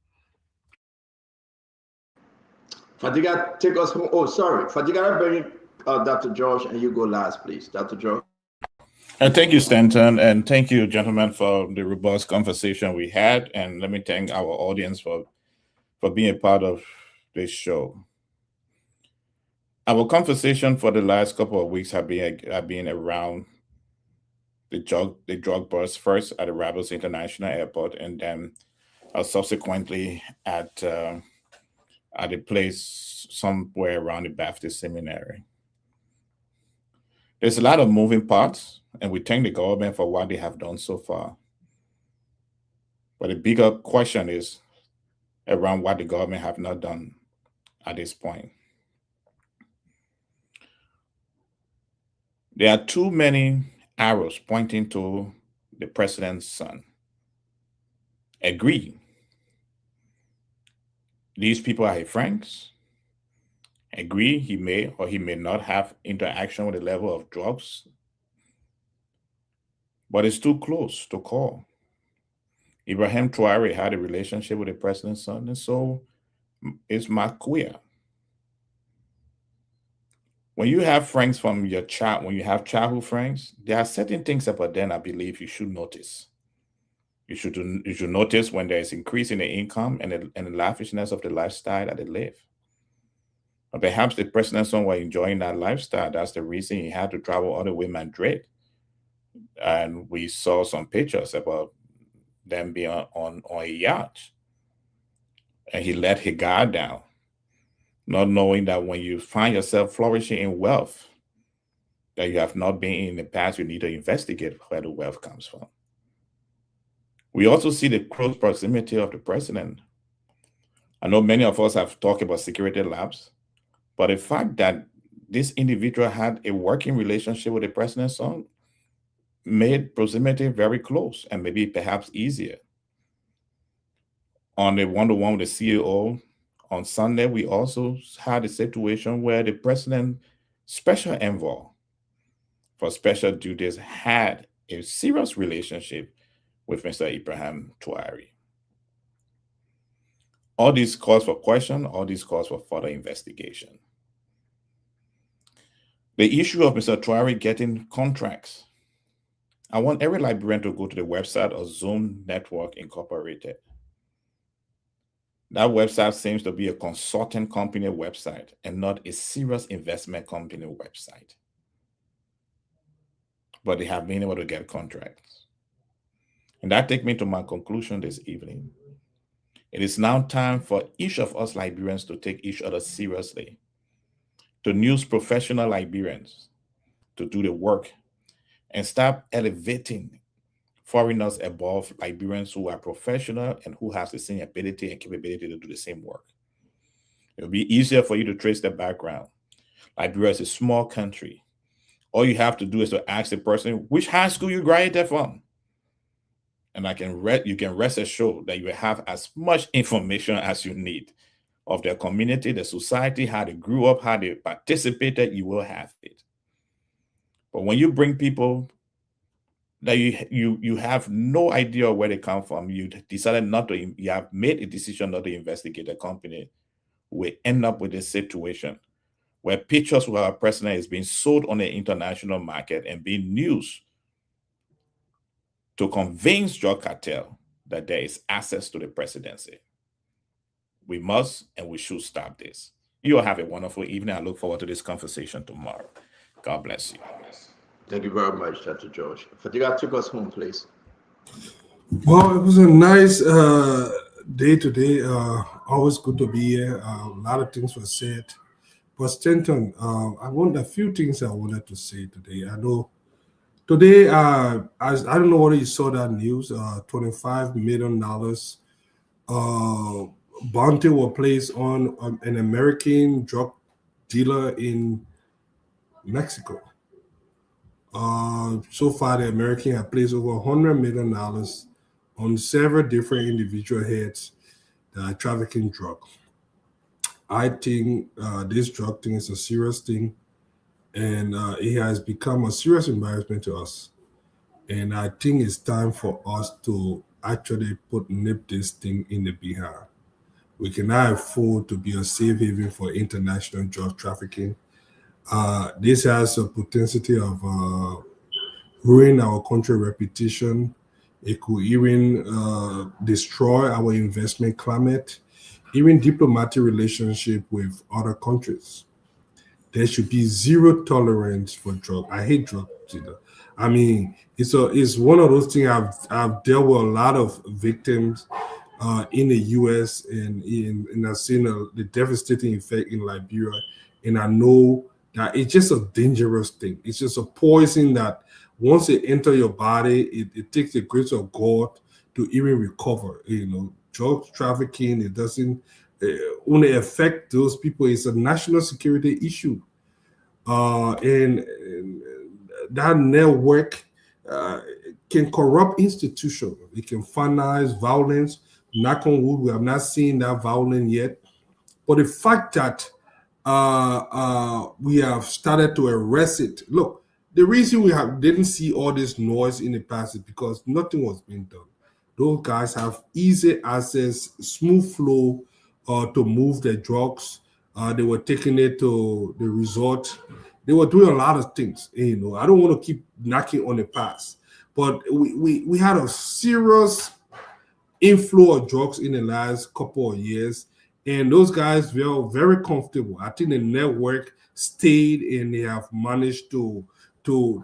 Fadiga, take us home. Oh, sorry. Fadiga, bring Dr. George, and you go last, please. Dr. George.
And thank you, Stanton, and thank you, gentlemen, for the robust conversation we had. And let me thank our audience for being a part of this show. Our conversation for the last couple of weeks have been around the drug bust, first at the Rebels International Airport, and then subsequently at a place somewhere around the Baptist Seminary. There's a lot of moving parts, and we thank the government for what they have done so far. But the bigger question is around what the government have not done at this point. There are too many arrows pointing to the president's son. Agree. These people are his friends. Agree, he may or he may not have interaction with the level of drugs. But it's too close to call. Ibrahim Traore had a relationship with the president's son, and so is Marquia. when you have friends from your child, when you have childhood friends, there are certain things about them I believe you should notice. You should notice when there is increase in the income and the lavishness of the lifestyle that they live. Or perhaps the president's son were enjoying that lifestyle. That's the reason he had to travel all the way to Madrid. And we saw some pictures about them being on a yacht. And he let his guard down, not knowing that when you find yourself flourishing in wealth that you have not been in the past, you need to investigate where the wealth comes from. We also see the close proximity of the president. I know many of us have talked about security labs, but the fact that this individual had a working relationship with the president's son made proximity very close and maybe perhaps easier. On the one-to-one with the CEO on Sunday, we also had a situation where the president's special envoy for special duties had a serious relationship with Mr. Ibrahim Traoré. All these calls for question, all these calls for further investigation. The issue of Mr. Traoré getting contracts. I want every Liberian to go to the website of Zoom Network Incorporated. That website seems to be a consulting company website and not a serious investment company website. But they have been able to get contracts. And that takes me to my conclusion this evening. It is now time for each of us Liberians to take each other seriously, to use professional Liberians to do the work and stop elevating foreigners above Liberians who are professional and who have the same ability and capability to do the same work. It'll be easier for you to trace their background. Liberia is a small country. All you have to do is to ask the person which high school you graduated from. And you can rest assured that you will have as much information as you need of their community, the society, how they grew up, how they participated, you will have it. But when you bring people that you have no idea where they come from, you decided not to, you have made a decision not to investigate the company, we end up with this situation where pictures of our president is being sold on the international market and being used to convince drug cartel that there is access to the presidency. We must and we should stop this. You all have a wonderful evening. I look forward to this conversation tomorrow. God bless you.
Thank you very much, Dr. George. Fatiga, take us home, please.
Well, it was a nice day today. Always good to be here. A lot of things were said. But Stanton, I want a few things I wanted to say today. I know today, I don't know whether you saw that news, $25 million bounty was placed on an American drug dealer in Mexico. So far, the American have placed over $100 million on several different individual heads that are trafficking drugs. I think this drug thing is a serious thing, and it has become a serious embarrassment to us. And I think it's time for us to actually nip this thing in the Bihar. We cannot afford to be a safe haven for international drug trafficking. This has a potential of ruin our country reputation. It could even destroy our investment climate, even diplomatic relationship with other countries. There should be zero tolerance for drugs. I hate drugs. I mean, it's one of those things. I've dealt with a lot of victims in the U.S. and I've seen the devastating effect in Liberia, and I know that it's just a dangerous thing. It's just a poison that once it enters your body, it takes the grace of God to even recover. Drug trafficking, it doesn't only affect those people. It's a national security issue. And that network can corrupt institutions. It can finance violence. Knock on wood, we have not seen that violence yet. But the fact that we have started to arrest it. Look, the reason we didn't see all this noise in the past is because nothing was being done. Those guys have easy access, smooth flow to move their drugs. They were taking it to the resort. They were doing a lot of things. You know, I don't want to keep knocking on the past, but we had a serious inflow of drugs in the last couple of years, and those guys were very comfortable. I think the network stayed, and they have managed to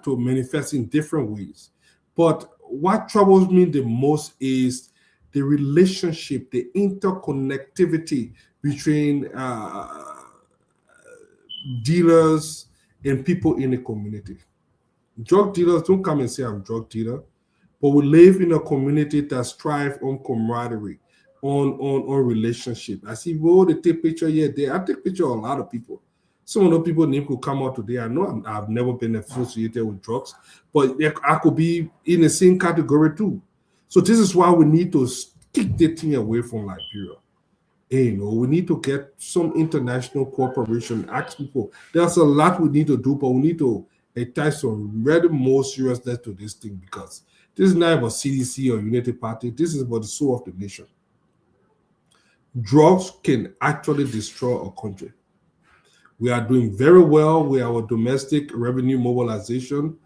manifest in different ways. But what troubles me the most is the relationship, the interconnectivity between dealers and people in the community. Drug dealers don't come and say I'm a drug dealer, but we live in a community that strives on camaraderie, on relationship. I see, well, they take picture here, there. I take picture of a lot of people. Some of the people name could come out today. I know I've never been associated with drugs, but I could be in the same category too. So this is why we need to kick the thing away from Liberia. You know, we need to get some international cooperation. Ask people. There's a lot we need to do, but we need to attach some really more seriousness to this thing, because this is not about CDC or Unity Party. This is about the soul of the nation. Drugs can actually destroy a country. We are doing very well with our domestic revenue mobilization.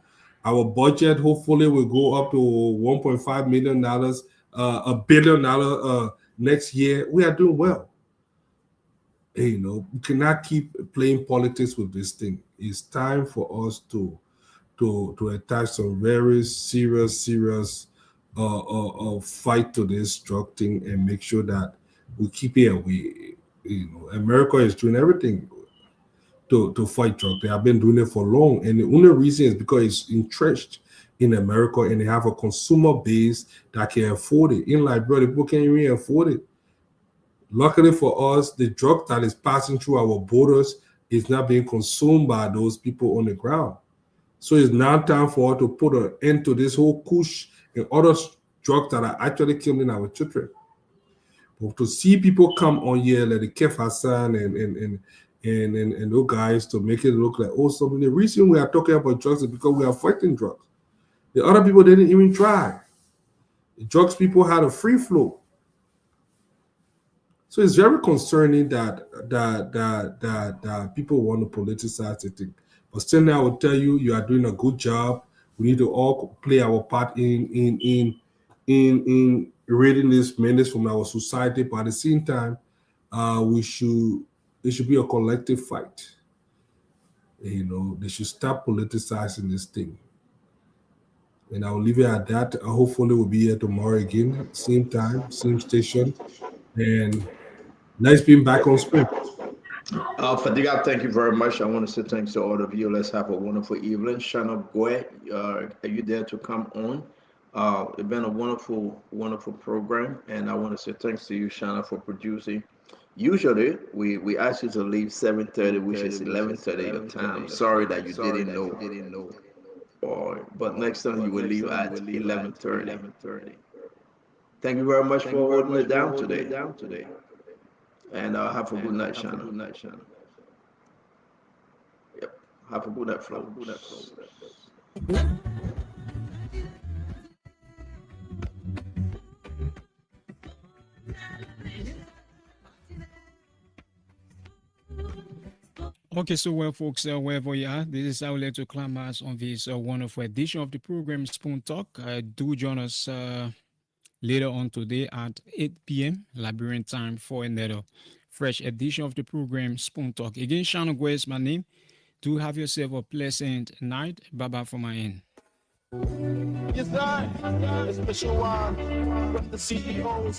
Our budget hopefully will go up to $1.5 million, $1 billion next year. We are doing well. You know, we cannot keep playing politics with this thing. It's time for us to attach some very serious fight to this drug thing and make sure that we keep it away. You know, America is doing everything to fight drug. They have been doing it for long, and the only reason is because it's entrenched in America, and they have a consumer base that can afford it. In Liberia, people can't even afford it. Luckily for us, the drug that is passing through our borders is not being consumed by those people on the ground. So it's now time for us to put an end to this whole kush and other drugs that are actually killing our children. But to see people come on here like the Kef Hassan and those guys to make it look like, oh, something. The reason we are talking about drugs is because we are fighting drugs. The other people didn't even try. The drugs people had a free flow. So it's very concerning that people want to politicize the thing. But still, I will tell you, you are doing a good job. We need to all play our part in ridding this menace from our society. But at the same time, it should be a collective fight. You know, they should stop politicizing this thing. And I'll leave it at that. Hopefully we'll be here tomorrow again, same time, same station. And nice being back on screen.
Fadiga, thank you very much. I want to say thanks to all of you. Let's have a wonderful evening. Shana Goy, are you there to come on? It's been a wonderful, wonderful program. And I want to say thanks to you, Shana, for producing. Usually, we ask you to leave 7:30, which is 11:30 your time. Sorry that you didn't know. But next time you will leave at 11:30. Thank you very much for holding it down today. And have a good night, Shana. Yep. Have a good night, Flo.
Okay, so well, folks, wherever you are, this is how we like to climax on this wonderful edition of the program Spoon Talk. Do join us later on today at 8 p.m. Liberian time for another fresh edition of the program Spoon Talk. Again, Shana Goy is my name. Do have yourself a pleasant night. Bye-bye from my end.
Yes, sir. A special one from the CEO.